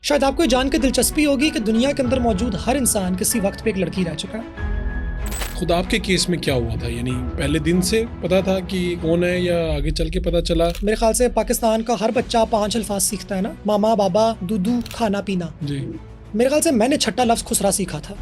शायद आपको ये जान के दिलचस्पी होगी कि दुनिया के अंदर मौजूद हर इंसान किसी वक्त पे एक लड़की रह चुका है। खुद आपके केस में क्या हुआ था? यानी पहले दिन से पता था कि कौन है या आगे चल के पता चला? मेरे ख्याल से पाकिस्तान का हर बच्चा 5 अल्फाज सीखता है ना, मामा, बाबा, दूधू, खाना पीना। जी। मेरे ख्याल से मैंने छठा लफ्ज खुसरा सीखा था।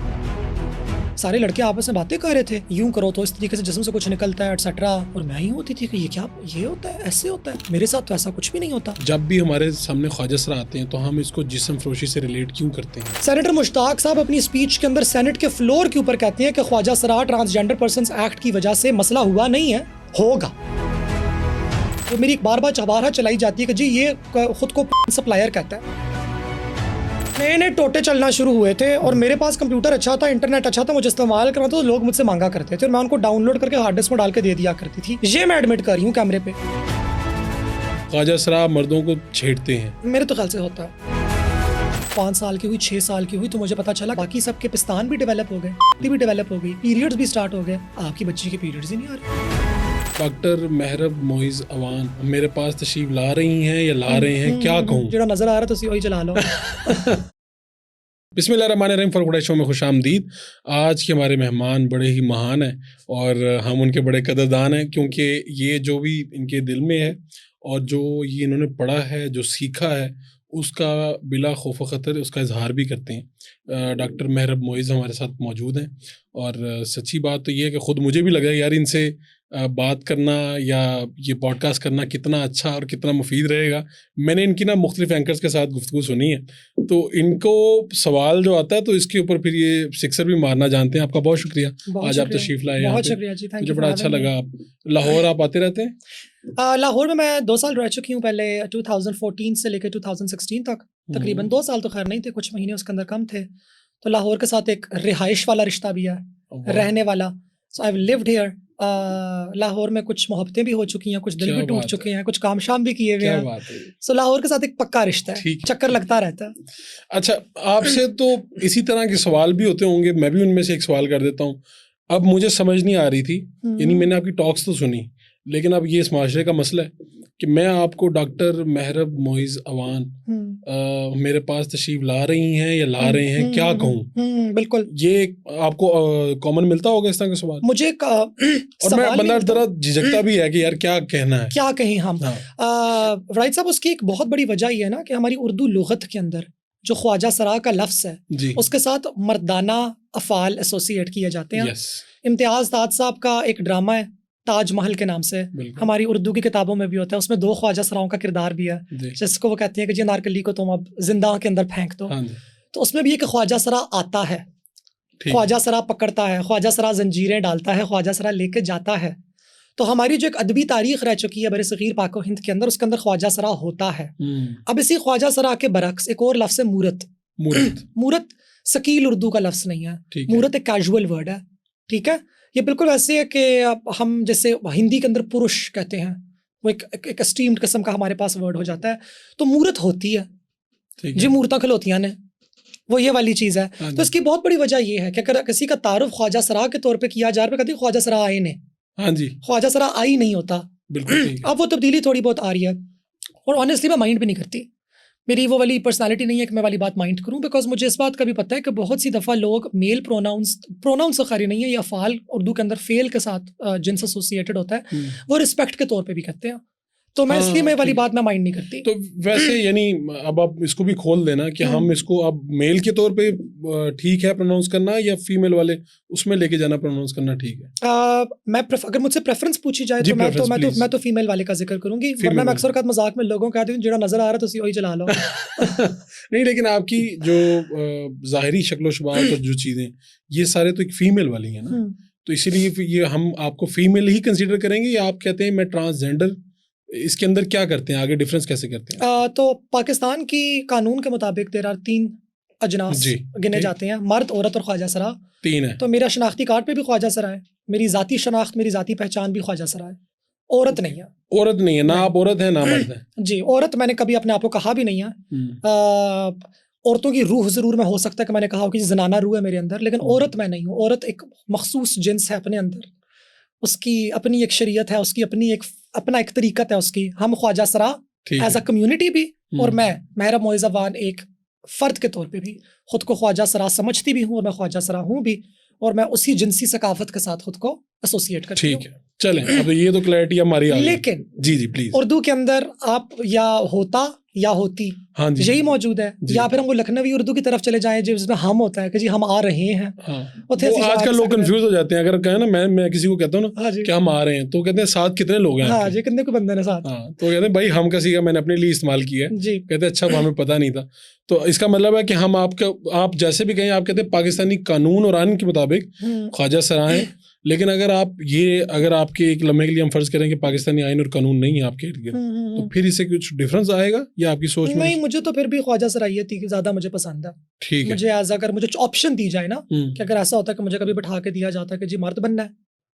सारे लड़के आपस में बातें कर रहे थे, यूं करो तो इस तरीके से जिस्म से कुछ निकलता है एटसेट्रा, और मैं ही होती थी कि ये क्या, ये होता है, ऐसे होता है। मेरे साथ तो ऐसा कुछ भी नहीं होता। जब भी हमारे सामने ख्वाजा सरा आते हैं तो हम इसको जिस्म फरोशी से रिलेट क्यों करते हैं? सेनेटर मुश्ताक साहब अपनी स्पीच के अंदर सेनेट के फ्लोर के ऊपर कहते हैं कि ख्वाजा सरा ट्रांसजेंडर पर्सन्स एक्ट की वजह से मसला हुआ नहीं है, होगा। तो मेरी एक बार बार चबारा चलाई जाती है कि जी ये खुद को सप्लायर कहता है। नए नए टोटे चलना शुरू हुए थे और मेरे पास कंप्यूटर अच्छा था, इंटरनेट अच्छा था, मुझे इस्तेमाल करना था, तो लोग मुझसे मांगा करते थे और मैं उनको डाउनलोड करके हार्ड डिस्क में डाल के दे दिया करती थी। ये मैं एडमिट कर रही हूँ कैमरे पे। ख्वाजा सरा मर्दों को छेड़ते हैं? मेरे तो ख्याल से होता है। 5 साल की हुई, 6 साल की हुई तो मुझे पता चला बाकी सबके पिस्तान भी डेवलप हो गए, भी डेवलप हो गई, पीरियड्स भी स्टार्ट हो गए। आपकी बच्ची के पीरियड्स ही नहीं आ रहे। डॉक्टर महरब मोइज अवान मेरे पास तशरीफ ला रही हैं या ला रहे हैं, क्या कहूँ? जो नजर आ रहा है तो वही चला लो। बिस्मिल्लाहिर्रहमानिर्रहीम, फॉर शो में खुशामदीद। आज के हमारे मेहमान बड़े ही महान हैं और हम उनके बड़े कदरदान हैं, क्योंकि ये जो भी इनके दिल में है और जो ये इन्होंने पढ़ा है, जो सीखा है, उसका बिला खौफ ख़तर उसका इजहार भी करते हैं। डॉक्टर महरब मोइज़ हमारे साथ मौजूद हैं और सच्ची बात तो ये है कि ख़ुद मुझे भी लगा यार इनसे बात करना या ये पॉडकास्ट करना कितना अच्छा और कितना मुफीद रहेगा। मैंने इनकी ना मुख्तलिफ एंकर्स के साथ गुफ्तगू सुनी है, तो इनको सवाल जो आता है तो इसके ऊपर फिर ये सिक्सर भी मारना जानते हैं। आपका बहुत शुक्रिया, आज आप तशरीफ लाए। बहुत शुक्रिया जी, मुझे बड़ा अच्छा लगा। आप लाहौर आप आते रहते हैं? लाहौर में मैं 2 साल रह चुकी हूँ, पहले 2014 से लेकर 2016 तक। तकरीबन 2 साल तो खैर नहीं थे, कुछ महीने उसके अंदर कम थे। तो लाहौर के साथ एक रिहाइश वाला रिश्ता भी है, रहने वाला। So I have lived here. Lahore में कुछ मोहब्बतें भी हो चुकी हैं, कुछ दिल भी टूट चुके हैं, कुछ काम शाम भी किए हुए हैं। सो लाहौर के साथ एक पक्का रिश्ता है, चक्कर लगता रहता है। अच्छा, आपसे तो इसी तरह के सवाल भी होते होंगे, मैं भी उनमें से एक सवाल कर देता हूँ। अब मुझे समझ नहीं आ रही थी, यानी मैंने आपकी टॉक्स तो सुनी, लेकिन अब ये इस माशरे का मसला है कि मैं आपको डॉक्टर महरब मोइज़ अवान मेरे पास तशरीफ ला रही हैं या ला रहे हैं, क्या कहूँ? बिल्कुल, ये आपको कॉमन मिलता होगा इस तरह के सवाल? मुझे और मैं बंदा जरा झिझकता भी है कि यार क्या कहना है, क्या कहें हम। हाँ। राइट साहब, उसकी एक बहुत बड़ी वजह ये है ना कि हमारी उर्दू लुगत के अंदर जो ख्वाजा सरा का लफ्ज़ है उसके साथ मर्दाना अफ़ाल एसोसिएट किए जाते हैं। इम्तियाज़ ताज साहब का एक ड्रामा है ताजमहल के नाम से, हमारी उर्दू की किताबों में भी होता है। उसमें 2 ख्वाजा सराओं का किरदार भी है, जिसको वो कहती है कि जी नारकली को तुम अब जिंदा के अंदर फेंक दो। तो उसमें भी एक ख्वाजा सरा आता है, ख्वाजा सरा पकड़ता है, ख्वाजा सरा जंजीरें डालता है, ख्वाजा सरा लेके जाता है। तो हमारी जो एक अदबी तारीख रह चुकी है बरसगीर पाको हिंद के अंदर, उसके अंदर ख्वाजा सरा होता है। अब इसी ख्वाजा सरा के बरक्स एक और लफ्ज़ है मूरत। मूरत सकील उर्दू का लफ्ज़ नहीं है, मूरत एक कैजुअल वर्ड है। ठीक है, ये बिल्कुल ऐसे है कि हम जैसे हिंदी के अंदर पुरुष कहते हैं, वो एक एस्टीम्ड किस्म का हमारे पास वर्ड हो जाता है। तो मूरत होती है जी, मूरतां खलोतियां ने, वो ये वाली चीज़ है। तो इसकी बहुत बड़ी वजह ये है कि अगर किसी का तारुफ ख्वाजा सरा के तौर पे किया जा रहा है, कहते ख्वाजा सरा आए ने, हाँ जी, ख्वाजा सरा आई नहीं होता। बिल्कुल। अब वो तब्दीली थोड़ी बहुत आ रही है और ऑनेस्टली मैं माइंड भी नहीं करती। मेरी वो वाली पर्सनालिटी नहीं है कि मैं वाली बात माइंड करूं, बिकॉज मुझे इस बात का भी पता है कि बहुत सी दफ़ा लोग मेल प्रोनाउंस से खरी नहीं है, या फ़ाल उर्दू के अंदर फेल के साथ जिनसे एसोसिएटेड होता है, वो रिस्पेक्ट के तौर पे भी कहते हैं। तो मैं इसलिए मैं वाली बात मैं माइंड नहीं करती। तो वैसे यानी अब आप इसको भी खोल देना कि हम इसको अब मेल के तौर पे ठीक है प्रोनाउंस करना, या फीमेल वाले उसमें लेके जाना प्रोनाउंस करना ठीक है? अगर मुझसे प्रेफरेंस पूछी जाए तो मैं तो फीमेल वाले का जिक्र करूंगी, वरना मैं अक्सर का मजाक में लोगों को कहती हूँ जो नजर आ रहा है तो वही चला लो। नहीं, लेकिन आपकी जो ज़ाहिरी शक्लो शुबात और जो चीज़ें, ये सारे तो एक फीमेल वाली हैं ना, तो इसीलिए ये हम आपको फीमेल ही कंसिडर करेंगे, या आप कहते हैं मैं ट्रांसजेंडर? इसके अंदर क्या करते हैं, आगे डिफरेंस कैसे करते हैं? तो पाकिस्तान की कानून के मुताबिक 3 अजनास गिने जाते हैं, मर्द, औरत और ख्वाजा सरा। 3 है। तो मेरा शनाख्ती कार्ड पे भी ख्वाजा सरा है, मेरी ज़ाती शनाख्त, मेरी ज़ाती पहचान भी ख्वाजा सरा है। औरत नहीं है। औरत नहीं है ना, आप औरत हैं ना मर्द हैं? जी, औरत मैंने कभी अपने आप को कहा भी नहीं है। औरतों की रूह ज़रूर में हो सकता है कि मैंने कहा हो कि जनाना रूह है मेरे अंदर, लेकिन औरत मैं नहीं हूँ। औरत एक मखसूस जिन्स है अपने अंदर, उसकी अपनी एक शरीयत है, उसकी अपना एक तरीकत है उसकी। हम ख्वाजा सरा एज अ कम्युनिटी भी, और मैं महरब मोइज़ अवान एक फ़र्द के तौर पे भी ख़ुद को ख्वाजा सरा समझती भी हूँ और मैं ख्वाजा सरा हूँ भी, और मैं उसी जिनसी सकाफ़त के साथ ख़ुद को एसोसिएट करती हूँ। ठीक है, चलें, अब ये तो क्लैरिटी हमारी आ गई। लेकिन जी जी प्लीज़, उर्दू के अंदर आप या होता या होती, हाँ जी, यही मौजूद है, या फिर हमको लखनवी उर्दू की तरफ चले जाएं जिसमें हम होता है कि जी हम आ रहे हैं। हाँ, वो आजकल लोग कंफ्यूज हो जाते हैं। अगर कहें ना, मैं किसी को कहता हूँ ना, हाँ कि हम आ रहे हैं, तो कहते हैं साथ कितने लोग हैं? हाँ जी, कितने को बंदे ने साथ? हाँ, तो कहते हैं भाई हम का सीखा, मैंने अपने लिए इस्तेमाल किया है जी। कहते हैं अच्छा, वो हमें पता नहीं था। तो इसका मतलब है कि हम आप जैसे भी कहें, आप कहते हैं पाकिस्तानी कानून और आइन के मुताबिक ख्वाजा सरा हैं, लेकिन अगर आपके एक लम्हे के लिए हम फर्ज करें कि पाकिस्तानी आइन और कानून नहीं है आपके इर्द गिर्द, तो फिर इससे कुछ डिफरेंस आएगा या आपकी सोच में? नहीं, मुझे तो फिर भी ख्वाजा सराइयत ही ज़्यादा मुझे पसंद है। ठीक है, मुझे अगर मुझे ऑप्शन दी जाए ना, कि अगर ऐसा होता है कि मुझे कभी बैठा के दिया जाता है कि जी मर्द बनना है,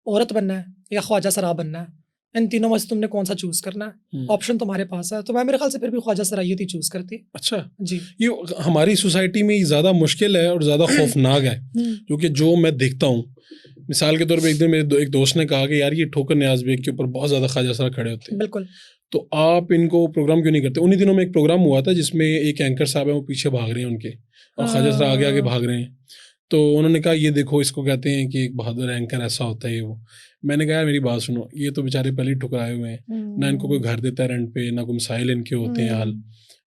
औरत बनना है या ख्वाजा सरा बनना है, इन तीनों में से तुमने कौन सा चूज करना है, ऑप्शन तुम्हारे पास है, तो मैं मेरे ख्याल से फिर भी ख्वाजा सराइयत ही चूज करती। अच्छा जी, ये हमारी सोसाइटी में ज़्यादा मुश्किल है और ज़्यादा खौफनाक है, क्योंकि जो मैं देखता हूँ, मिसाल के तौर पे एक दिन मेरे एक दोस्त ने कहा कि यार ये ठोकर न्याज बेग के ऊपर बहुत ज़्यादा ख्वाजा सरा खड़े होते हैं। बिल्कुल, तो आप इनको प्रोग्राम क्यों नहीं करते? उन्हीं दिनों में एक प्रोग्राम हुआ था जिसमें एक एंकर साहब है, वो पीछे भाग रहे हैं उनके, और ख्वाजा सरा आगे आगे भाग रहे हैं। तो उन्होंने कहा ये देखो, इसको कहते हैं कि एक बहादुर एंकर ऐसा होता है ये वो। मैंने कहा यार मेरी बात सुनो, ये तो बेचारे पहले ही ठुकराए हुए हैं, ना इनको कोई घर देता है रेंट पे, ना कोई मसाइल इनके होते हैं हाल,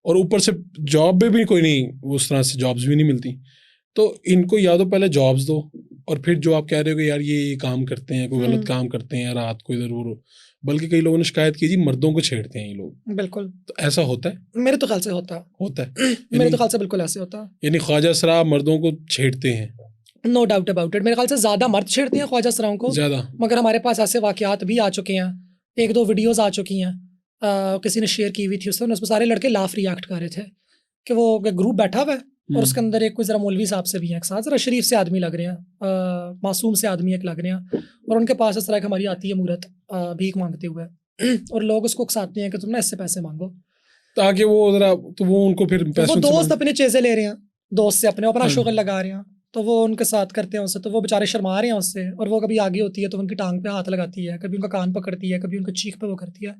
और ऊपर से जॉब में भी कोई नहीं, उस तरह से जॉब्स भी नहीं मिलती। तो इनको या तो पहले जॉब्स दो, और फिर जो आप कह रहे हो कि यार ये काम करते हैं, कोई गलत काम करते हैं, रात को इधर उधर, बल्कि कई लोगों ने शिकायत की जी मर्दों को छेड़ते हैं ये लोग। बिल्कुल, तो ऐसा होता है? मेरे तो ख्याल से होता है मेरे तो ख्याल से बिल्कुल ऐसे होता है, यानी ख्वाजा सरा मर्दों को छेड़ते हैं? No doubt about it. मेरे ख्याल से ज़्यादा मर्द छेड़ते हैं ख्वाजा सराओं को ज़्यादा, मगर हमारे पास ऐसे वाक़यात भी आ चुके हैं, एक दो वीडियोस आ चुकी हैं, किसी ने शेयर की हुई थी उसमें सारे लड़के लाफ रिएक्ट कर रहे थे कि वो ग्रुप बैठा हुआ है और उसके अंदर एक कोई ज़रा मौलवी साहब से भी हैं, एक साथ ज़रा शरीफ से आदमी लग रहे हैं, मासूम से आदमी एक लग रहे हैं, और उनके पास इस तरह की हमारी आती है मूरत भीख मांगते हुए, और लोग उसको उकसाते हैं कि तुम ना इससे पैसे मांगो, ताकि वो ज़रा, तो वो उनको फिर वो दोस्त अपने चीज़ें ले रहे हैं, दोस्त से अपना शुगर लगा रहे हैं, तो वो उनके साथ करते हैं उससे, तो वो बेचारे शर्मा रहे हैं उससे, और वो कभी आगे होती है तो उनकी टांग पे हाथ लगाती है, कभी उनका कान पकड़ती है, कभी उनकी चीख पे वो करती है,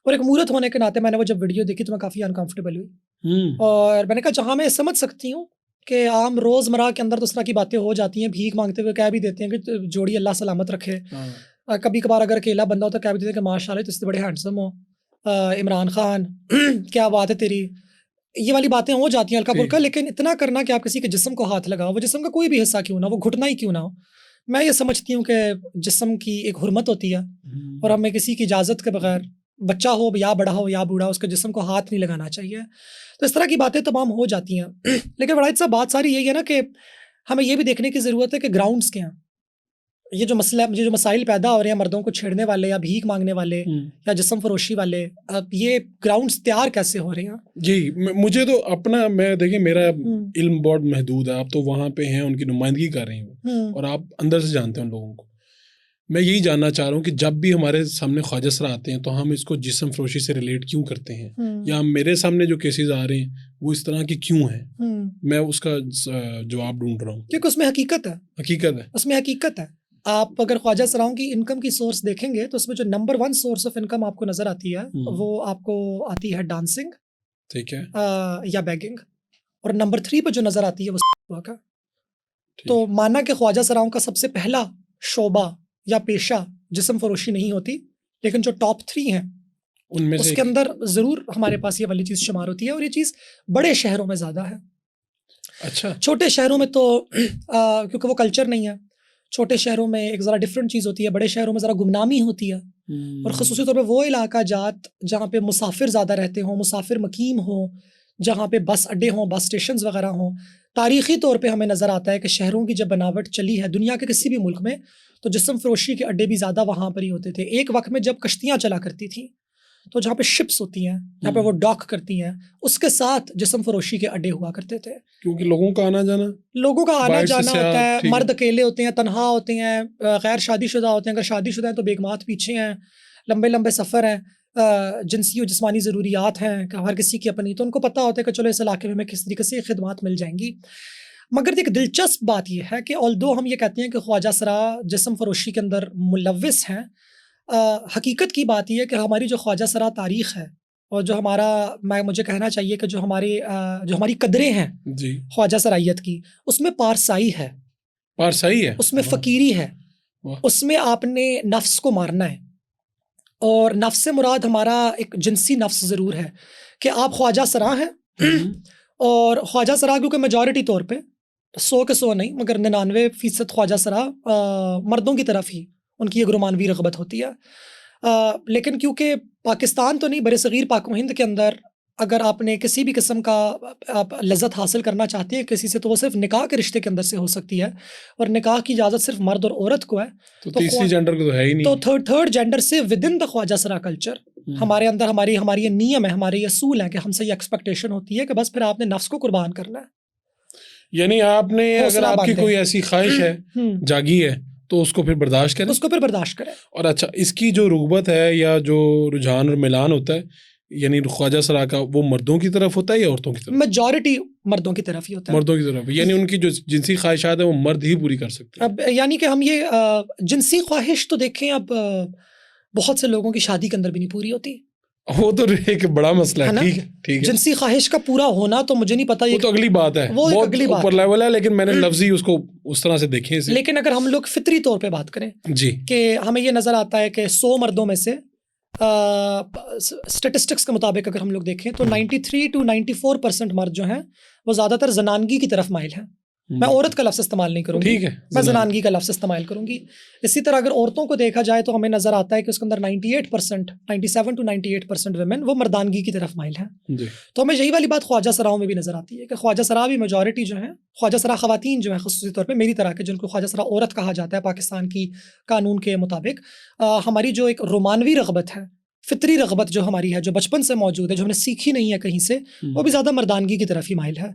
और एक मूरत होने के नाते मैंने वो जब वीडियो देखी तो मैं काफ़ी अनकंफर्टेबल हुई, और मैंने कहा जहाँ मैं समझ सकती हूँ कि आम रोज़मर्रा के अंदर तो इस तरह की बातें हो जाती हैं, भीख मांगते हुए कह भी देते हैं कि जोड़ी अल्लाह सलामत रखे, कभी कभार अगर अकेला बंदा होता है कह भी देते हैं कि माशाल्लाह तुझसे बड़े हैंडसम हो, इमरान खान क्या बात है तेरी, ये वाली बातें हो जाती हैं हल्का फुल्का, लेकिन इतना करना कि आप किसी के जिस्म को हाथ लगाओ, वो जिस्म का कोई भी हिस्सा क्यों ना, वो घुटना ही क्यों ना हो, मैं ये समझती हूँ कि जिस्म की एक हुर्मत होती है, और हमें किसी की इजाज़त के बगैर, बच्चा हो या बड़ा हो या बूढ़ा, उसके जिस्म को हाथ नहीं लगाना चाहिए। तो इस तरह की बातें तमाम हो जाती हैं लेकिन बड़ा साहब बात सारी यही है ना कि हमें ये भी देखने की ज़रूरत है कि ग्राउंड्स क्या हैं, ये जो मसला, जो मसाइल पैदा हो रहे हैं मर्दों को छेड़ने वाले या भीख मांगने वाले या जिस्म फरोशी वाले, अब ये ग्राउंड्स तैयार कैसे हो रहे हैं? जी, मुझे तो अपना, मैं देखिए मेरा इल्म बहुत महदूद है, आप तो वहाँ पे हैं, उनकी नुमाइंदगी कर रही हूँ, और आप अंदर से जानते हैं उन लोगों को। मैं यही जानना चाह रहा हूँ कि जब भी हमारे सामने ख्वाजा सरा आते हैं तो हम इसको जिस्म फरोशी से रिलेट क्यों करते हैं, या मेरे सामने जो केसेस आ रहे हैं वो इस तरह की क्यों हैं? मैं उसका जवाब ढूंढ रहा हूँ, क्योंकि उसमें हकीकत है, उसमें हकीकत है। आप अगर ख्वाजा सराओं की इनकम की सोर्स देखेंगे तो उसमें जो नंबर 1 सोर्स ऑफ इनकम आपको नजर आती है वो आपको आती है डांसिंग, ठीक है, या बैगिंग, और नंबर 3 पे जो नजर आती है वो का। तो माना कि ख्वाजा सराओं का सबसे पहला शोबा या पेशा जिस्म फरोशी नहीं होती, लेकिन जो टॉप 3 हैं उनमें उसके अंदर जरूर हमारे पास ये वाली चीज शुमार होती है, और ये चीज बड़े शहरों में ज्यादा है। अच्छा, छोटे शहरों में तो क्योंकि वो कल्चर नहीं है, छोटे शहरों में एक ज़रा डिफरेंट चीज़ होती है, बड़े शहरों में ज़रा गुमनामी होती है, और ख़ुसूसी तौर पे वो इलाका जात जहाँ पे मुसाफिर ज़्यादा रहते हों, मुसाफिर मकीम हों, जहाँ पे बस अड्डे हों, बस स्टेशंस वगैरह हों। तारीख़ी तौर पे हमें नज़र आता है कि शहरों की जब बनावट चली है दुनिया के किसी भी मुल्क में, तो जिस्म फरोशी के अड्डे भी ज़्यादा वहाँ पर ही होते थे। एक वक्त में जब कश्तियाँ चला करती थी तो जहाँ पे शिप्स होती हैं, जहाँ पे वो डॉक करती हैं, उसके साथ जिस्म फरोशी के अड्डे हुआ करते थे, क्योंकि लोगों का आना जाना होता है, मर्द अकेले होते हैं, तन्हा होते हैं, गैर शादीशुदा होते हैं, अगर शादीशुदा हैं तो बेगमात पीछे हैं, लंबे लंबे सफ़र हैं, जिनसी और जिस्मानी ज़रूरियात हैं हर किसी की अपनी, तो उनको पता होता है कि चलो इस इलाके में हमें किस तरीके से खिदमात मिल जाएंगी। मगर एक दिलचस्प बात यह है कि ऑल्दो हम ये कहते हैं कि ख्वाजा सरा जिस्म फरोशी के अंदर मुलव्विस हैं, हकीकत की बात यह है कि हमारी जो ख्वाजा सरा तारीख़ है और जो मुझे कहना चाहिए कि जो हमारी कदरें हैं जी ख्वाजा सराइयत की, उसमें पारसाई है, उसमें फ़कीरी है, उसमें आपने नफ्स को मारना है। और नफ्स से मुराद हमारा एक जिनसी नफ्स ज़रूर है कि आप ख्वाजा सरा हैं और ख्वाजा सरा क्योंकि मेजॉरिटी तौर पे 100 के 100 नहीं मगर 99% ख्वाजा सरा मर्दों की तरफ ही उनकी एक रोमानवी रग़बत होती है। लेकिन क्योंकि पाकिस्तान तो नहीं, बरसग़ीर पाक व हिंद के अंदर अगर आपने किसी भी किस्म का आप लज़्ज़त हासिल करना चाहते हैं किसी से, तो वो सिर्फ निकाह के रिश्ते के अंदर से हो सकती है, और निकाह की इजाज़त सिर्फ मर्द और औरत को है। तो तीसरी जेंडर को तो है ही नहीं। तो थर्ड जेंडर से विद इन द ख्वाजा सरा कल्चर हमारे अंदर हमारी ये नियम है, हमारे ये असूल है कि हमसे ये एक्सपेक्टेशन होती है कि बस फिर आपने नफ्स को कुर्बान करना है। यानी आपने अगर आपकी कोई ऐसी ख्वाहिश है जागी है तो उसको फिर बर्दाश्त करें। और अच्छा, इसकी जो रुग़बत है या जो रुझान और मिलान होता है यानी ख्वाजा सरा का, वो मर्दों की तरफ होता है या औरतों की तरफ? मेजॉरिटी मर्दों की तरफ ही होता है। मर्दों की तरफ, यानी उनकी जो जिनसी ख्वाहिशात है वो मर्द ही पूरी कर सकते हैं। अब यानी कि हम ये जिनसी ख्वाहिश तो देखें, अब बहुत से लोगों की शादी के अंदर भी नहीं पूरी होती। वो तो एक बड़ा मसला है। ठीक है। जिनसी ख्वाहिश का पूरा होना तो मुझे नहीं पता, वो तो अगली बात है, वो अगली ऊपर लेवल है, लेकिन मैंने लफ्जी उसको उस तरह से देखे इसे। लेकिन अगर हम लोग फितरी तौर पे बात करें जी कि हमें ये नजर आता है कि 100 मर्दों में से स्टेटिस्टिक्स के मुताबिक अगर हम लोग देखें तो 93 to 94% मर्द जो हैं वो ज़्यादातर जनानगी की तरफ माइल हैं। मैं औरत का लफ्ज़ इस्तेमाल नहीं करूँगी, ठीक है, मैं जनानगी का लफ्ज़ इस्तेमाल करूँगी। इसी तरह अगर औरतों को देखा जाए तो हमें नज़र आता है कि उसके अंदर 97 to 98% वुमेन वो मर्दानगी की तरफ माइल हैं। तो हमें यही वाली बात ख्वाजा सराओं में भी नज़र आती है कि ख्वाजा सरा भी मेजॉरिटी जो है, ख्वाजा सरा ख़वातीन जो है ख़ुसूसी तौर पर मेरी तरह के, जिनको ख्वाजा सरा औरत कहा जाता है पाकिस्तान की कानून के मुताबिक, हमारी जो एक रोमानवी रग़बत है, फितरी रग़बत जो हमारी है, जो बचपन से मौजूद है, जो हमने सीखी नहीं है कहीं से, वो भी ज़्यादा मर्दानगी की तरफ ही माइल है।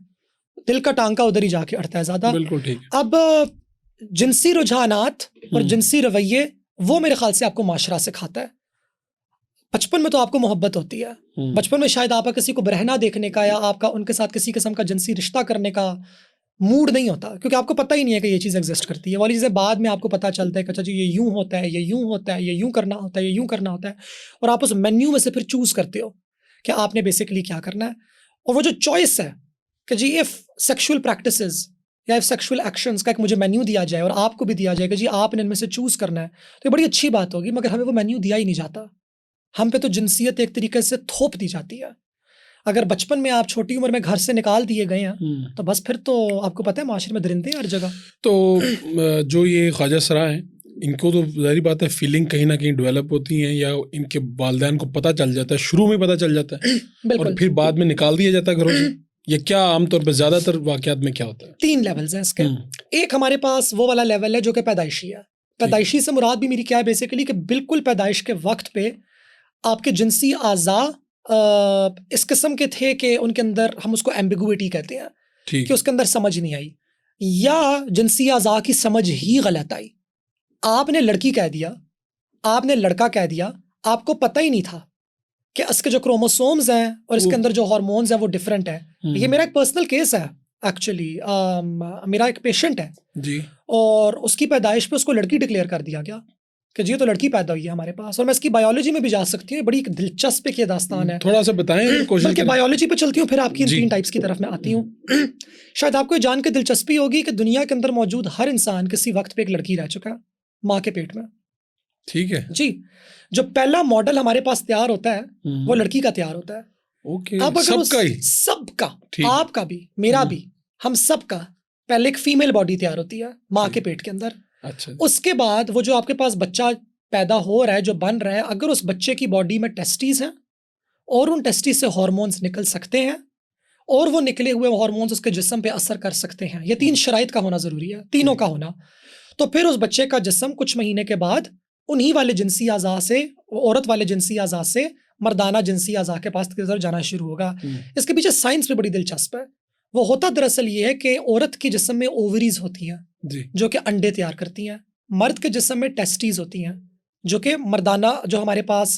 दिल का टांका उधर ही जाके अड़ता है ज़्यादा। बिल्कुल ठीक। अब जिनसी रुझानात और जिनसी रवैये वो मेरे ख्याल से आपको माशरा सिखाता है। बचपन में तो आपको मोहब्बत होती है, बचपन में शायद आपका किसी को बरहना देखने का या आपका उनके साथ किसी किस्म का जिनसी रिश्ता करने का मूड नहीं होता, क्योंकि आपको पता ही नहीं है कि ये चीज़ एग्जिस्ट करती है। वाली चीज़ें बाद में आपको पता चलता है कि अच्छा जी ये यूँ होता है, ये यूँ होता है, ये यूँ करना होता है, ये यूँ करना होता है, और आप उस मेन्यू में से फिर चूज़ करते हो कि आपने बेसिकली क्या करना है। और वो जो चॉइस है कि जी इफ़ सेक्शुअल प्रैक्टिसेस या इफ सेक्शुअल एक्शंस का एक मुझे मेन्यू दिया जाए और आपको भी दिया जाए कि जी आपने इनमें से चूज़ करना है, तो ये बड़ी अच्छी बात होगी, मगर हमें वो मेन्यू दिया ही नहीं जाता। हम पे तो जिनसियत एक तरीके से थोप दी जाती है। अगर बचपन में आप छोटी उम्र में घर से निकाल दिए गए हैं तो बस फिर तो आपको पता है माशरे में दरिंदे हर जगह। तो जो ये ख्वाजा सरा हैं, इनको तो ज़ाहिर बात है फीलिंग कहीं ना कहीं डेवलप होती हैं या इनके वालिदैन को पता चल जाता है, शुरू में पता चल जाता है और फिर बाद में निकाल दिया जाता है घरों से। ये क्या आमतौर पर ज़्यादातर वाक़यात में क्या होता है? 3 लेवल्स हैं इसके। एक हमारे पास वो वाला लेवल है जो कि पैदाइशी है। पैदाइशी से मुराद भी मेरी क्या है बेसिकली कि बिल्कुल पैदाइश के वक्त पे आपके जिनसी आज़ा इस किस्म के थे कि उनके अंदर, हम उसको एम्बिगुइटी कहते हैं, कि उसके अंदर समझ नहीं आई या जिनसी आज़ा की समझ ही गलत आई। आपने लड़की कह दिया, आपने लड़का कह दिया, आपको पता ही नहीं था कि इसके जो क्रोमोसोम्स हैं और इसके अंदर जो हार्मोन्स हैं वो डिफरेंट है। ये मेरा एक पर्सनल केस है एक्चुअली। मेरा एक पेशेंट है जी, और उसकी पैदाइश पे उसको लड़की डिक्लेयर कर दिया गया कि जी तो लड़की पैदा हुई है हमारे पास। और मैं इसकी बायोलॉजी में भी जा सकती हूँ, बड़ी दिलचस्प एक दास्तान है। थोड़ा सा बताएं, कोशिश करें। बायोलॉजी पे चलती हूँ, फिर आपकी इन 3 टाइप्स की तरफ मैं आती हूँ। शायद आपको जान के दिलचस्पी होगी कि दुनिया के अंदर मौजूद हर इंसान किसी वक्त पे एक लड़की रह चुका है माँ के पेट में। ठीक है जी। जो पहला मॉडल हमारे पास तैयार होता है वो लड़की का तैयार होता है। ओके, अब अगर सबका, आपका भी, मेरा भी, हम सबका पहले एक फीमेल बॉडी तैयार होती है माँ के पेट के अंदर। अच्छा, उसके बाद वो जो आपके पास बच्चा पैदा हो रहा है, जो बन रहा है, अगर उस बच्चे की बॉडी में टेस्टिस हैं और उन टेस्टिस से हार्मोन्स निकल सकते हैं और वो निकले हुए हार्मोन्स उसके जिस्म पे असर कर सकते हैं, ये 3 शराइत का होना ज़रूरी है, तीनों का होना, तो फिर उस बच्चे का जिस्म कुछ महीने के बाद उन्हीं वाले जिनसी आज़ा से, औरत वाले जिनसी आज़ा से मर्दाना जिनसी आज़ा के पास की तरफ जाना शुरू होगा। इसके पीछे साइंस भी बड़ी दिलचस्प है। वो होता दरअसल ये है कि औरत के जिस्म में ओवरीज होती हैं जो कि अंडे तैयार करती हैं, मर्द के जिस्म में टेस्टीज होती हैं जो कि मर्दाना, जो हमारे पास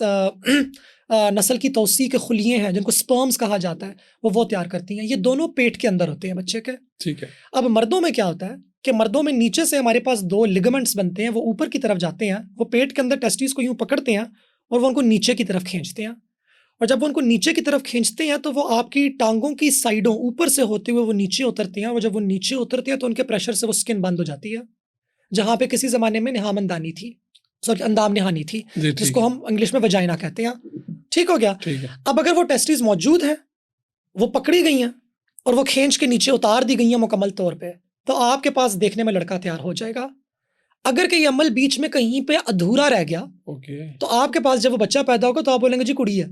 नस्ल की तौसी के खुलिये हैं जिनको स्पर्म्स कहा जाता है, वो तैयार करती हैं। ये दोनों पेट के अंदर होते हैं बच्चे के। ठीक है। अब मर्दों में क्या होता है कि मर्दों में नीचे से हमारे पास 2 लिगामेंट्स बनते हैं, वो ऊपर की तरफ जाते हैं, वो पेट के अंदर टेस्टीज को यूं पकड़ते हैं और वो उनको नीचे की तरफ खींचते हैं और जब वो उनको नीचे की तरफ खींचते हैं तो वो आपकी टांगों की साइडों ऊपर से होते हुए वो नीचे उतरते हैं, और जब वो नीचे उतरते हैं तो उनके प्रेशर से वो स्किन बंद हो जाती है, जहाँ पे किसी ज़माने में निहामंदानी थी, सॉरी अंदाम निहानी थी, जिसको हम इंग्लिश में वजाइना कहते हैं। ठीक हो गया। अब अगर वो टेस्टिस मौजूद हैं, वो पकड़ी गई हैं और वो खींच के नीचे उतार दी गई हैं मुकम्मल तौर पे, तो आपके पास देखने में लड़का तैयार हो जाएगा। अगर कि ये अमल बीच में कहीं पे अधूरा रह गया, तो आपके पास जब वो बच्चा पैदा होगा तो आप बोलेंगे जी कुड़ी है,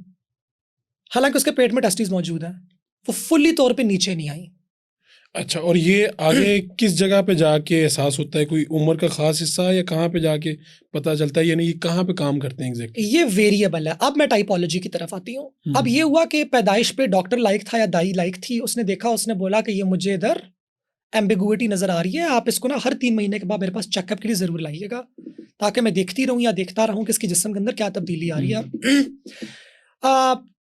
हालांकि उसके पेट में टेस्टिस मौजूद है, वो फुल्ली तौर पे नीचे नहीं आई। अच्छा, और ये आगे किस जगह पे जाके एहसास होता है? कोई उम्र का खास हिस्सा है या कहाँ पे जाके पता चलता है, यानी ये कहाँ पे काम करते हैं एग्जैक्टली? ये वेरिएबल है। अब मैं टाइपोलॉजी की तरफ आती हूँ। अब ये हुआ कि पैदाइश पे डॉक्टर लाइक था या दाई लाइक थी, उसने देखा, उसने बोला कि ये मुझे इधर एम्बिगुइटी नजर आ रही है, आप इसको ना हर 3 महीने के बाद मेरे पास चेकअप के लिए जरूर लाइएगा, ताकि मैं देखती रहूँ या देखता रहूँ कि इसके जिस्म के अंदर क्या तब्दीली आ रही है।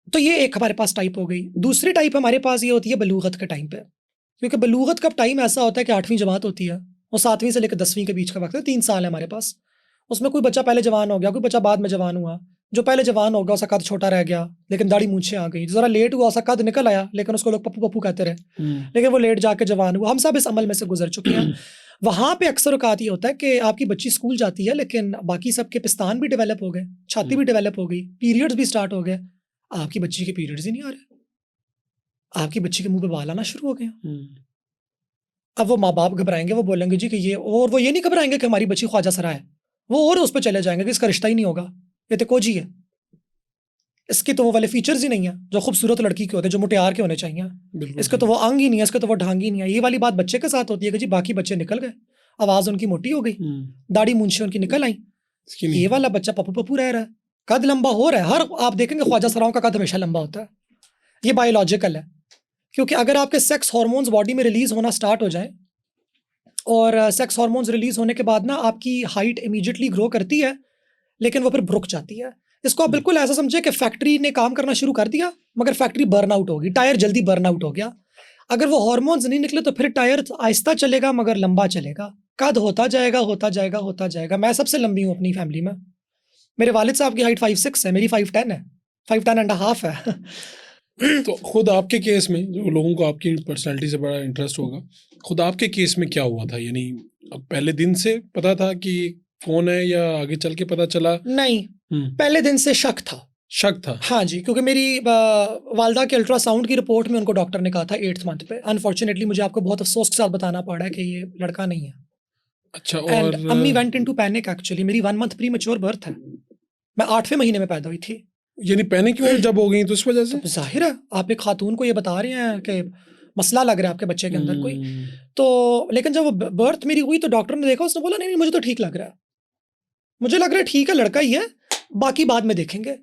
तो ये एक हमारे पास टाइप हो गई। दूसरी टाइप हमारे पास ये होती है बलूगत के टाइम पे, क्योंकि बलूगत का टाइम ऐसा होता है कि 8वीं जमात होती है और 7वीं से लेकर 10वीं के बीच का वक्त है, 3 साल है हमारे पास। उसमें कोई बच्चा पहले जवान हो गया, कोई बच्चा बाद में जवान हुआ। जो पहले जवान हो गया उसका कद छोटा रह गया लेकिन दाढ़ी मूंछें आ गई, जरा लेट हुआ उसका कद निकल आया लेकिन उसको लोग पप्पू पप्पू कहते रहे, लेकिन वो लेट जाके जवान हुआ। हम सब इस अमल में से गुजर चुके हैं। वहाँ पे अक्सर औकात ये होता है कि आपकी बच्ची स्कूल जाती है लेकिन बाकी सबके पिस्तान भी डेवलप हो गए, छाती भी डेवलप हो गई, पीरियड्स भी स्टार्ट हो गए, आपकी बच्ची के पीरियड्स ही नहीं आ रहे, आपकी बच्ची के मुंह पे बाल आना शुरू हो गए। अब वो माँ बाप घबराएंगे, वो बोलेंगे जी कि ये, और वो ये नहीं घबराएंगे कि हमारी बच्ची ख्वाजा सरा है, वो और उस पर चले जाएंगे कि इसका रिश्ता ही नहीं होगा, ये तो कोजी है, इसके तो वो वाले फीचर्स ही नहीं है जो खूबसूरत लड़की के होते हैं, जो मुटियार के होने चाहिए, इसके तो वो अंग ही नहीं है, इसके तो वो ढांग ही नहीं है। ये वाली बात बच्चे के साथ होती है कि जी बाकी बच्चे निकल गए, आवाज़ उनकी मोटी हो गई, दाढ़ी मूंछें उनकी निकल आई, ये वाला बच्चा पप्पू पप्पू रह रहा है, कद लंबा हो रहा है। हर आप देखेंगे ख्वाजा सराओं का कद हमेशा लंबा होता है, ये बायोलॉजिकल है। क्योंकि अगर आपके सेक्स हार्मोन्स बॉडी में रिलीज होना स्टार्ट हो जाए, और सेक्स हार्मोन्स रिलीज होने के बाद ना आपकी हाइट इमीडिएटली ग्रो करती है लेकिन वो फिर रुक जाती है। इसको आप बिल्कुल ऐसा समझे कि फैक्ट्री ने काम करना शुरू कर दिया मगर फैक्ट्री बर्न आउट होगी, टायर जल्दी बर्न आउट हो गया। अगर वो हार्मोन्स नहीं निकले तो फिर टायर आहिस्ता चलेगा मगर लंबा चलेगा, कद होता जाएगा होता जाएगा होता जाएगा। मैं सबसे लंबी हूँ अपनी फैमिली में, मेरे वालिद साहब की हाइट 5'6" है, मेरी 5'10" है, 5'10.5" है। तो खुद आपके केस में, जो लोगों को आपकी पर्सनालिटी से बड़ा इंटरेस्ट होगा, खुद आपके केस में क्या हुआ था? यानी अब पहले दिन से पता था कि कौन है या आगे चल के पता चला? नहीं, पहले दिन से शक था। शक था? हाँ जी, क्योंकि मेरी वालदा के अल्ट्रासाउंड की रिपोर्ट में उनको डॉक्टर ने कहा था 8th मंथ पे। अनफॉर्चुनेटली मुझे आपको बहुत अफसोस के साथ बताना पड़ रहा है कि ये लड़का नहीं है। अच्छा। और अम्मी वेंट इनटू पैनिक एक्चुअली। मेरी 1 मंथ प्रीमैच्योर बर्थ है, मैं 8वें महीने में पैदा हुई थी। यानी पैनिक क्यों जब हो गई तो इस वजह से? तो जाहिर है आप एक खातून को ये बता रहे हैं कि मसला लग रहा है आपके बच्चे के अंदर कोई, तो लेकिन जब वो बर्थ मेरी हुई तो डॉक्टर ने देखा, उसने बोला नहीं मुझे तो ठीक लग रहा है, मुझे लग रहा है ठीक है लड़का ही है, बाकी बाद में देखेंगे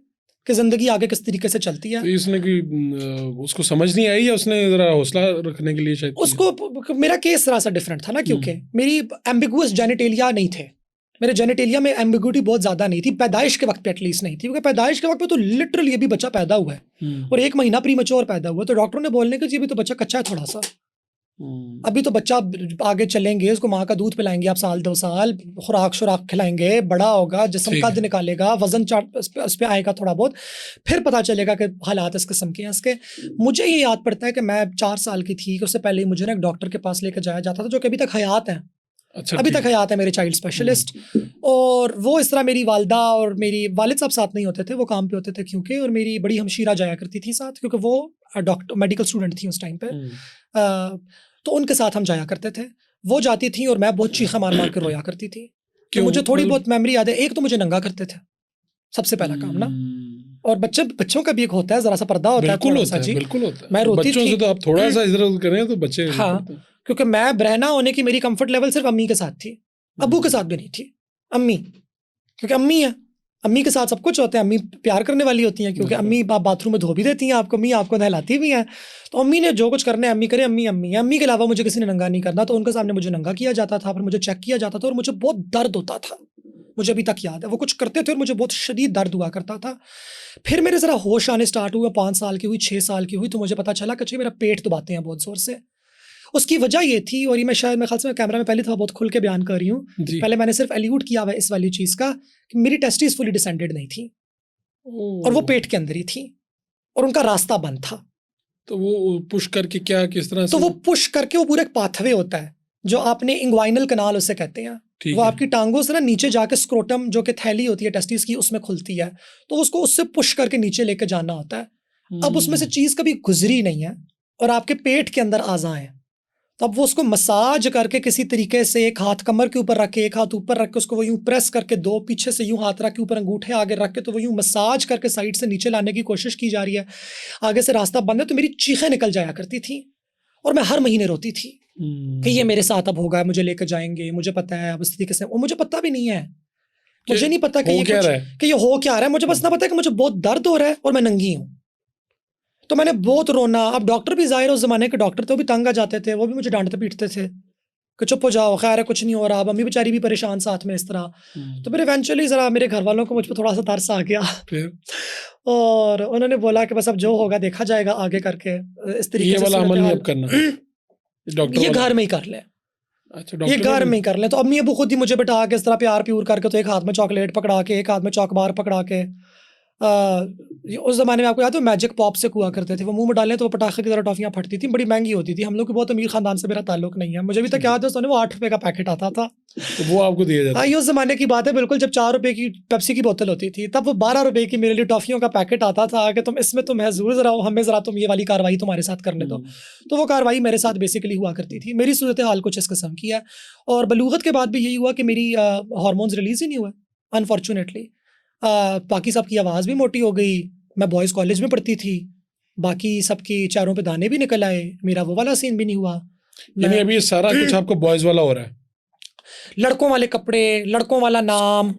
कि जिंदगी आगे किस तरीके से चलती है। तो इसने कोई उसको समझ नहीं आई या उसने जरा हौसला रखने के लिए शायद उसको, मेरा केस जरा सा डिफरेंट था ना, क्योंकि मेरी एम्बिगुअस जेनिटेलिया नहीं थे, मेरे जेनिटेलिया में एम्बिगुइटी बहुत ज्यादा नहीं थी, पैदाइश के वक्त पे एटलीस्ट नहीं थी, क्योंकि पैदाइश के वक्त पे तो लिटरली ये भी बच्चा पैदा हुआ है और 1 महीना प्रीमैच्योर पैदा हुआ, तो डॉक्टरों ने बोलने के जी अभी तो बच्चा कच्चा है थोड़ा सा, अभी तो बच्चा आगे चलेंगे, उसको माँ का दूध पिलाएंगे आप 1-2 साल, खुराक शुराक खिलाएंगे, बड़ा होगा, जिस्म कद निकालेगा, वजन उस पे आएगा थोड़ा बहुत, फिर पता चलेगा कि हालात इस किस्म के हैं इसके। मुझे ये याद पड़ता है कि मैं 4 साल की थी, उससे पहले ही मुझे ना एक डॉक्टर के पास लेकर जाया जाता था जो कि अभी तक हयात हैं। अच्छा, अभी तक हयात है मेरे चाइल्ड स्पेशलिस्ट, और वो इस तरह मेरी वालदा और मेरी वालिद साहब साथ नहीं होते थे, वो काम पे होते थे क्योंकि, और मेरी बड़ी हमशीरा जाया करती थी साथ, क्योंकि वो डॉक्टर मेडिकल स्टूडेंट थी उस टाइम पे, तो उनके साथ हम जाया करते थे। वो जाती थी और मैं बहुत चीखा मार मार कर रोया करती थी। तो मुझे थोड़ी बहुत मेमोरी याद है। एक तो मुझे नंगा करते थे, सबसे पहला काम ना, और बच्चों का भी एक होता है, जरा सा पर्दा होता है, थोड़ा सा जी, बिल्कुल होता है। मैं रोती बच्चों से तो आप थोड़ा सा इधर उधर करें तो बच्चे, हाँ, क्योंकि मैं बहना होने की मेरी कंफर्ट लेवल सिर्फ अम्मी के साथ थी, अब्बू के साथ भी नहीं थी। अम्मी, क्योंकि अम्मी है, अम्मी के साथ सब कुछ होता है, अम्मी प्यार करने वाली होती हैं, क्योंकि अम्मी बाथरूम में धो भी देती हैं आपको, अम्मी आपको नहलाती भी हैं, तो अम्मी ने जो कुछ करना है अम्मी करे, अम्मी अम्मी है। अम्मी के अलावा मुझे किसी ने नंगा नहीं करना, तो उनके सामने मुझे नंगा किया जाता था, फिर मुझे चेक किया जाता था और मुझे बहुत दर्द होता था, मुझे अभी तक याद है। वो कुछ करते थे और मुझे बहुत शदीद दर्द हुआ करता था। फिर मेरे ज़रा होश आने स्टार्ट हुए, 5 साल की हुई, 6 साल की हुई, तो मुझे पता चला कि मेरा पेट दबाते हैं बहुत ज़ोर से। उसकी वजह ये थी, और ये मैं शायद मेरे ख्याल से मैं कैमरा में पहले था बहुत खुल के बयान कर रही हूँ, पहले मैंने सिर्फ एल्यूड किया हुआ है इस वाली चीज़ का कि मेरी टेस्टिस फुली डिसेंडेड नहीं थी और वो पेट के अंदर ही थी। और उनका रास्ता बंद था। तो वो पुश करके क्या, किस तरह से? तो वो पुश करके, वो पूरा एक पाथवे होता है जो आपने इंग्वाइनल कनाल उसे कहते हैं, वो आपकी टांगों से ना नीचे जाके स्क्रोटम जो कि थैली होती है टेस्टिस की उसमें खुलती है, तो उसको उससे पुश करके नीचे लेके जाना होता है। अब उसमें से चीज कभी गुजरी नहीं है और आपके पेट के अंदर आज़ा है, तो अब वो उसको मसाज करके किसी तरीके से एक हाथ कमर के ऊपर रख के, एक हाथ ऊपर रख के, उसको वो यूं प्रेस करके, दो पीछे से यूं हाथ रख के, ऊपर अंगूठे आगे रख के, तो वो यूं मसाज करके साइड से नीचे लाने की कोशिश की जा रही है। आगे से रास्ता बंद है, तो मेरी चीखें निकल जाया करती थी और मैं हर महीने रोती थी कि ये मेरे साथ अब होगा, मुझे लेकर जाएंगे, मुझे पता है अब इस तरीके से। और मुझे पता भी नहीं है, मुझे नहीं पता कि ये हो क्या रहा है, मुझे बस ना पता है कि मुझे बहुत दर्द हो रहा है और मैं नंगी हूँ। तो मैंने बहुत रोना। अब डॉक्टर भी जाहिर उस जमाने के डॉक्टर थे, वो भी तंग आ जाते थे, वो भी मुझे डांटते पीटते थे कि चुप हो जाओ, खैर है कुछ नहीं हो रहा। अब अम्मी बेचारी भी परेशान साथ में इस तरह। तो फिर इवेंचुअली जरा मेरे घर वालों को मुझ पर थोड़ा सा तरस आ गया और उन्होंने बोला कि बस अब जो होगा देखा जाएगा आगे करके, इस तरीके से अमल नहीं अब करना, ये घर में ही कर ले। अच्छा, ये घर में ही कर ले। तो अम्मी अबू खुद ही मुझे बिठा के इस तरह प्यार प्यूर करके, तो एक हाथ में चॉकलेट पकड़ा के, एक हाथ में चॉकबार पकड़ा के, उस जमाने में आपको याद है मैजिक पॉप से हुआ करते थे, वो मुंह में डालें तो वो पटाखे की तरह टॉफियां फटती थी, बड़ी महंगी होती थी। हम लोग के बहुत अमीर खानदान से मेरा ताल्लुक नहीं है, मुझे भी तक याद है वो 8 रुपए का पैकेट आता था, तो वो आपको दिया जाता। हाँ, ये उस जमाने की बात है बिल्कुल, जब 4 रुपए की पेप्सी की बोतल होती थी, तब वो 12 रुपए की मेरे लिए टॉफियों का पैकेट आता था कि तुम इसमें तुम है जरूर जरा, हमें जरा तुम ये वाली कार्रवाई तुम्हारे साथ करने दो। तो वो कार्रवाई मेरे साथ बेसिकली हुआ करती थी। मेरी सूरत हाल कुछ इस किस्म की है, और बलूगत के बाद भी यही हुआ कि मेरी हार्मोन्स रिलीज ही नहीं हुए अनफॉर्चुनेटली। बाकी सबकी आवाज़ भी मोटी हो गई, मैं बॉयज़ कॉलेज में पढ़ती थी, बाकी सबकी चेहरों पे दाने भी निकल आए, मेरा वो वाला सीन भी नहीं हुआ। यानी अभी ये सारा कुछ आपको बॉयज़ वाला हो रहा है, लड़कों वाले कपड़े, लड़कों वाला नाम,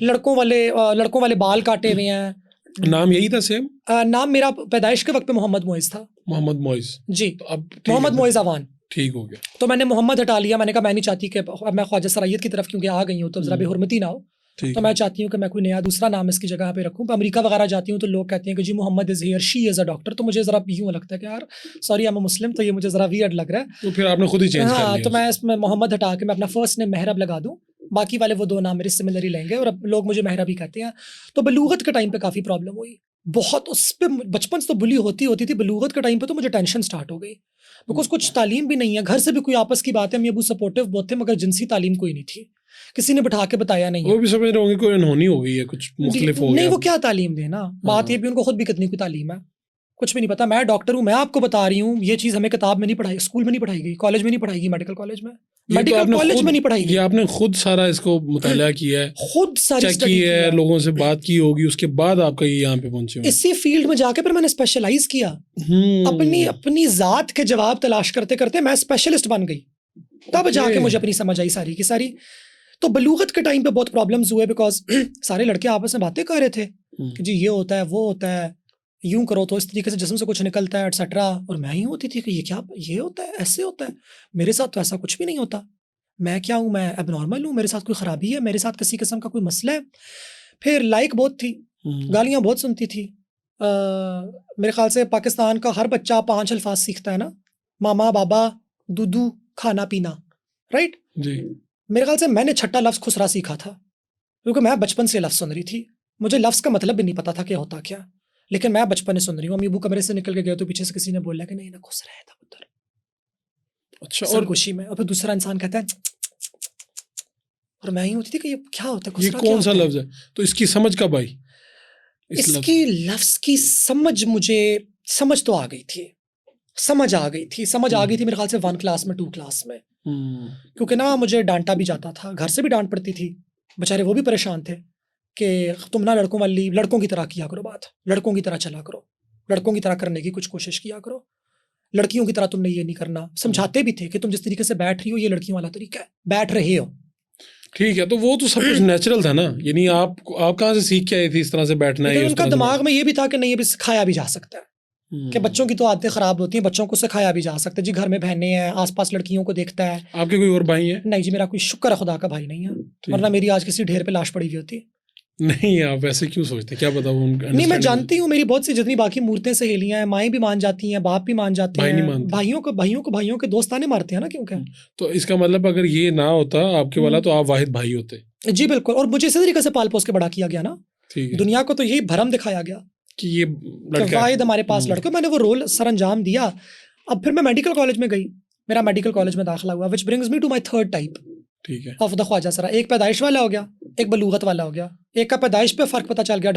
लड़कों वाले बाल काटे हुए हैं। नाम यही था सेम? नाम मेरा पैदाइश के वक्त पे मोहम्मद मोइज़ था। मोहम्मद मोइज़ जी, तो अब मोहम्मद मोइज़ अवान ठीक हो गया। तो मैंने मोहम्मद हटा लिया। मैंने कहा मैं नहीं चाहती कि अब मैं ख्वाजा सरायत की तरफ क्योंकि आ गई हूँ तो जरा बेहुरमती ना हो, तो मैं चाहती हूँ कि मैं कोई नया दूसरा नाम इसकी जगह पे रखूँ। अमेरिका वगैरह जाती हूँ तो लोग कहते हैं कि जी Mohammad is here, she is a doctor, तो मुझे ज़रा यूँ लगता है कि यार सॉरी आई एम मुस्लिम, तो ये मुझे ज़रा वियर्ड लग रहा है। तो फिर आपने खुद ही चेंज कर लिया। तो मैं इसमें मोहम्मद हटा के मैं अपना फर्स्ट नेम मेहरब लगा दूँ, बाकी वाले वो 2 नाम मेरे सिमिलर ही लेंगे, और अब लोग मुझे मेहरब ही कहते हैं। तो बलूगत के टाइम पे काफ़ी प्रॉब्लम हुई बहुत, उस पर बचपन से तो बुली होती थी, बलूगत के टाइम पे तो मुझे टेंशन स्टार्ट हो गई, बिकॉज कुछ तालीम भी नहीं है, घर से भी कोई आपस की बात है, अम्मी अबू सपोर्टिव बहुत थे मगर जिनसी तालीम कोई नहीं थी, किसी ने बिठा के बताया नहीं। वो भी समझ रहे होंगे कोई अनहोनी हो गई है, कुछ मुख्तलिफ हो गया। नहीं, वो क्या तालीम देना, बात ये भी उनको खुद भी कितनी कोई तालीम है, कुछ भी नहीं पता। मैं डॉक्टर हूँ, मैं आपको बता रही हूँ, ये चीज़ हमें किताब में नहीं पढ़ाई, स्कूल में नहीं पढ़ाई गई, कॉलेज में नहीं पढ़ाई गई, मेडिकल कॉलेज में, मेडिकल कॉलेज में नहीं पढ़ाई गई। ये आपने खुद सारा इसको मुताला किया है, खुद सारी चेक की है, लोगों से बात की होगी, उसके बाद आपका ये यहाँ पे पहुंचे। इसी फील्ड में जाके फिर मैंने स्पेशलाइज किया, अपनी जात के जवाब तलाश करते करते मैं स्पेशलिस्ट बन गई, तब जाके मुझे अपनी समझ आई सारी की सारी। तो बलूगत के टाइम पे बहुत प्रॉब्लम्स हुए, बिकॉज सारे लड़के आपस में बातें कर रहे थे कि जी ये होता है, वो होता है, यूं करो तो इस तरीके से जिस्म से कुछ निकलता है एटसेट्रा, और मैं ही होती थी कि ये क्या, ये होता है, ऐसे होता है, मेरे साथ तो ऐसा कुछ भी नहीं होता, मैं क्या हूँ, मैं एबनॉर्मल हूँ, मेरे साथ कोई ख़राबी है, मेरे साथ किसी किस्म का कोई मसला है। फिर लाइक बहुत थी, गालियाँ बहुत सुनती थी। मेरे ख्याल से पाकिस्तान का हर बच्चा 5 अल्फाज सीखता है ना, मामा, बाबा, दूदू, खाना पीना, राइट जी। मेरे ख्याल से मैंने 6ठा लफ्ज़ खुसरा सीखा था, क्योंकि मैं बचपन से लफ्ज़ सुन रही थी, मुझे लफ्ज़ का मतलब भी नहीं पता था कि होता क्या, लेकिन मैं बचपन से सुन रही हूँ। अम्मी अबू कमरे से निकल के गए तो पीछे से किसी ने बोला कि नहीं ना खुसरा है था उधर, अच्छा, और खुशी में, और फिर दूसरा इंसान कहता है, और मैं ही होती थी कि ये क्या होता है, ये कौन सा लफ्ज़ है। तो इसकी समझ कब आई? इसकी लफ्ज़ की मुझे समझ तो आ गई थी, समझ आ गई थी मेरे ख्याल से 1 क्लास में, 2 क्लास में, क्योंकि ना मुझे डांटा भी जाता था, घर से भी डांट पड़ती थी, बेचारे वो भी परेशान थे कि तुम ना लड़कों की तरह किया करो बात, लड़कों की तरह चला करो, लड़कों की तरह करने की कुछ कोशिश किया करो, लड़कियों की तरह तुमने ये नहीं करना। समझाते भी थे कि तुम जिस तरीके से बैठ रही हो ये लड़कियों वाला तरीका है, बैठ रहे हो, ठीक है। तो वो तो सब कुछ नेचुरल था ना, यानी आप कहाँ से सीख के आई थी इस तरह से बैठना है? उनका दिमाग में ये भी था कि नहीं, ये भी सिखाया भी जा सकता है, कि बच्चों की तो आदतें खराब होती हैं, बच्चों को सिखाया भी जा सकता है। जी घर में बहनें हैं, आसपास लड़कियों को देखता है। आपके कोई और भाई हैं? नहीं जी, मेरा कोई शुक्र है खुदा का भाई नहीं है, वरना मेरी आज किसी ढेर पे लाश पड़ी हुई होती। नहीं, आप ऐसे क्यों सोचते, क्या पता वो नहीं, मैं जानती हूँ मेरी बहुत सी जितनी बाकी मूर्तें सहेलियां हैं, माएँ भी मान जाती हैं, बाप भी मान जाते हैं, भाइयों के दोस्ताने मारते हैं ना, क्योंकि तो इसका मतलब अगर ये ना होता आपके वाला तो आप वाहिद भाई होते। जी बिल्कुल, और मुझे इसी तरीके से पाल पोस के बड़ा किया गया ना, दुनिया को तो यही भरम दिखाया गया कि ये वाहिद हमारे पास लड़के, मैंने वो रोल सर अंजाम दिया। अब फिर मैं मेडिकल कॉलेज में गई, मेरा मेडिकल कॉलेज में दाखिला हुआ, which brings me to my third type, ठीक है, ऑफ द ख्वाजा सरा। एक पैदाइश वाला हो गया, एक बलूगत वाला हो गया। एक का पैदाइश पे फर्क पता चल गया,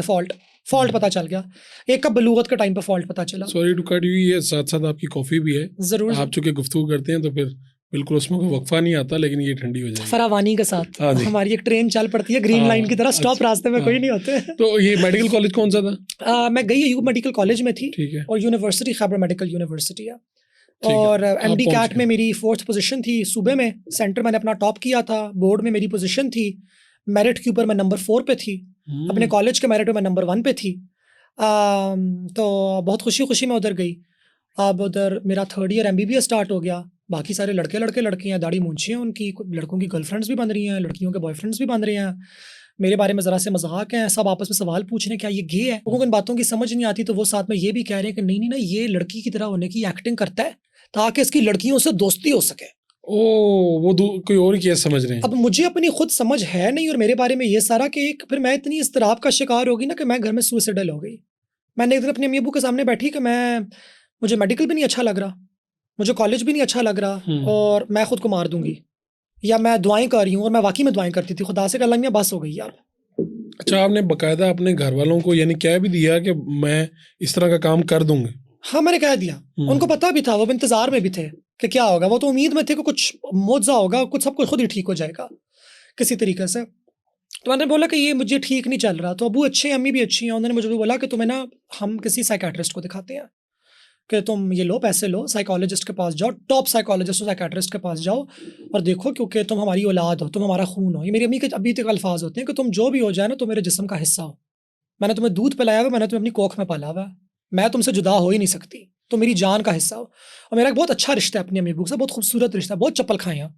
फॉल्ट पता चल गया। एक का बलूगत के टाइम पे फॉल्ट पता चला। सॉरी टू कट यू, ये साथ साथ आपकी कॉफी भी है, जरूर। आप चूंकि गुफ्तगू करते हैं तो फिर बिल्कुल उसमें कोई वक्फा नहीं आता, लेकिन ये ठंडी हो जाएगी फरावानी के साथ। हमारी एक ट्रेन चल पड़ती है ग्रीन लाइन की तरह, स्टॉप रास्ते में कोई नहीं होते। तो ये मेडिकल कॉलेज कौन सा था? मैं गई अयूब मेडिकल कॉलेज में थी, ठीक है, और यूनिवर्सिटी खैबर मेडिकल यूनिवर्सिटी है। और एमडी कैट में मेरी 4th पोजीशन थी सूबे में, सेंटर मैंने अपना टॉप किया था, बोर्ड में मेरी पोजीशन थी, मेरिट के ऊपर मैं नंबर 4 पे थी, अपने कॉलेज के मेरिट में मैं नंबर 1 पे थी। तो बहुत खुशी में उधर गई। अब उधर मेरा 3rd ईयर MBBS स्टार्ट हो गया। बाकी सारे लड़कियाँ, दाढ़ी मूंछी हैं उनकी, लड़कों की गर्लफ्रेंड्स भी बन रही हैं, लड़कियों के बॉयफ्रेंड्स भी बन रहे हैं। मेरे बारे में ज़रा से मजाक हैं, सब आपस में सवाल पूछ रहे हैं क्या ये गे है। लोगों को इन बातों की समझ नहीं आती, तो वो साथ में ये भी कह रहे हैं कि नहीं ना, ये लड़की की तरह होने की एक्टिंग करता है ताकि इसकी लड़कियों से दोस्ती हो सके। वो कोई और केस समझ रहे हैं। अब मुझे अपनी खुद समझ है नहीं, और मेरे बारे में ये सारा कि फिर मैं इतनी इस्तराब का शिकार होगी ना कि मैं घर में सुइसाइडल हो गई। मैंने एक दिन अपनी अम्मी अब्बू के सामने बैठी कि मुझे मेडिकल भी नहीं अच्छा लग रहा, मुझे कॉलेज भी नहीं अच्छा लग रहा, और मैं खुद को मार दूंगी, या मैं दुआएं कर रही हूँ। और मैं वाकई में दुआएं करती थी खुदा से कि अल्लाह मियां बस हो गई यार। अच्छा, आपने बकायदा अपने घर वालों को यानी कह भी दिया कि मैं इस तरह का काम कर दूंगी? हाँ, मैंने कह दिया। उनको पता भी था, वो इंतजार में भी थे कि क्या होगा। वो तो उम्मीद में थे कि कुछ मौजा होगा, कुछ सब कुछ खुद ही ठीक हो जाएगा किसी तरीके से। तो मैंने बोला कि ये मुझे ठीक नहीं चल रहा। तो अबू अच्छे हैं, अम्मी भी अच्छी हैं, उन्होंने मुझे भी बोला कि तुम्हें ना हम किसी साइकेट्रिस्ट को दिखाते हैं, कि तुम ये लो, पैसे लो, साइकोलॉजिस्ट के पास जाओ, टॉप साइकोलॉजिस्ट और साइकेट्रिस्ट के पास जाओ और देखो, क्योंकि तुम हमारी औलाद हो, तुम हमारा खून हो। ये मेरी अम्मी के अभी तक अल्फाज होते हैं कि तुम जो भी हो जाए ना, तो मेरे जिस्म का हिस्सा हो। मैंने तुम्हें दूध पिलाया हुआ, मैंने तुम्हें अपनी कोख में पाला हुआ, मैं तुमसे जुदा हो ही नहीं सकती, तो मेरी जान का हिस्सा हो। और मेरा एक बहुत अच्छा रिश्ता है अपनी अम्मी अब्बू से, बहुत खूबसूरत रिश्ता, बहुत चप्पल खाई हैं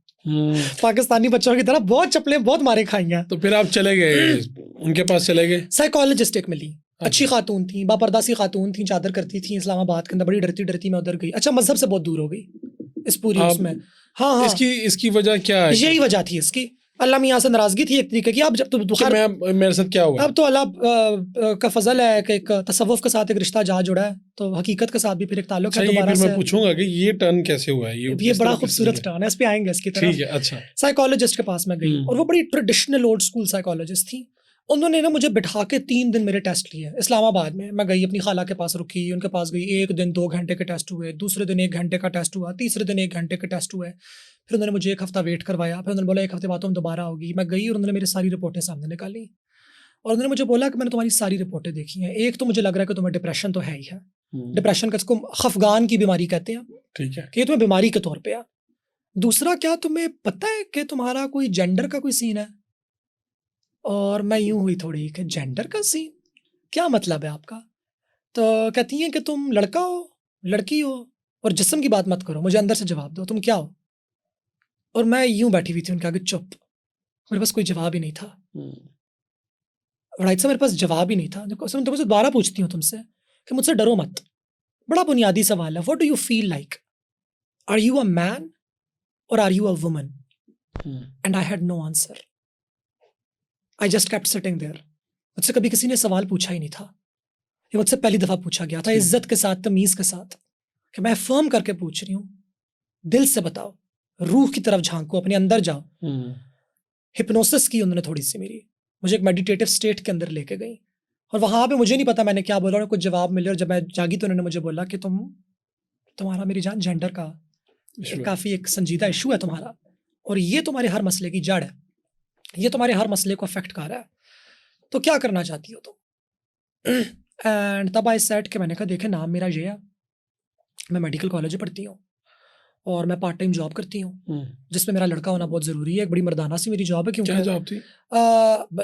पाकिस्तानी बच्चों की तरह, बहुत चप्पलें, बहुत मारे खाई हैं। तो फिर आप चले गए उनके पास? चले गए। साइकोलॉजिस्ट एक मिली, अच्छी खातून थी, बापर्दासी खातून थी, चादर करती थी इस्लामाबाद के अंदर, बड़ी डरती मैं उधर गई। अच्छा, मजहब से बहुत दूर हो गई इस पूरी उसमें। हाँ, इसकी वजह क्या है? यही वजह थी इसकी, अल्लाह मियाँ से नाराजगी थी एक तरीके की। अब जब तो मेरे साथ क्या हुआ? अब तो अल्लाह का फजल है कि एक तसव्वुफ के साथ एक रिश्ता जा जुड़ा है, तो हकीकत के साथ भी फिर एक ताल्लुक है दोबारा से। मैं पूछूंगा कि ये टर्न कैसे हुआ है? ये बड़ा खूबसूरत टर्न है, इस पे आएंगे इसकी तरफ। ठीक है, अच्छा। साइकोलॉजिस्ट के पास मैं गई, और वो बड़ी ट्रेडिशनल ओल्ड स्कूल साइकोलॉजिस्ट थी। उन्होंने ना मुझे बिठा के 3 दिन मेरे टेस्ट लिए इस्लामाबाद में। मैं गई अपनी खाला के पास, रुकी, उनके पास गई। एक दिन 2 घंटे के टेस्ट हुए, दूसरे दिन 1 घंटे का टेस्ट हुआ, तीसरे दिन 1 घंटे के टेस्ट हुए। फिर उन्होंने मुझे 1 हफ्ता वेट करवाया, फिर उन्होंने बोला 1 हफ्ते बाद तुम दोबारा होगी। मैं गई और उन्होंने मेरी सारी रिपोर्टें सामने निकाली, और उन्होंने मुझे बोला कि मैंने तुम्हारी सारी रिपोर्टें देखी हैं, एक तो मुझे लग रहा है कि तुम्हें डिप्रेशन तो है ही है। डिप्रेशन का इसको खफगान की बीमारी कहते हैं, ठीक है, कि ये तुम्हें बीमारी के तौर पे है। दूसरा, क्या तुम्हें पता है कि तुम्हारा कोई जेंडर का कोई सीन है? और मैं यूं हुई थोड़ी कि जेंडर का सीन क्या मतलब है आपका? तो कहती हैं कि तुम लड़का हो, लड़की हो, और जिस्म की बात मत करो, मुझे अंदर से जवाब दो, तुम क्या हो? और मैं यूं बैठी हुई थी उनके आगे चुप, मेरे पास कोई जवाब ही नहीं था। राइट से मेरे पास जवाब ही नहीं था। तो मुझसे दोबारा पूछती हूँ तुमसे कि मुझसे डरो मत, बड़ा बुनियादी सवाल है, what do you feel like? Are you a man और are you a woman? And I had no answer. I just kept sitting there. मुझसे कभी किसी ने सवाल पूछा ही नहीं था, ये मुझसे पहली दफा पूछा गया था, इज्जत के साथ, तमीज के साथ, कि मैं फर्म करके पूछ रही हूँ, दिल से बताओ, रूह की तरफ झांको, अपने अंदर जाओ। हिप्नोसिस की उन्होंने थोड़ी सी मेरी, मुझे एक मेडिटेटिव स्टेट के अंदर लेके गई, और वहां पे मुझे नहीं पता मैंने क्या बोला, और कुछ जवाब मिले। और जब मैं जागी तो उन्होंने मुझे बोला कि तुम्हारा मेरी जान जेंडर का काफी एक संजीदा इशू है तुम्हारा, और ये तुम्हारे हर मसले की जड़ है, ये तुम्हारे हर मसले को अफेक्ट कर रहा है, तो क्या करना चाहती हो तुम? एंड तब आई सेड कि मैंने कहा देखे, नाम मेरा ये है, मैं मेडिकल कॉलेज में पढ़ती हूँ और मैं पार्ट टाइम जॉब करती हूँ, जिसमें मेरा लड़का होना बहुत ज़रूरी है। एक बड़ी मर्दाना सी मेरी जॉब है। क्योंकि क्या जॉब थी?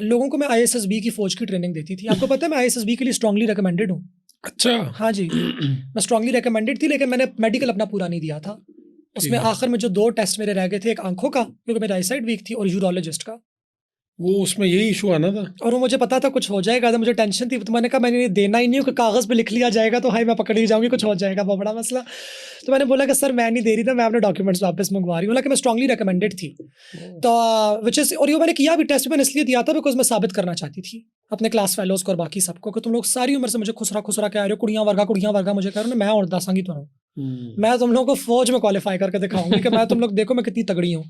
लोगों को मैं ISSB की फ़ौज की ट्रेनिंग देती थी। आपको पता है मैं ISSB के लिए स्ट्रांगली रिकमेंडेड हूँ। अच्छा, हाँ जी, मैं स्ट्रांगली रिकमेंडेड थी, लेकिन मैंने मेडिकल अपना पूरा नहीं दिया था। उसमें आखिर में जो 2 टेस्ट मेरे रह गए थे, एक आंखों का क्योंकि मेरी आईसाइट वीक थी, और यूरोलॉजिस्ट का, वो उसमें यही इशू आना था। और वो मुझे पता था कुछ हो जाएगा, तो मुझे टेंशन थी। तो मैंने कहा मैंने देना ही नहीं हो कि कागज़ पे लिख लिया जाएगा तो हाय मैं पकड़ ही जाऊंगी, कुछ हो जाएगा, बहुत बड़ा मसला। तो मैंने बोला कि सर मैं नहीं दे रही था, मैं अपने डॉक्यूमेंट्स वापस मंगवा रही हूँ। बोला कि मैं स्ट्रांगली रिकमेंडेड थी, तो विच इज़, और ये मैंने किया भी टेस्ट, मैंने इसलिए दिया था बिकॉज मैं साबित करना चाहती थी अपने क्लास फेलोज को और बाकी सबको कि तुम लोग सारी उम्र से मुझे खुसरा खुसरा कह रहे हो, कुड़ियाँ वर्गा मुझे कह रहे हो, मैं और दसांगी तो मैं तुम लोगों को फौज में क्वालिफाई करके दिखाऊंगी कि मैं तुम लोग देखो मैं कितनी तगड़ी हूँ।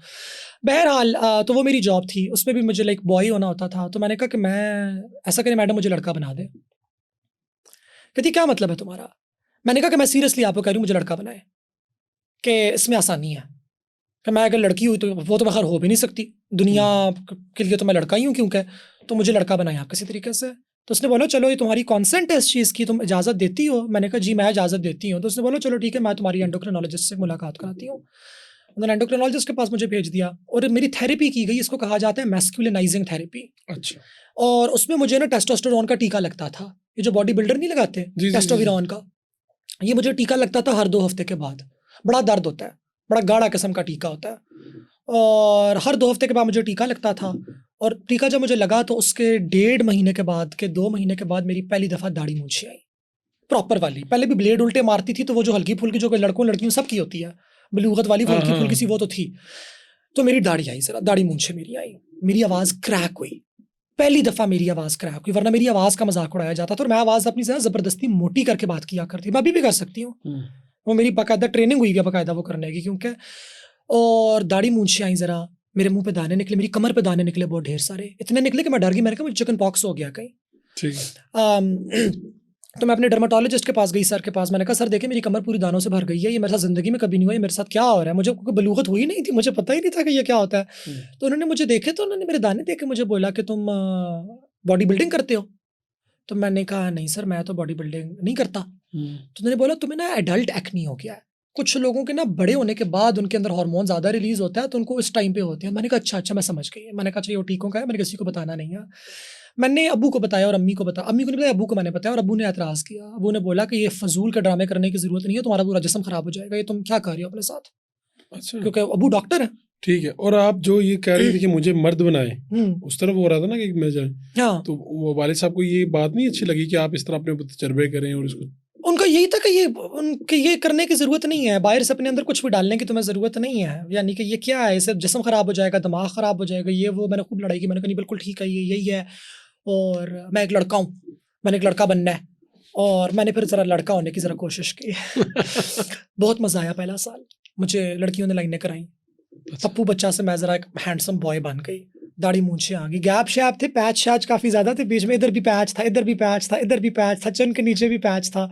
बहरहाल तो वो मेरी जॉब थी, उसमें भी मुझे लाइक बॉय होना होता था। तो मैंने कहा कि मैं ऐसा करें मैडम मुझे लड़का बना दे। कहती क्या मतलब है तुम्हारा? मैंने कहा कि मैं सीरियसली आपको कह रही हूँ मुझे लड़का बनाए, कि इसमें आसानी है कि मैं अगर लड़की हुई तो वो तो बाहर हो भी नहीं सकती दुनिया के लिए, तो मैं लड़का ही हूँ क्योंकि, तो मुझे लड़का बनाए आप किसी तरीके से। तो उसने बोला चलो ये तुम्हारी कॉन्सेंट है इस चीज़ की, तुम इजाज़त देती हो? मैंने कहा जी मैं इजाज़त देती हूँ। तो उसने बोला चलो ठीक है मैं तुम्हारी एंडोक्रिनोलॉजिस्ट से मुलाकात कराती हूँ। उन्होंने एंडोक्रिनोलॉजिस्ट के पास मुझे भेज दिया और मेरी थेरेपी की गई, इसको कहा जाता है मैस्कुलिनाइजिंग थेरेपी। अच्छा। और उसमें मुझे ना टेस्टोस्टेरोन का टीका लगता था, ये जो बॉडी बिल्डर नहीं लगाते टेस्टोस्टेरोन का, ये मुझे टीका लगता था हर 2 हफ्ते के बाद। बड़ा दर्द होता है, बड़ा गाढ़ा किस्म का टीका होता है, और हर 2 हफ्ते के बाद मुझे टीका लगता था। और टीका जब मुझे लगा तो उसके 1.5 महीने के बाद के 2 महीने के बाद मेरी पहली दफ़ा दाढ़ी मूंछें आई, प्रॉपर वाली। पहले भी ब्लेड उल्टे मारती थी तो वो जो हल्की फुल्की जो लड़कों लड़कियों सबकी होती है बलूगत वाली हल्की फुल्की सी वो तो थी। तो मेरी दाढ़ी आई, जरा दाढ़ी मूंछें मेरी आई, मेरी आवाज़ क्रैक हुई, पहली दफ़ा मेरी आवाज़ क्रैक हुई। वरना मेरी आवाज़ का मजाक उड़ाया जाता था और मैं आवाज़ अपनी से ज़बरदस्ती मोटी करके बात किया करती, मैं अभी भी कर सकती हूँ, वो मेरी बाकायदा ट्रेनिंग हुई है बाकायदा वो करने की क्योंकि। और दाढ़ी मूंछें आई, ज़रा मेरे मुंह पे दाने निकले, मेरी कमर पे दाने निकले बहुत ढेर सारे, इतने निकले कि मैं डर गई। मैंने कहा मुझे चिकन पॉक्स हो गया कहीं। तो मैं अपने डर्माटोलॉजिस्ट के पास गई, सर के पास। मैंने कहा सर देखिए मेरी कमर पूरी दानों से भर गई है, ये मेरे साथ ज़िंदगी में कभी नहीं हुआ, ये मेरे साथ क्या हो रहा है? मुझे कोई बलूगत हुई नहीं थी, मुझे पता ही नहीं था कि ये क्या होता है। तो उन्होंने मुझे देखे, तो उन्होंने मेरे दाने देख के मुझे बोला कि तुम बॉडी बिल्डिंग करते हो? तो मैंने कहा नहीं सर मैं तो बॉडी बिल्डिंग नहीं करता। तो उन्होंने बोला तुम्हें ना एडल्ट एक्नी हो गया है, कुछ लोगों के ना बड़े होने के बाद उनके अंदर हार्मोन ज़्यादा रिलीज होता है तो उनको इस टाइम पे होते हैं। मैंने कहा अच्छा मैं समझ गई। मैंने कहा चलिए टीकों का है, मैंने किसी को बताना नहीं है। मैंने अब्बू को बताया और अम्मी को बताया, अम्मी को नहीं बताया, अब्बू को मैंने बताया और अब्बू ने एतराज़ किया। अब्बू ने बोला कि ये फजूल के ड्रामे करने की ज़रूरत नहीं है, तुम्हारा पूरा जिस्म खराब हो जाएगा, ये तुम क्या कर रही हो अपने साथ। अच्छा। क्योंकि अब्बू डॉक्टर है। ठीक है। और आप जो ये कह रही थी कि मुझे मर्द बनाए, उस तरफ हो रहा था ना कि मैं जाए, हाँ। तो वो वालिद साहब को ये बात नहीं अच्छी लगी कि आप इस तरह अपने ऊपर तजर्बे करें और इसको, उनका यही था कि ये करने की ज़रूरत नहीं है, बाहर से अपने अंदर कुछ भी डालने की तुम्हें ज़रूरत नहीं है, यानी कि ये क्या है, इससे जिस्म ख़राब हो जाएगा, दिमाग ख़राब हो जाएगा, ये वो। मैंने खूब लड़ाई की, मैंने कहा नहीं बिल्कुल ठीक है, ये यही है और मैं एक लड़का हूँ, मैंने एक लड़का बनना है। और मैंने फिर ज़रा लड़का होने की ज़रा कोशिश की। बहुत मज़ा आया पहला साल, मुझे लड़कियों ने लाइनें कराई, पप्पू बच्चा से मैं ज़रा एक हैंडसम बॉय बन गई, दाढ़ी मूंछें आ गई, गैप शैप थे, पैच शैच काफ़ी ज़्यादा थे बीच में, इधर भी पैच था, इधर भी पैच था, इधर भी पैच था, चन के नीचे भी पैच था,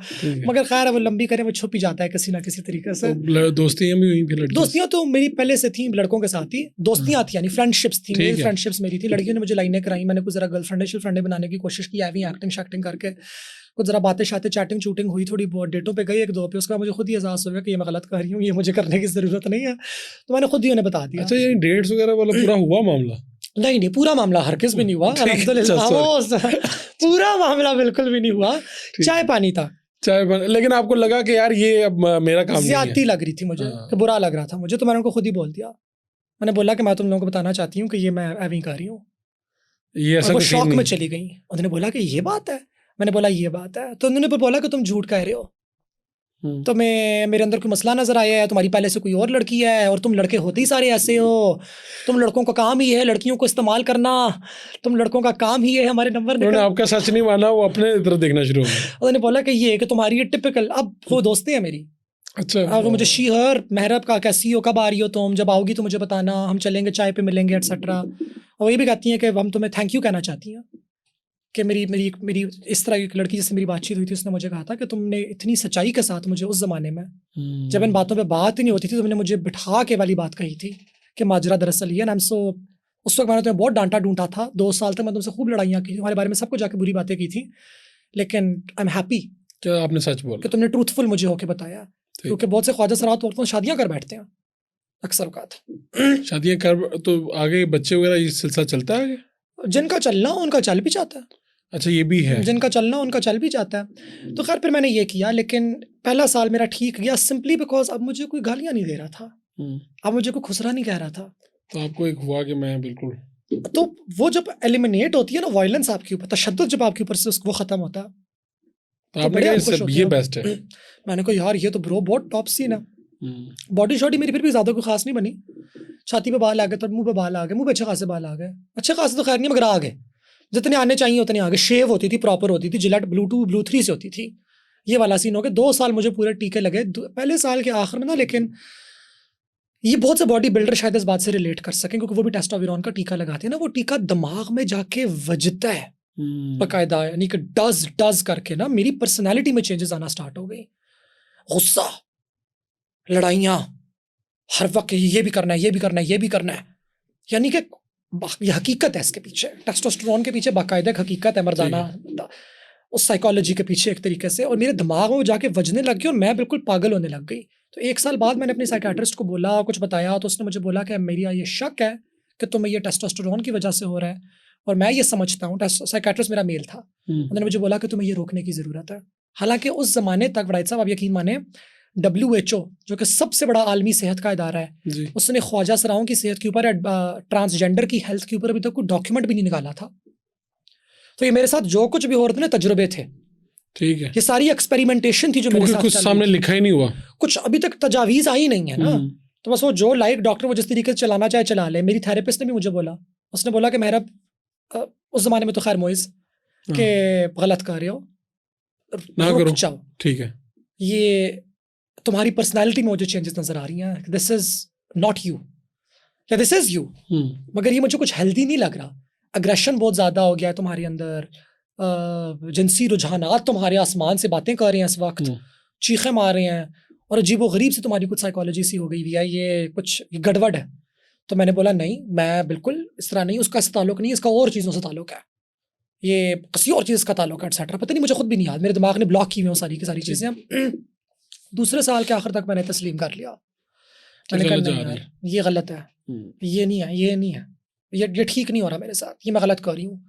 मगर खैर वो लंबी करें वो छुप ही जाता है किसी ना किसी तरीके से। तो दोस्तियाँ भी हुई फिर? दोस्तियाँ तो मेरी पहले से थी, लड़कों के साथ ही दोस्तियाँ थी, यानी फ्रेंडशिप्स थी, मेरी फ्रेंडशिप्स मेरी थी। लड़कियों ने मुझे लाइनें कराई, मैंने कुछ ज़रा गर्लफ्रेंड बनाने की कोशिश की, ऐवी एक्टिंग शैक्टिंग करके कुछ ज़रा बातें शातें चैटिंग चूटिंग हुई, थोड़ी बहुत डेटों पे गई 1-2 पे। उसके बाद मुझे खुद ही एहसास हो गया कि ये मैं गलत कर रही हूँ, ये मुझे करने की ज़रूरत नहीं है, तो मैंने खुद ही उन्हें बता दिया। अच्छा, ये डेट्स वगैरह वाला पूरा हुआ मामला? नहीं पूरा मामला हरगिज़ भी नहीं हुआ, अल्हम्दुलिल्लाह। पूरा मामला बिल्कुल भी नहीं हुआ, चाय पानी था। लेकिन आपको लगा कि यार ये अब मेरा काम नहीं है? ज़्यादती लग रही थी मुझे, कि बुरा लग रहा था मुझे, तो मैंने उनको खुद ही बोल दिया। मैंने बोला कि मैं तुम लोगों को बताना चाहती हूँ कि ये मैं ऐवी कर रही हूँ। ये ऐसा वो शौक में चली गई। उन्होंने बोला कि ये बात है, मैंने बोला ये बात है, तो उन्होंने बोला कि तुम झूठ कह रहे हो, तो मेरे अंदर कोई मसला नजर आया है, तुम्हारी पहले से कोई और लड़की है और तुम लड़के होते ही सारे ऐसे हो, तुम लड़कों का काम ही है लड़कियों को इस्तेमाल करना, तुम लड़कों का काम ही है हमारे नंबर निकल। उन्होंने आपका सच नहीं माना, वो अपने तरफ देखना शुरू हो गया। उन्होंने बोला कि ये कि तुम्हारी ये टिपिकल, अब वो दोस्ती है मेरी। अच्छा। अब वो मुझे शीहर महरब का कैसी हो, कब आ रही हो तुम, जब आओगी तो मुझे बताना, हम चलेंगे चाय पे मिलेंगे एटसेट्रा। और ये भी कहती हैं कि हम तुम्हें थैंक यू कहना चाहती हैं कि मेरी इस तरह की लड़की जिससे मेरी बातचीत हुई थी, उसने मुझे कहा था कि तुमने इतनी सच्चाई के साथ मुझे उस ज़माने में जब इन बातों पे बात ही नहीं होती थी, तुमने मुझे बिठा के वाली बात कही थी कि माजरा दरअसल ये। सो उस वक्त मैंने तुम्हें बहुत डांटा डूंटा था, 2 साल तक मैं तुमसे खूब लड़ाइयाँ की, तुम्हारे बारे में सबको जाके बुरी बातें की थी, लेकिन आई एम हैप्पी कि आपने सच बोला, कि तुमने ट्रूथफुल मुझे होके बताया। क्योंकि बहुत से ख्वाजा सरात औरतों शादियाँ कर बैठते हैं अक्सर औकात, शादियाँ कर तो आगे बच्चे वगैरह ये सिलसिला चलता है, जिनका चलना उनका चल भी जाता है। अच्छा, ये भी है, जिनका चलना उनका चल भी जाता है। तो खैर फिर मैंने ये किया, लेकिन पहला साल मेरा ठीक गया सिंपली बिकॉज अब मुझे कोई गालियाँ नहीं दे रहा था, अब मुझे कोई खुसरा नहीं कह रहा था। तो आपको एक हुआ कि मैं बिल्कुल, तो वो जब एलिमिनेट होती है ना वायलेंस आपके ऊपर, तशद्दुद जब आपके ऊपर से वो ख़त्म होता है, तो आपने कहा ये बेस्ट है। मैंने कहा यार ये तो ब्रो बहुत टॉप सीन है। बॉडी शॉडी मेरी फिर भी ज़्यादा कोई खास नहीं बनी, छाती पे बाल आ गए, तो मुंह पे बाल आ गए, मुंह पे अच्छे खासे बाल आ गए, अच्छे खासे तो खैर नहीं मगर आ गए, जितने आने चाहिए उतने आगे, शेव होती थी, प्रॉपर होती थी, जिलेट ब्लू 3 से होती थी। ये वाला सीन हो गया। 2 साल मुझे पूरे टीके लगे पहले साल के आखिर में ना। लेकिन ये बहुत से बॉडी बिल्डर शायद इस बात से रिलेट कर सकें, क्योंकि वो भी टेस्टोस्टेरोन का टीका लगाते हैं ना, वो टीका दिमाग में जाके वजता है बाकायदा, यानी कि डज करके ना मेरी पर्सनैलिटी में चेंजेस आना स्टार्ट हो गई। गुस्सा, लड़ाइयाँ, हर वक्त ये भी करना है, ये भी करना है, ये भी करना है, यानी कि ये हकीकत है इसके पीछे, टेस्टोस्टेरोन के पीछे बाकायदा हकीकत है मर्दाना, उस साइकोलॉजी के पीछे एक तरीके से। और मेरे दिमाग में वो जाके वजने लग गई और मैं बिल्कुल पागल होने लग गई। तो 1 साल बाद मैंने अपने साइकियाट्रिस्ट को बोला, कुछ बताया, तो उसने मुझे बोला कि मेरी ये शक है कि तुम्हें ये टेस्टोस्टेरोन की वजह से हो रहा है, और मैं ये समझता हूँ, साइकियाट्रिस्ट मेरा मेल था, उन्होंने मुझे बोला कि तुम्हें ये रोकने की ज़रूरत है। हालांकि उस ज़माने तक वड़ाइद साहब, आप यकीन माने, WHO जो कि सबसे बड़ा आलमी सेहत का इदारा है, उसने ख्वाजा सराओं की सेहत के ऊपर, ट्रांसजेंडर की हेल्थ के ऊपर अभी तक कोई डॉक्यूमेंट भी नहीं निकाला था। तो ये मेरे साथ जो कुछ भी हो रहा था ना, तजुर्बे थे, ठीक है, ये सारी एक्सपेरिमेंटेशन थी जो मेरे साथ, कुछ सामने लिखा ही नहीं हुआ, कुछ अभी तक तजावीज आई नहीं है ना। तो बस वो जो लाइक डॉक्टर वो जिस तरीके से चलाना चाहे चला ले। मेरी थेरेपिस्ट ने भी मुझे बोला, उसने बोला कि मेहरब, उस जमाने में तो खैर मोइज के गलत कर रहे हो, ना करो, ठीक है, ये तुम्हारी पर्सनालिटी में जो चेंजेस नजर आ रही हैं, दिस इज नॉट यू या दिस इज यू, मगर ये मुझे कुछ हेल्दी नहीं लग रहा। अग्रेशन बहुत ज्यादा हो गया है तुम्हारे अंदर, जिनसी रुझानात तुम्हारे आसमान से बातें कर रहे हैं इस वक्त, चीखें मार रहे हैं, और अजीबोगरीब से तुम्हारी कुछ साइकोलॉजी सी हो गई हुई है, ये कुछ गड़बड़ है। तो मैंने बोला नहीं, मैं बिल्कुल इस तरह नहीं, उसका इससे ताल्लुक नहीं, इसका और चीज़ों से ताल्लुक है, ये किसी और चीज़ का ताल्लुक है, एटसेट्रा। पता नहीं, मुझे खुद भी नहीं याद, मेरे दिमाग ने ब्लॉक की हुई सारी की सारी चीज़ें। दूसरे साल के आखिर तक मैंने तस्लीम कर लिया, मैंने कहा नहीं यार, ये गलत है, ये नहीं है, ये नहीं है, ये ठीक नहीं हो रहा मेरे साथ, ये मैं गलत कर रही हूँ।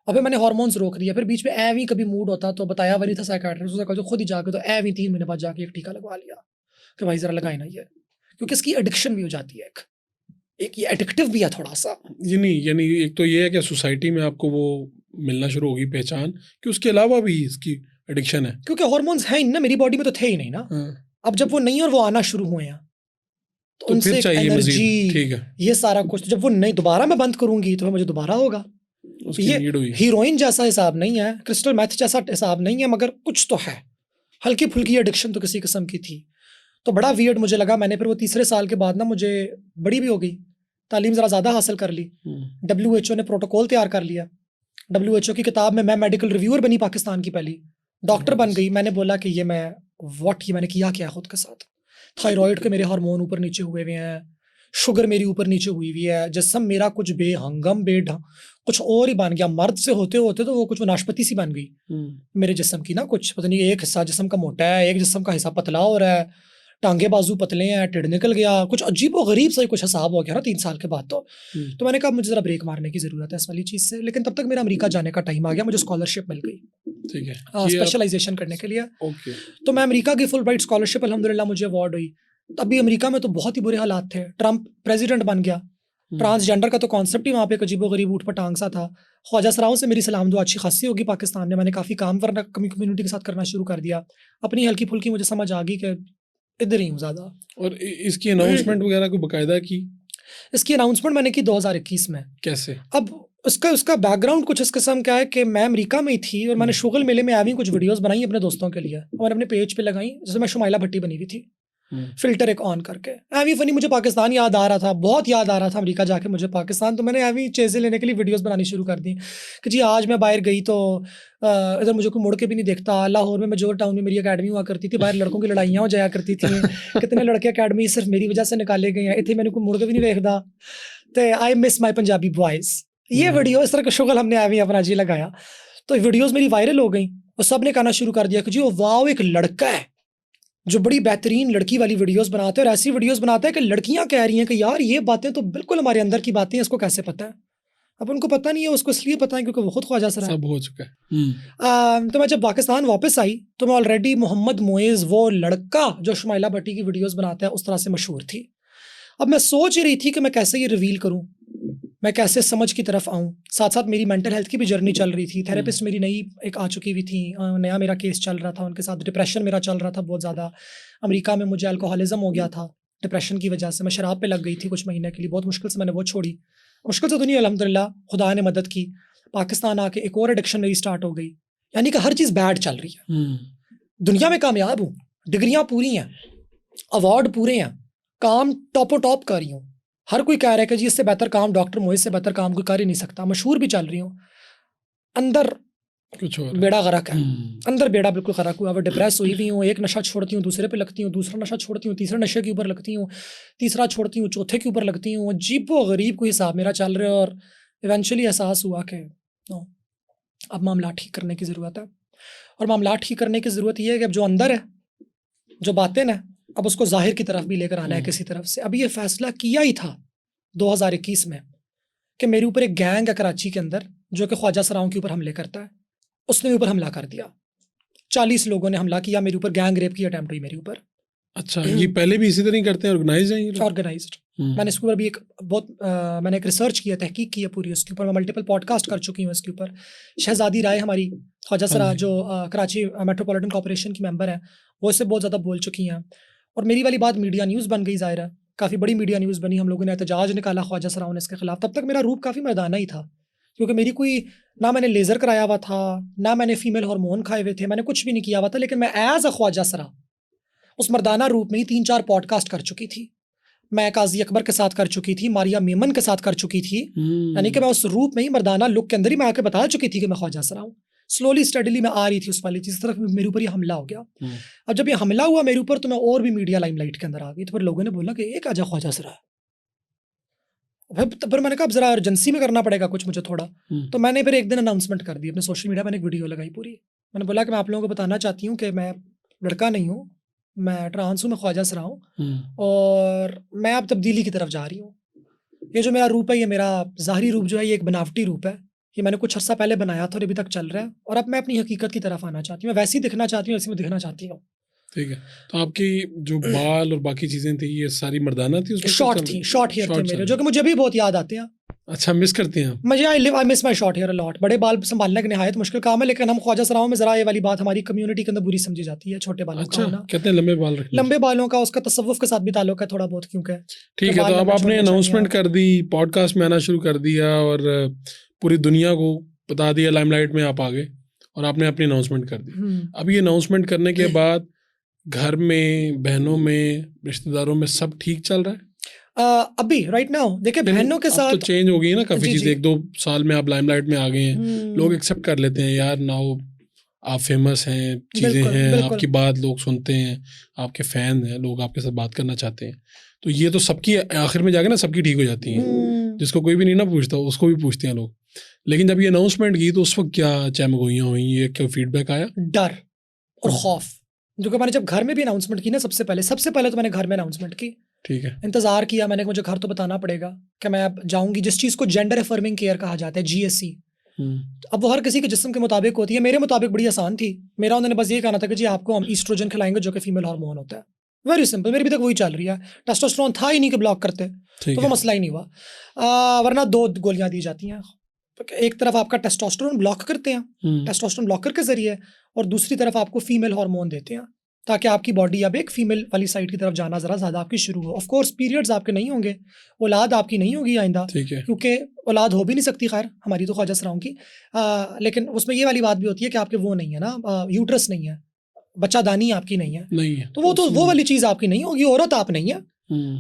अबे मैंने हार्मोन्स रोक दिया। फिर बीच में एवी कभी मूड होता तो बताया वही था साइकियाट्रिस्ट, उसने कहा खुद ही जाके तो एवी 3 महीने बाद जाके एक टीका लगवा लिया कि भाई जरा लगाए ना ये, क्योंकि इसकी एडिक्शन भी हो जाती है, एक ये एडिक्टिव भी है थोड़ा सा। ये नहीं, यानी एक तो ये है कि सोसाइटी में आपको वो मिलना शुरू होगी पहचान कि उसके अलावा भी इसकी एडिक्शन है, क्योंकि हार्मोन्स हैं ही ना, मेरी बॉडी में तो थे ही नहीं ना। अब जब वो नहीं और वो आना शुरू हुए हैं तो उनसे एनर्जी, ठीक है, ये सारा कुछ, जब वो नहीं दोबारा मैं बंद करूंगी तो मुझे दोबारा होगा। ये हीरोइन जैसा हिसाब नहीं है, क्रिस्टल मेथ जैसा हिसाब नहीं है, मगर कुछ तो है, हल्की फुल्की एडिक्शन तो किसी किस्म की थी। तो बड़ा वियर्ड मुझे लगा। मैंने फिर वो तीसरे साल के बाद ना, मुझे बड़ी भी हो गई, तालीम ज़रा ज़्यादा हासिल कर ली, WHO ने प्रोटोकॉल तैयार कर लिया, WHO की किताब में मैं मेडिकल रिव्यूअर बनी, पाकिस्तान की पहली डॉक्टर बन गई। मैंने बोला कि ये मैंने किया क्या खुद के साथ। थायराइड के मेरे हार्मोन ऊपर नीचे हुए हुए हैं, शुगर मेरी ऊपर नीचे हुई हुई है, जिस्म मेरा कुछ बेहंगम कुछ और ही बन गया। मर्द से होते होते तो वो कुछ नाशपति सी बन गई मेरे जिस्म की ना, कुछ पता नहीं, एक हिस्सा जिस्म का मोटा है, एक जिस्म का हिस्सा पतला हो रहा है, टांगे बाजू पतले हैं, टिड निकल गया, कुछ अजीब व गरीब सा कुछ हिसाब हो गया ना 3 साल के बाद। तो मैंने कहा मुझे जरा ब्रेक मारने की जरूरत है इस वाली चीज से। लेकिन तब तक मेरा अमेरिका जाने का टाइम आ गया, मुझे स्कॉलरशिप मिल गई, ठीक है, स्पेशलाइजेशन करने के लिए। तो मैं अमेरिका की फुल ब्राइट स्कॉलरशिप अल्हम्दुलिल्लाह मुझे अवार्ड हुई। अभी अमेरिका में तो बहुत ही बुरे हालात थे, ट्रंप प्रेसिडेंट बन गया, ट्रांसजेंडर का तो कॉन्सेप्ट ही वहाँ पे अजीबो गरीब ऊट पटांग सा था। ख्वाजा सराओं से मेरी सलाम दुआ अच्छी खासी होगी पाकिस्तान में, मैंने काफ़ी काम करना कम्युनिटी के साथ करना शुरू कर दिया। अपनी हल्की फुल्की मुझे समझ आ गई कि इधर ही हूँ ज़्यादा। और इसकी अनाउंसमेंट वगैरह को बाकायदा की? इसकी अनाउंसमेंट मैंने की 2021 में। कैसे? अब उसका बैकग्राउंड कुछ इस किस्म का है कि मैं अमेरिका में ही थी और मैंने शुगल मेले में आई कुछ वीडियोस बनाई अपने दोस्तों के लिए और अपने पेज पे लगाई, जैसे मैं शुमाइला भट्टी बनी हुई थी, फिल्टर एक ऑन करके। एवी फनी मुझे पाकिस्तान याद आ रहा था, बहुत याद आ रहा था अमेरिका जाके मुझे पाकिस्तान। तो मैंने एवी चीज़ें लेने के लिए वीडियोस बनानी शुरू कर दी कि जी आज मैं बाहर गई तो इधर मुझे कोई मुड़ के भी नहीं देखता। लाहौर में मेजोर टाउन में मेरी अकेडमी हुआ करती थी, बाहर लड़कों की लड़ाइयाँ हो जाया करती थी, कितने लड़के अकेडमी सिर्फ मेरी वजह से निकाले गए हैं, इतने मैंने कोई मुड़ के भी नहीं देखता। तो I miss my Punjabi boys, ये वीडियो इस तरह का शुगल हमने एवी अपना जी लगाया। तो वीडियोज़ मेरी वायरल हो गई और सब ने कहना शुरू कर दिया कि जी वो वाह एक लड़का है जो बड़ी बेहतरीन लड़की वाली वीडियोस बनाते हैं और ऐसी वीडियोस बनाता है कि लड़कियां कह रही हैं कि यार ये बातें तो बिल्कुल हमारे अंदर की बातें हैं, इसको कैसे पता है। अब उनको पता नहीं है, उसको इसलिए पता है क्योंकि वो खुद ख्वाजा सरा सब हो चुका है। तो मैं जब पाकिस्तान वापस आई तो मैं ऑलरेडी मोहम्मद मोइज़, वो लड़का जो शुमाइला भट्टी की वीडियोस बनाता है, उस तरह से मशहूर थी। अब मैं सोच रही थी कि मैं कैसे ये रिवील करूँ, मैं कैसे समझ की तरफ आऊँ। साथ साथ मेरी मेंटल हेल्थ की भी जर्नी चल रही थी, थेरेपिस्ट मेरी नई एक आ चुकी हुई थी, नया मेरा केस चल रहा था उनके साथ, डिप्रेशन मेरा चल रहा था बहुत ज़्यादा। अमेरिका में मुझे अल्कोहलिज्म हो गया था डिप्रेशन की वजह से, मैं शराब पे लग गई थी कुछ महीने के लिए, बहुत मुश्किल से मैंने वो छोड़ी। मुश्किल से तो नहीं, अल्हम्दुलिल्लाह खुदा ने मदद की। पाकिस्तान आके एक और एडिक्शन मेरी स्टार्ट हो गई, यानी कि हर चीज़ बैड चल रही है। दुनिया में कामयाब हूँ, डिग्रियाँ पूरी हैं, अवार्ड पूरे हैं, काम टॉप कर रही हूँ, हर कोई कह रहा है कि जी इससे बेहतर काम डॉक्टर मोहित से बेहतर काम कोई कर ही नहीं सकता, मशहूर भी चल रही हूँ, अंदर कुछ और बेड़ा गरक है, अंदर बेड़ा बिल्कुल गरक हुआ, वो डिप्रेस हुई हुई हूँ, एक नशा छोड़ती हूँ दूसरे पे लगती हूँ, दूसरा नशा छोड़ती हूँ तीसरे नशे के ऊपर लगती हूँ, तीसरा छोड़ती हूँ चौथे के ऊपर लगती हूँ, अजीब व गरीब कोई हिसाब मेरा चल रहा है। और इवेंचुअली एहसास हुआ कि नो, अब मामला ठीक करने की ज़रूरत है। और मामला ठीक करने की ज़रूरत ये है कि अब जो अंदर है, जो बातें ना, अब उसको जाहिर की तरफ भी लेकर आना है किसी तरफ से। अभी ये फैसला किया ही था 2021 में कि मेरे ऊपर एक गैंग है कराची के अंदर जो कि ख्वाजा सराओं के ऊपर हमले करता है, उसने मेरे ऊपर हमला कर दिया, 40 लोगों ने हमला किया मेरे ऊपर, गैंग रेप की अटेम्प्ट हुई मेरे ऊपर। अच्छा, ये पहले भी इसी तरह करते हैं, ऑर्गेनाइज हैं ये? ऑर्गेनाइज्ड। मैंने इसके ऊपर भी एक बहुत मैंने एक रिसर्च किया, तहकीक की है पूरी उसके ऊपर, मैं मल्टीपल पॉडकास्ट कर चुकी हूँ इसके ऊपर। शहजादी राय हमारी ख्वाजा सरा जो कराची मेट्रोपॉलिटन कॉर्पोरेशन की मेंबर है, वो इससे बहुत ज़्यादा बोल चुकी हैं। और मेरी वाली बात मीडिया न्यूज़ बन गई, ज़ाहिर है काफ़ी बड़ी मीडिया न्यूज़ बनी, हम लोगों ने एहतजाज निकाला ख्वाजा सराओं ने इसके खिलाफ। तब तक मेरा रूप काफ़ी मर्दाना ही था, क्योंकि मेरी कोई, ना मैंने लेज़र कराया हुआ था, ना मैंने फीमेल हार्मोन खाए हुए थे, मैंने कुछ भी नहीं किया हुआ था, लेकिन मैं एज अ ख्वाजा सरा उस मर्दाना रूप में ही 3-4 पॉडकास्ट कर चुकी थी। मैं काजी अकबर के साथ कर चुकी थी, मारिया मेमन के साथ कर चुकी थी, यानी कि मैं उस रूप में ही मर्दाना लुक के अंदर ही मैं आके बता चुकी थी कि मैं ख्वाजा सरा हूँ। स्लोली स्टडीली मैं आ रही थी उस वाली चीज़ तरफ, मेरे ऊपर ये हमला हो गया। अब जब ये हमला हुआ मेरे ऊपर तो मैं और भी मीडिया लाइमलाइट के अंदर आ गई, तो फिर लोगों ने बोला कि एक आजा ख्वाजा सरा है। फिर मैंने कहा अब जरा अर्जेंसी में करना पड़ेगा कुछ मुझे थोड़ा, तो मैंने फिर एक दिन अनाउंसमेंट कर दी अपने सोशल मीडिया, मैंने एक वीडियो लगाई पूरी, मैंने बोला कि मैं आप लोगों को बताना चाहती हूँ कि मैं लड़का नहीं हूँ, मैं ट्रांस हूँ, मैं ख्वाजा सरा हूँ और मैं अब तब्दीली की तरफ जा रही हूँ। ये जो मेरा रूप है, ये मेरा ज़ाहरी रूप जो है, ये एक बनावटी रूप है, ये मैंने कुछ अर्सा पहले बनाया था और अभी तक चल रहा है, और अब मैं अपनी हकीकत की तरफ आना चाहती हूँ, मैं वैसी दिखना चाहती हूँ जैसे मैं दिखना चाहती हूँ। ठीक है, तो आपकी जो बाल और बाकी चीज़ें थी ये सारी मर्दाना थी? शॉर्ट थी, शॉर्ट हेयर थे मेरे, जो कि मुझे भी बहुत याद आते हैं। अच्छा, मिस करती हैं मुझे I miss my short hair allot. बड़े बाल संभालने की निहायत मुश्किल काम है, लेकिन हम ख्वाजा सराओं में जरा ये वाली बात हमारी कम्युनिटी के अंदर बुरी समझी जाती है, छोटे बालों का होना। कितने लंबे बाल रखने? लंबे बालों का उसका तसव्वुफ के साथ भी ताल्लुक है थोड़ा बहुत, क्योंकि ठीक है। तो अब आपने अनाउंसमेंट कर दी, पॉडकास्ट में आना शुरू कर दिया और पूरी दुनिया को बता दिया, लाइमलाइट में आप आ गए और आपने अपनी अनाउंसमेंट कर दी। अब ये अनाउंसमेंट करने के बाद घर में, बहनों में, रिश्तेदारों में सब ठीक चल रहा है? अभी राइट नाउ देखिए बहनों के साथ तो चेंज हो गई है ना काफी चीजें, 1-2 साल में आप लाइमलाइट में आ गए हैं, लोग एक्सेप्ट कर लेते हैं, यार नाउ आप फेमस हैं, चीजें हैं, आपकी बात लोग सुनते हैं, आपके फैन हैं, लोग आपके साथ बात करना चाहते हैं, तो ये तो सबकी आखिर में जाके ना सबकी ठीक हो जाती है, जिसको कोई भी नहीं ना पूछता उसको भी पूछते हैं लोग। लेकिन जब ये अनाउंसमेंट की तो उस वक्त क्या चमगोइयाँ हुई, ये क्या फीडबैक आया? डर और खौफ, जो कि मैंने जब घर में भी अनाउंसमेंट की ना, सबसे पहले तो मैंने घर में अनाउंसमेंट की, ठीक है, इंतजार किया मैंने, मुझे घर तो बताना पड़ेगा कि मैं अब जाऊंगी, जिस चीज़ को जेंडर अफर्मिंग केयर कहा जाता है, GSC। अब वो हर किसी के जिस्म के मुताबिक होती है, मेरे मुताबिक बड़ी आसान थी, मेरा उन्होंने बस ये कहना था कि जी आपको हम ईस्ट्रोजन खिलाएंगे जो कि फीमेल हार्मोन होता है, वेरी सिंपल, मेरी भी तक वही चल रही है, टेस्टोस्टेरोन था ही नहीं कि ब्लॉक करते, तो वो मसला ही नहीं हुआ। वरना 2 गोलियां दी जाती हैं, एक तरफ आपका टेस्टोस्टेरोन ब्लॉक करते हैं, टेस्टोस्टेरोन ब्लॉकर के जरिए, और दूसरी तरफ आपको फीमेल हार्मोन देते हैं ताकि आपकी बॉडी अब एक फीमेल वाली साइड की तरफ जाना ज़रा ज़्यादा आपकी शुरू हो। ऑफ कोर्स पीरियड्स आपके नहीं होंगे, औलाद आपकी नहीं होगी आइंदा, क्योंकि औलाद हो भी नहीं सकती, खैर हमारी तो ख्वाजा सराओं की, लेकिन उसमें ये वाली बात भी होती है कि आपके वो नहीं है ना, यूट्रस नहीं है, बच्चादानी आपकी नहीं है, तो वो वाली चीज़ आपकी नहीं होगी, औरत आप नहीं है,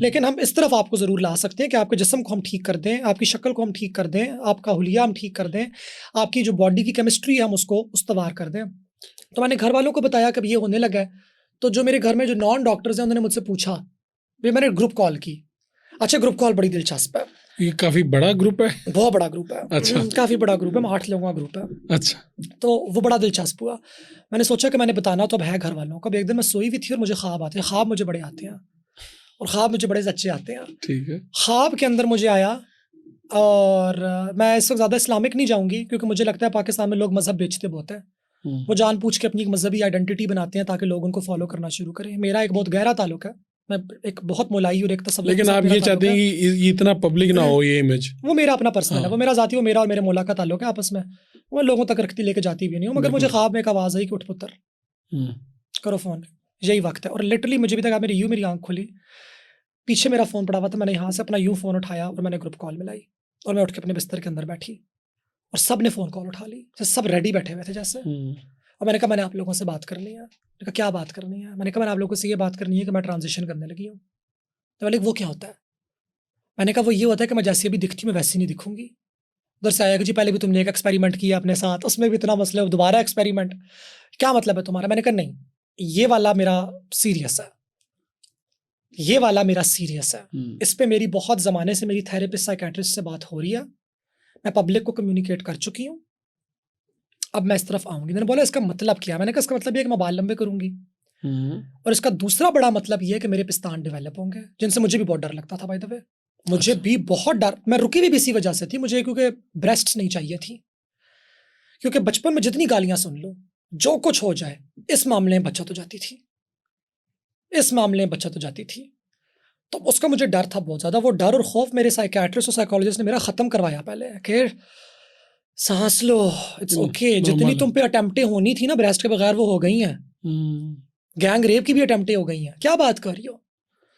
लेकिन हम इस तरफ आपको ज़रूर ला सकते हैं कि आपके जिस्म को हम ठीक कर दें, आपकी शक्ल को हम ठीक कर दें, आपका हुलिया हम ठीक कर दें, आपकी जो बॉडी की केमिस्ट्री है हम उसको उस्तवार कर दें। तो मैंने घर वालों को बताया कि ये होने लगा है, तो जो मेरे घर में जो नॉन डॉक्टर्स हैं उन्होंने मुझसे पूछा, भाई मैंने ग्रुप कॉल की, अच्छा ग्रुप कॉल बड़ी दिलचस्प है, ये काफ़ी बड़ा ग्रुप है? बहुत बड़ा ग्रुप है। अच्छा, काफ़ी बड़ा ग्रुप है, 8 लोगों का ग्रुप है। अच्छा, तो वो बड़ा दिलचस्प हुआ, मैंने सोचा कि मैंने बताना तो अब है घर वालों को। अब एक दिन मैं सोई हुई थी और मुझे ख्वाब आते हैं, ख्वाब मुझे बड़े आते हैं और ख्वाब मुझे बड़े अच्छे आते हैं। ठीक है, ख्वाब के अंदर मुझे आया, और मैं इस वक्त ज़्यादा इस्लामिक नहीं जाऊँगी क्योंकि मुझे लगता है पाकिस्तान में लोग मज़हब बेचते बहुत है, वो जानबूझ के अपनी एक मजहबी आइडेंटिटी बनाते हैं ताकि लोग उनको फॉलो करना शुरू करें। मेरा एक बहुत गहरा ताल्लुक है, मैं एक बहुत मुलाई और एक तसव्वुफ, लेकिन आप ये चाहते हैं कि इतना पब्लिक ना हो ये इमेज? वो मेरा अपना पर्सनल है, वो मेरा जाती, वो मेरा और मेरे मौला का ताल्लुक है आपस में, वो लोगों तक रखती लेके जाती भी नहीं हूँ, मगर मुझे ख्वाब में एक आवाज़ आई कि उठ पुत्र करो फ़ोन, यही वक्त है। और लिटरली मुझे भी तक मेरी आँख खुली, पीछे मेरा फ़ोन पड़ा हुआ था, मैंने यहाँ से अपना यूँ फ़ोन उठाया और मैंने ग्रुप कॉल मिलाई और मैं उठ के अपने बिस्तर के अंदर बैठी और सब ने फ़ोन कॉल उठा ली, सब रेडी बैठे हुए थे जैसे। और मैंने कहा मैंने आप लोगों से बात करनी है। मैंने कहा क्या बात करनी है? मैंने कहा मैंने आप लोगों से ये बात करनी है कि मैं ट्रांजिशन करने लगी हूँ। तो बोले वो क्या होता है? मैंने कहा वो ये होता है कि मैं जैसी अभी दिखती हूँ मैं वैसी नहीं दिखूंगी। उधर से आया कि जी पहले भी तुमने एक एक्सपेरिमेंट किया अपने साथ, उसमें भी इतना मसला, दोबारा एक्सपेरिमेंट, क्या मतलब है तुम्हारा? मैंने कहा नहीं, ये वाला मेरा सीरियस है, ये वाला मेरा सीरियस है। इस पे मेरी बहुत ज़माने से मेरी थेरेपिस्ट साइकेट्रिस्ट से बात हो रही है, मैं पब्लिक को कम्युनिकेट कर चुकी हूँ, अब मैं इस तरफ आऊँगी। मैंने बोला इसका मतलब क्या? मैंने कहा इसका मतलब ये कि मैं बाल लंबे करूँगी, और इसका दूसरा बड़ा मतलब ये है कि मेरे पिस्तान डेवलप होंगे, जिनसे मुझे भी बहुत डर लगता था। बाय द वे मुझे भी बहुत डर, मैं रुकी भी इसी वजह से थी, मुझे क्योंकि ब्रेस्ट्स नहीं चाहिए थी, क्योंकि बचपन में जितनी गालियां सुन लो, जो कुछ हो जाए, इस मामले में बचत हो जाती थी, इस मामले में बचत हो जाती थी। तो उसका मुझे डर था बहुत ज़्यादा। वो डर और खौफ मेरे साइकियाट्रिस्ट और साइकोलॉजिस्ट ने मेरा ख़त्म करवाया पहले, कि सांस लो, इट्स ओके, जितनी तुम पे अटेम्प्टें होनी थी ना ब्रेस्ट के बगैर वो हो गई हैं, गैंग रेप की भी अटेम्प्टें हो गई हैं, क्या बात कर रही हो,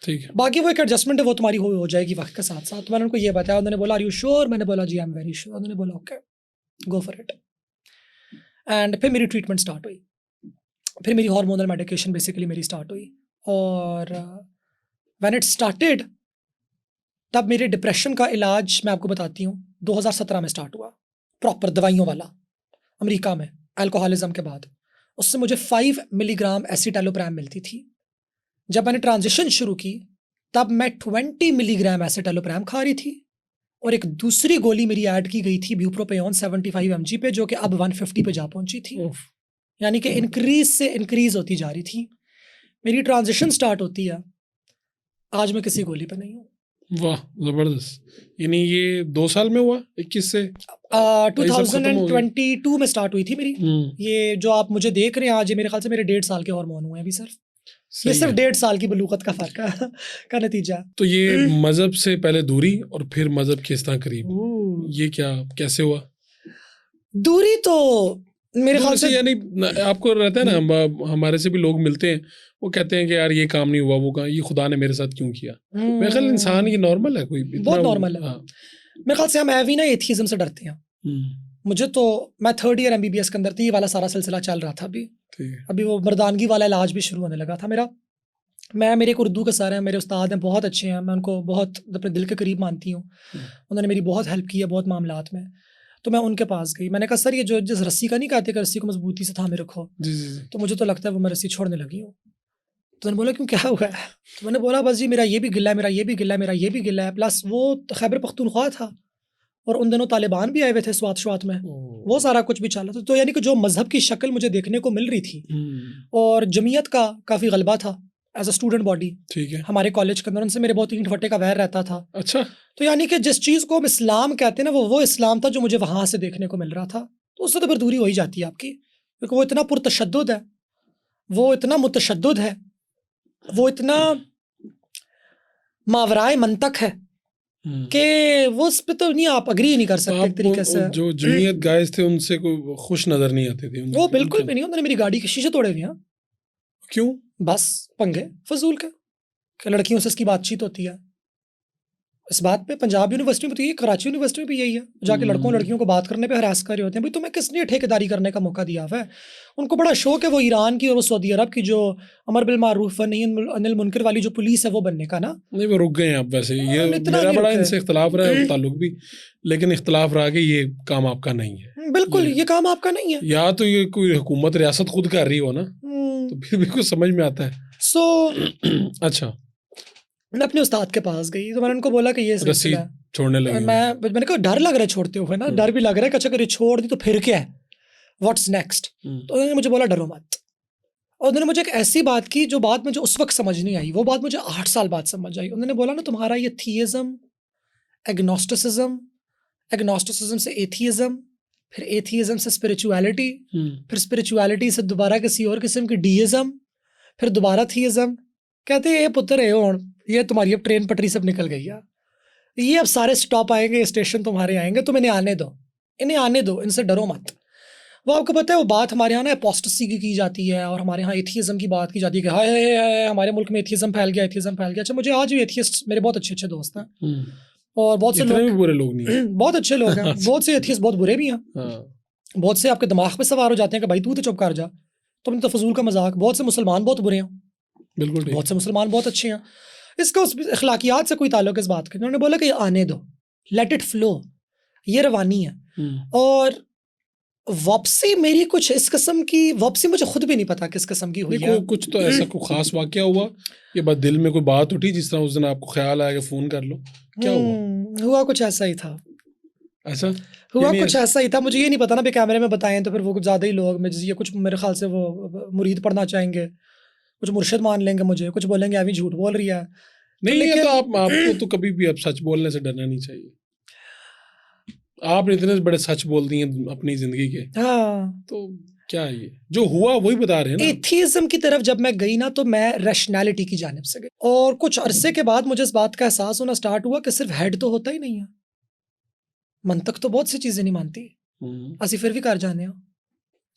ठीक है, बाकी वो एक एडजस्टमेंट है, वो तुम्हारी हो जाएगी वक्त के साथ साथ। तो मैंने उनको ये बताया, उन्होंने बोला आर यू श्योर? मैंने बोला जी आई एम वेरी श्योर। उन्होंने बोला okay go for it. And फिर मेरी ट्रीटमेंट स्टार्ट हुई, फिर मेरी हार्मोनल मेडिकेशन बेसिकली मेरी स्टार्ट हुई, और व्हेन इट स्टार्टेड तब मेरे डिप्रेशन का इलाज मैं आपको बताती हूँ 2017 में स्टार्ट हुआ, प्रॉपर दवाइयों वाला, अमेरिका में, अल्कोहलिज्म के बाद। उससे मुझे 5 मिलीग्राम एसिटालोप्रैम मिलती थी। जब मैंने ट्रांजिशन शुरू की तब मैं 20 मिलीग्राम एसिटालोप्रैम खा रही थी, और एक दूसरी गोली मेरी ऐड की गई थी ब्यूप्रोपियोन 75 mg पे, जो कि अब 150 पे जा पहुंची थी, यानी कि इंक्रीज से इंक्रीज होती जा रही थी। मेरी ट्रांजिशन स्टार्ट होती है, आज मैं किसी गोली पे नहीं हूँ। वाह जबरदस्त। यानी ये 2 साल में हुआ, 21 से 2022 में स्टार्ट हुई थी मेरी। ये जो आप मुझे देख रहे हैं आज, ये मेरे ख्याल से मेरे 1.5 साल के हार्मोन हुए हैं अभी सिर्फ, ये सिर्फ 1.5 साल की बलूगत का फर्क है का नतीजा। तो ये मजहब से पहले दूरी और फिर मजहब के इस तरह करीब, ये क्या कैसे हुआ? दूरी तो मेरे ख्याल से यानी आपको रहता है ना, हमारे से भी लोग मिलते हैं, वो कहते हैं कि यार ये काम नहीं हुआ, वो काम, ये खुदा ने मेरे साथ क्यों किया। मेरे ख्याल इंसान ये नॉर्मल है, कोई बहुत नॉर्मल है। मेरे ख्याल से हम एवी ना एथियज्म से डरते हैं। मुझे तो, मैं 3rd ईयर MBBS के अंदर थी, ये वाला सारा सिलसिला चल रहा था अभी वो मर्दानगी वाला इलाज भी शुरू होने लगा था मेरा। मेरे एक उर्दू के सर हैं, मेरे उस्ताद हैं, बहुत अच्छे हैं, मैं उनको बहुत अपने दिल के करीब मानती हूँ, उन्होंने मेरी बहुत हेल्प की है बहुत मामलात में। तो मैं उनके पास गई, मैंने कहा सर ये जो जिस रस्सी का नहीं कहते कि रस्सी को मजबूती से थामे रखो, तो मुझे तो लगता है वो मैं रस्सी छोड़ने लगी हूँ। तो मैंने बोला क्यों, क्या हुआ है? तो मैंने बोला बस जी मेरा ये भी गिला है, मेरा ये भी गिला है, मेरा ये भी गिला है, प्लस वो खैबर पख्तूनख्वा था और उन दिनों तालिबान भी आए हुए थे स्वात में, वो सारा कुछ भी चला था। तो यानी कि जो मजहब की शक्ल मुझे देखने को मिल रही थी, और जमीयत का काफ़ी गलबा था एज अ स्टूडेंट बॉडी, ठीक है, हमारे कॉलेज के अंदर उनसे मेरे बहुत ईंट फटे का वैर रहता था। अच्छा। तो यानी कि जिस चीज़ को हम इस्लाम कहते हैं ना, वो इस्लाम था जो मुझे वहाँ से देखने को मिल रहा था। तो उससे तो फिर दूरी हो ही जाती है आपकी, क्योंकि वो इतना पुरतशद्दुद है, वो इतना मुतशद्दुद है, वो इतना मावराए मंतक है कि वो उस पे तो नहीं आप अग्री नहीं कर सकते एक तरीके से। जो जमीयत गाइस थे उनसे कोई खुश नजर नहीं आते थे, वो बिल्कुल भी नहीं। उन्होंने मेरी गाड़ी के शीशे तोड़े हुए हैं। क्यों? बस पंगे फजूल के, कि लड़कियों से इसकी बातचीत होती है। इस बात पे पंजाब यूनिवर्सिटी में तो ये, कराची यूनिवर्सिटी में भी यही है, जाके लड़कों लड़कियों को बात करने पे हरास कर रहे होते हैं। भाई तुम्हें किसने ठेकेदारी करने का मौका दिया हुआ है? उनको बड़ा शौक है वो ईरान की और वो सऊदी अरब की जो अमर बिल मारूफ व नही अनिल मुनकर वाली जो पुलिस है वो बनने का ना। नहीं वो रुक गए हैं अब वैसे, ये मेरा बड़ा इनसे इख्तलाफ रहा है, ताल्लुक भी, लेकिन इख्तलाफ रहा कि ये काम आपका नहीं है। बिल्कुल ये काम आपका नहीं है, या तो ये कोई हुकूमत रियासत खुद कर रही हो ना, तो फिर भी कुछ समझ में आता है। अच्छा, मैं अपने उस्ताद के पास गई तो मैंने उनको बोला कि ये रस्सी छोड़ने लगी। मैंने कहा डर लग रहा है छोड़ते हुए ना, डर भी लग रहा है कि अच्छा अगर ये छोड़ दी तो फिर क्या है, व्हाट्स नेक्स्ट। तो उन्होंने मुझे बोला डरो मत, और उन्होंने मुझे एक ऐसी बात की जो बात मुझे उस वक्त समझ नहीं आई, वो बात मुझे 8 साल बाद समझ आई। उन्होंने बोला ना तुम्हारा ये थियज्म, एग्नोस्टिसिज्म, एग्नोस्टिसिज्म से एथियज्म, फिर एथियज्म से स्पिरिचुअलिटी, फिर स्पिरिचुअलिटी से दोबारा किसी और किस्म की डीइज्म, फिर दोबारा थियज्म। कहते हैं ये पुत्र है और ये तुम्हारी अब ट्रेन पटरी सब निकल गई है, ये अब सारे स्टॉप आएंगे, स्टेशन तुम्हारे आएंगे, तुम इन्हें आने दो, इन्हें आने दो, इनसे डरो मत। वो आपको पता है वो बात हमारे यहाँ ना एपोस्टेसी की जाती है, और हमारे यहाँ एथियज्म की बात की जाती है कि हाय हमारे मुल्क में एथियज्म फैल गया, एथियज्म फैल गया। अच्छा मुझे आज भी एथियस्ट मेरे बहुत अच्छे अच्छे दोस्त हैं, और बहुत से लोग बुरे लोग नहीं हैं। बहुत अच्छे लोग हैं, बहुत से एथियस्ट बहुत बुरे भी हैं, बहुत से आपके दिमाग पे सवार हो जाते हैं कि भाई तू तो चुप कर जा, तुमने तो फजूल का मजाक। बहुत से मुसलमान बहुत बुरे हैं, बिल्कुल, बहुत से मुसलमान बहुत अच्छे हैं। इसका उस अखलाकियात से कोई ताल्लुक इस बात का। उन्होंने बोला कि आने दो, लेट इट फ्लो, ये रवानी है। और वापसी मेरी कुछ इस किस्म की, वापसी मुझे खुद भी नहीं पता किस किस्म की हुई है। कुछ तो ऐसा कोई खास वाकया हुआ ये बस दिल में कोई बात उठी जिस तरह उस दिन आपको ख्याल आया कि फोन कर लो, क्या हुआ कुछ ऐसा ही था। ऐसा हुआ कुछ ऐसा ही था, मुझे ये नहीं पता ना भी कैमरे में बताएं तो फिर वो कुछ ज़्यादा ही लोग मुझे ये कुछ मेरे ख्याल से वो मुरीद पढ़ना चाहेंगे, कुछ मुर्शिद मान लेंगे मुझे, कुछ बोलेंगे अभी झूठ बोल रही है। नहीं, ये तो आपको तो कभी भी अब सच बोलने से डरना नहीं चाहिए। आपने इतने बड़े सच बोल दिए अपनी जिंदगी के। हाँ, तो क्या ये जो हुआ वही बता रहे हैं ना। एथिज्म की तरफ जब मैं गई ना तो मैं रैशनैलिटी की जानिब से गई, और कुछ अरसे के बाद मुझे इस बात का एहसास होना स्टार्ट हुआ कि सिर्फ हेड तो होता ही नहीं है, मंतक तो बहुत सी चीजें नहीं मानती, असि फिर भी कर जाने हो।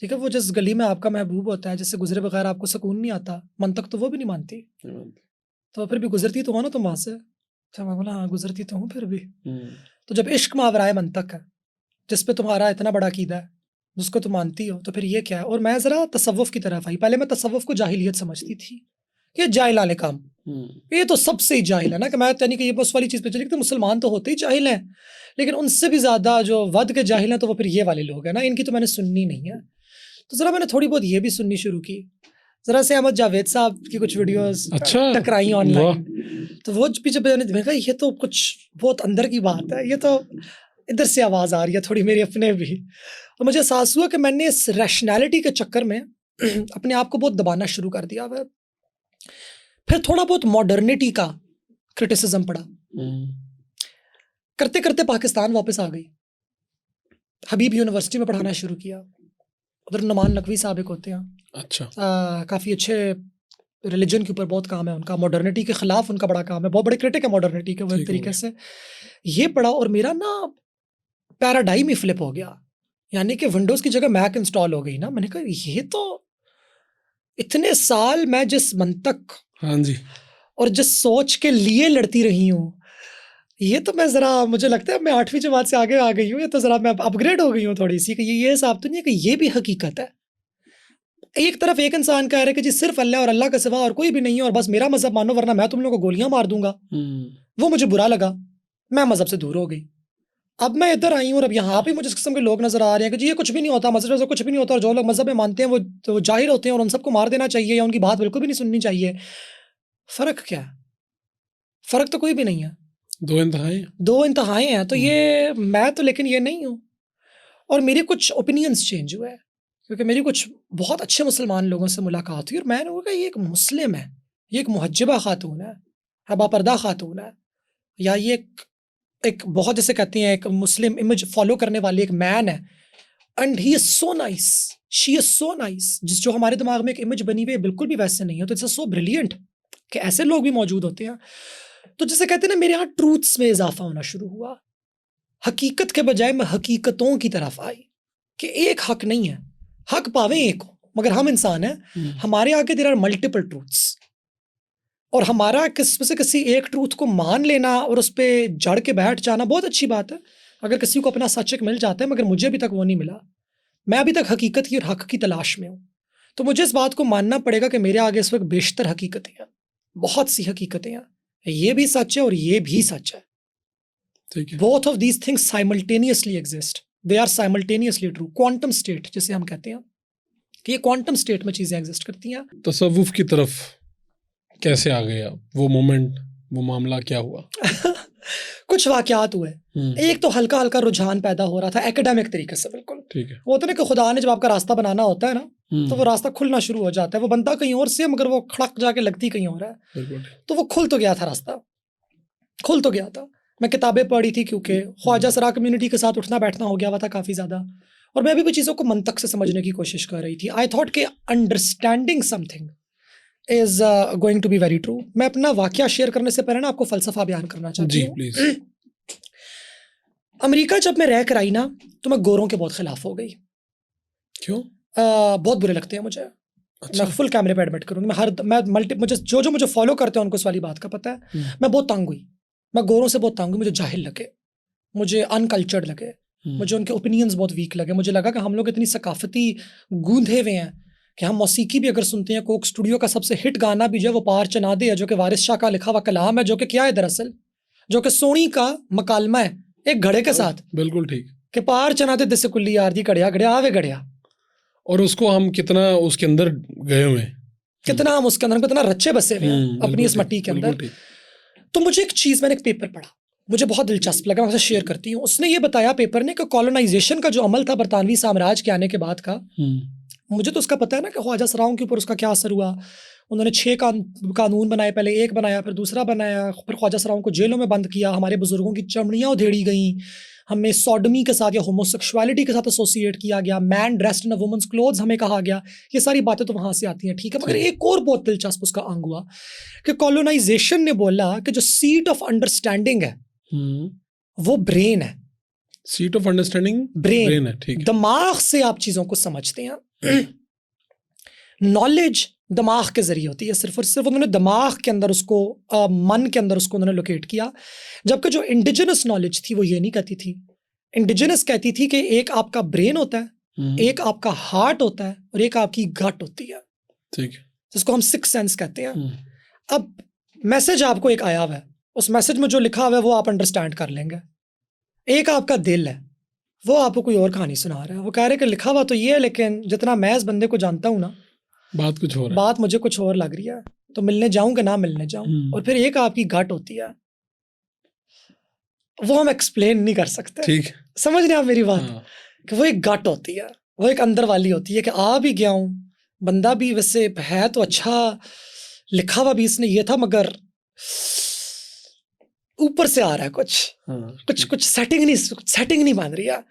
ठीक है, वो जिस गली में आपका महबूब होता है, जिससे गुजरे बगैर आपको सुकून नहीं आता, मंतक तो वो भी नहीं मानती, तो फिर भी गुजरती तो हो ना तुम वहां से। अच्छा, मैं बोला हाँ गुजरती तो हूँ फिर भी। तो जब इश्क मावराए मंतक है, जिस पे तुम्हारा इतना बड़ा अकीदा है, जिसको तुम मानती हो, तो फिर ये क्या है। और मैं ज़रा तसव्वुफ की तरफ आई। पहले मैं तसव्वुफ को जाहिलियत समझती थी, ये जाहिलाने काम, ये तो सबसे ही जाहिल है ना, कि मैं यानी कि ये उस वाली चीज़ पे चली कि तो मुसलमान तो होते ही जाहिल हैं, लेकिन उनसे भी ज़्यादा जो वध के जाहिल हैं तो वो फिर ये वाले लोग हैं ना, इनकी तो मैंने सुननी नहीं है। तो ज़रा मैंने थोड़ी बहुत ये भी सुननी शुरू की, ज़रा से अहमद जावेद साहब की कुछ वीडियोस टकराई ऑनलाइन, तो वो भी जब मैंने देखा ये तो कुछ बहुत अंदर की बात है, ये तो इधर से आवाज़ आ रही है थोड़ी मेरी अपने भी। और मुझे एहसास हुआ कि मैंने इस रैशनैलिटी के चक्कर में अपने आप को बहुत दबाना शुरू कर दिया है। फिर थोड़ा बहुत मॉडर्निटी का क्रिटिसिज्म पड़ा, करते करते पाकिस्तान वापस आ गई, हबीब यूनिवर्सिटी में पढ़ाना शुरू किया। उधर नुमान नकवी साहब एक होते हैं, अच्छा, काफ़ी अच्छे रिलीजन के ऊपर बहुत काम है उनका, मॉडर्निटी के ख़िलाफ़ उनका बड़ा काम है, बहुत बड़े क्रिटिक है मॉडर्निटी के। वो एक तरीके से ये पढ़ा और मेरा ना पैराडाइम ही फ्लिप हो गया, यानी कि विंडोज़ की जगह मैक इंस्टॉल हो गई ना। मैंने कहा ये तो इतने साल मैं जिस मंतक, हाँ जी, और जिस सोच के लिए लड़ती रही हूँ, ये तो मैं ज़रा, मुझे लगता है मैं 8वीं जमात से आगे आ गई हूँ, ये तो ज़रा मैं अपग्रेड हो गई हूँ थोड़ी सी, कि ये हिसाब तो नहीं है कि ये भी हकीकत है। एक तरफ एक इंसान कह रहा है कि जी सिर्फ अल्लाह और अल्लाह के सिवा और कोई भी नहीं है, और बस मेरा मजहब मानो वरना मैं तुम लोगों को गोलियां मार दूंगा। वो मुझे बुरा लगा, मैं मजहब से दूर हो गई। अब मैं इधर आई हूँ और अब यहाँ पे मुझे इस किस्म के लोग नजर आ रहे हैं कि जी ये कुछ भी नहीं होता, मजहब से कुछ भी नहीं होता, और जो लोग मजहब में मानते हैं वो तो जाहिर होते हैं और उन सबको मार देना चाहिए या उनकी बात बिल्कुल भी नहीं सुननी चाहिए। फ़र्क क्या है? फ़र्क तो कोई भी नहीं है, दो इंतहाएं हैं। तो ये मैं तो लेकिन ये नहीं हूँ, और मेरे कुछ ओपिनियंस चेंज हुए हैं, क्योंकि मेरी कुछ बहुत अच्छे मुसलमान लोगों से मुलाकात हुई और मैंने कहा ये एक मुस्लिम है, ये एक मुहज्जबा खातून है, बापर्दा खातून है, या ये एक बहुत जैसे कहती हैं एक मुस्लिम इमेज फॉलो करने वाली एक मैन है, and he is so nice, she is so nice. जिस जो हमारे दिमाग में एक इमेज बनी हुई है बिल्कुल भी वैसे नहीं है। तो इट्स सो ब्रिलियंट कि ऐसे लोग भी मौजूद होते हैं। तो जैसे कहते हैं ना, मेरे यहाँ ट्रूथ्स में इजाफा होना शुरू हुआ, हकीकत के बजाय मैं हकीकतों की तरफ आई कि एक हक नहीं है, हक पावे एक हो, मगर हम इंसान हैं, हमारे आगे देयर आर मल्टीपल ट्रूथ्स, और हमारा किसी एक ट्रूथ को मान लेना और उस पर जड़ के बैठ जाना बहुत अच्छी बात है अगर किसी को अपना सच एक मिल जाता है, मगर मुझे अभी तक वो नहीं मिला। मैं अभी तक हकीकत की और हक की तलाश में हूँ। तो मुझे इस बात को मानना पड़ेगा कि मेरे आगे इस वक्त बेशतर हकीकतें हैं, बहुत सी हकीकतें हैं, ये भी सच है और ये भी सच है। Both of these things simultaneously exist, they are simultaneously true. Quantum state जिसे हम कहते हैं कि ये क्वांटम स्टेट में चीजें एग्जिस्ट करती हैं। तसव्वुफ की तरफ कैसे आ गए आप? वो मोमेंट, वो मामला क्या हुआ? कुछ वाकयात हुए। एक तो हल्का हल्का रुझान पैदा हो रहा था एकेडमिक तरीके से, बिल्कुल ठीक है। वो होता है ना कि खुदा ने जब आपका रास्ता बनाना होता है ना, तो वो रास्ता खुलना शुरू हो जाता है, वो बनता कहीं और से मगर वो खड़क जाके लगती कहीं और है। तो वो खुल तो गया था, रास्ता खुल तो गया था। मैं किताबें पढ़ी थी क्योंकि ख्वाजा सरा कम्युनिटी के साथ उठना बैठना हो गया हुआ था काफ़ी ज़्यादा, और मैं भी चीज़ों को मंतक से समझने की कोशिश कर रही थी। आई थॉट कि understanding something is going to be very true. मैं अपना वाकया शेयर करने से पहले ना आपको फलसफा बयान करना चाहती हूँ। अमेरिका जब मैं रह कर आई ना, तो मैं गोरों के बहुत खिलाफ हो गई। क्यों? बहुत बुरे लगते हैं मुझे। अच्छा। मैं फुल कैमरे पे एडमिट करूँगी, मुझे जो मुझे फॉलो करते हैं उनको इस वाली बात का पता है। मैं बहुत तंग हुई, मैं गोरों से बहुत तंग हूँ, मुझे जाहिल लगे, मुझे अनकल्चर्ड लगे, मुझे उनके ओपिनियंस बहुत वीक लगे। मुझे लगा कि हम लोग इतनी सकाफती गूंधे हुए हैं कि हम मौसीकी भी अगर सुनते हैं, कोक स्टूडियो का सबसे हिट गाना भी जो है वो पार चना दे है, जो कि वारिस शाह का लिखा हुआ कलाम है, जो कि क्या है दरअसल, जो कि सोनी का मकालमा है एक घड़े के साथ। बिल्कुल ठीक, कि पार चना दे दिस कुल्ली यार दी घड़िया घड़िया आवे घड़िया। और उसको हम कितना उसके अंदर गए हुए हैं, कितना हम उसके अंदर कितना रच्चे बसे हुए हैं अपनी इस मट्टी के अंदर। तो मुझे एक चीज़, मैंने एक पेपर पढ़ा, मुझे बहुत दिलचस्प लगा, मैं आपसे शेयर करती हूँ। उसने ये बताया पेपर ने कि कॉलोनाइजेशन का जो अमल था बरतानवी साम्राज्य के आने के बाद का, मुझे तो उसका पता है ना कि ख्वाजा सराओं के ऊपर उसका क्या असर हुआ। उन्होंने 6 कानून बनाए, पहले एक बनाया, फिर दूसरा बनाया, फिर ख्वाजा सराओं को जेलों में बंद किया, हमारे बुजुर्गों की चमड़ियाँ उधेड़ी गई, हमें सॉडमी के साथ या होमोसेक्सुअलिटी के साथ एसोसिएट किया गया, man dressed in a women's clothes हमें कहा गया। ये सारी बातें तो वहाँ से आती हैं, ठीक है। मगर एक और बहुत दिलचस्प उसका अंग हुआ कि कॉलोनाइजेशन ने बोला कि जो सीट ऑफ अंडरस्टैंडिंग है वो ब्रेन है। सीट ऑफ अंडरस्टैंडिंग ब्रेन है, ठीक है। दिमाग से आप चीज़ों को समझते हैं। नॉलेज दिमाग के जरिए होती है सिर्फ और सिर्फ। उन्होंने दिमाग के अंदर उसको, मन के अंदर उसको उन्होंने लोकेट किया। जबकि जो इंडिजिनस नॉलेज थी वो ये नहीं कहती थी। इंडिजिनस कहती थी कि एक आपका ब्रेन होता है, एक आपका हार्ट होता है और एक आपकी गट होती है, ठीक है, जिसको हम सिक्स सेंस कहते हैं। अब मैसेज आपको एक आया हुआ है, उस मैसेज में जो लिखा हुआ है वो आप अंडरस्टैंड कर लेंगे। एक आपका दिल है, वो आपको कोई और कहानी सुना रहा है, वो कह रहे कि लिखा हुआ तो ये है, लेकिन जितना मैं इस बंदे को जानता हूँ ना, बात कुछ और है, बात मुझे कुछ और लग रही है, तो मिलने जाऊं कि ना मिलने जाऊं। और फिर एक आपकी गट होती है, वो हम एक्सप्लेन नहीं कर सकते, ठीक, समझ रहे आप मेरी बात? कि वो एक गट होती है, वो एक अंदर वाली होती है कि आ भी गया हूं, बंदा भी वैसे है तो अच्छा, लिखा हुआ भी इसने ये था, मगर ऊपर से आ रहा है कुछ सेटिंग नहीं बन रही है।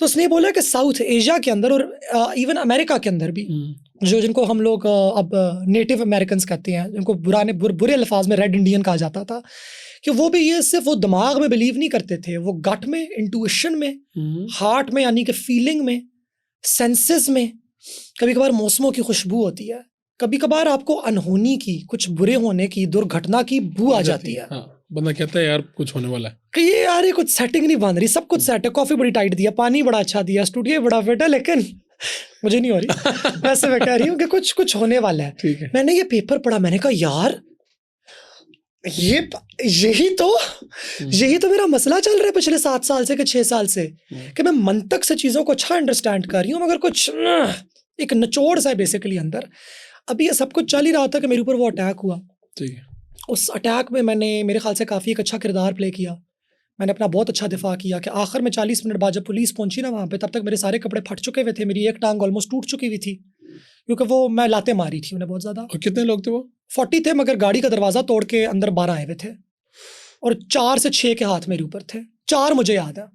तो उसने बोला कि साउथ एशिया के अंदर और इवन अमेरिका के अंदर भी, जो जिनको हम लोग अब नेटिव अमेरिकन्स कहते हैं, जिनको बुरे अल्फाज में रेड इंडियन कहा जाता था, कि वो भी ये सिर्फ वो दिमाग में बिलीव नहीं करते थे, वो गट में, इंट्यूशन में, हार्ट में यानी कि फीलिंग में, सेंसेस में। कभी कभार मौसमों की खुशबू होती है, कभी कभार आपको अनहोनी की, कुछ बुरे होने की, दुर्घटना की बू आ जाती है। बंदा कहता है यार कुछ होने वाला है, कि ये यार ये कुछ सेटिंग नहीं बन रही, सब कुछ सेट है, कॉफी बड़ी टाइट दिया, पानी बड़ा अच्छा दिया, स्टूडियो बड़ा फिट है, लेकिन मुझे नहीं हो रही। वैसे मैं कह रही हूँ कि कुछ होने वाला है। ठीक है। मैंने ये पेपर पढ़ा, मैंने कहा यार यही तो मेरा मसला चल रहा है पिछले 7 साल से कि 6 साल से, कि मैं मंतक से चीजों को अच्छा अंडरस्टैंड कर रही हूँ, मगर कुछ एक निचोड़ सा है बेसिकली अंदर। अभी ये सब कुछ चल ही रहा था कि मेरे ऊपर वो अटैक हुआ। ठीक है। उस अटैक में मैंने मेरे ख्याल से काफ़ी एक अच्छा किरदार प्ले किया, मैंने अपना बहुत अच्छा दिफा किया कि आखिर में 40 मिनट बाद जब पुलिस पहुंची ना वहाँ पे, तब तक मेरे सारे कपड़े फट चुके हुए थे, मेरी एक टांग ऑलमोस्ट टूट चुकी हुई थी, क्योंकि वो मैं लाते मारी थी उन्हें बहुत ज़्यादा। और कितने लोग थे वो? 40 थे, मगर गाड़ी का दरवाज़ा तोड़ के अंदर 12 आए हुए थे, और 4 से 6 के हाथ मेरे ऊपर थे। 4 मुझे याद है,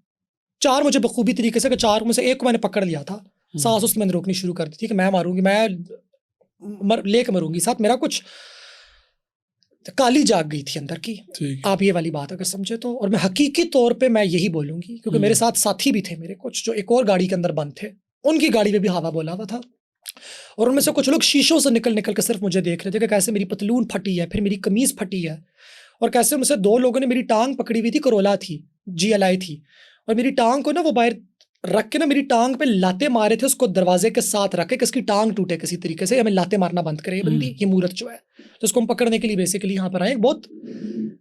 4 मुझे बखूबी तरीके से, कि 4 में से एक को मैंने पकड़ लिया था, सांस उसमें मैंने रोकनी शुरू कर दी थी कि मैं मारूंगी, मैं लेके मरूंगी, साथ मेरा कुछ काली जाग गई थी अंदर की, आप ये वाली बात अगर समझे तो। और मैं हकीकी तौर पे मैं यही बोलूंगी, क्योंकि मेरे साथ साथी भी थे मेरे कुछ, जो एक और गाड़ी के अंदर बंद थे, उनकी गाड़ी में भी हवा बोला हुआ था, और उनमें से कुछ लोग शीशों से निकल के सिर्फ मुझे देख रहे थे कि कैसे मेरी पतलून फटी है, फिर मेरी कमीज फटी है, और कैसे उनमें से 2 लोगों ने मेरी टांग पकड़ी हुई थी, करोला थी, GLI थी, और मेरी टांग को ना वो बाहर रख के ना मेरी टांग पे लाते मारे थे, उसको दरवाजे के साथ रख के कि इसकी टांग टूटे किसी तरीके से, हमें लाते मारना बंद करे ये बंदी, ये मूरत जो है। तो उसको हम पकड़ने के लिए बेसिकली यहाँ पर आए। बहुत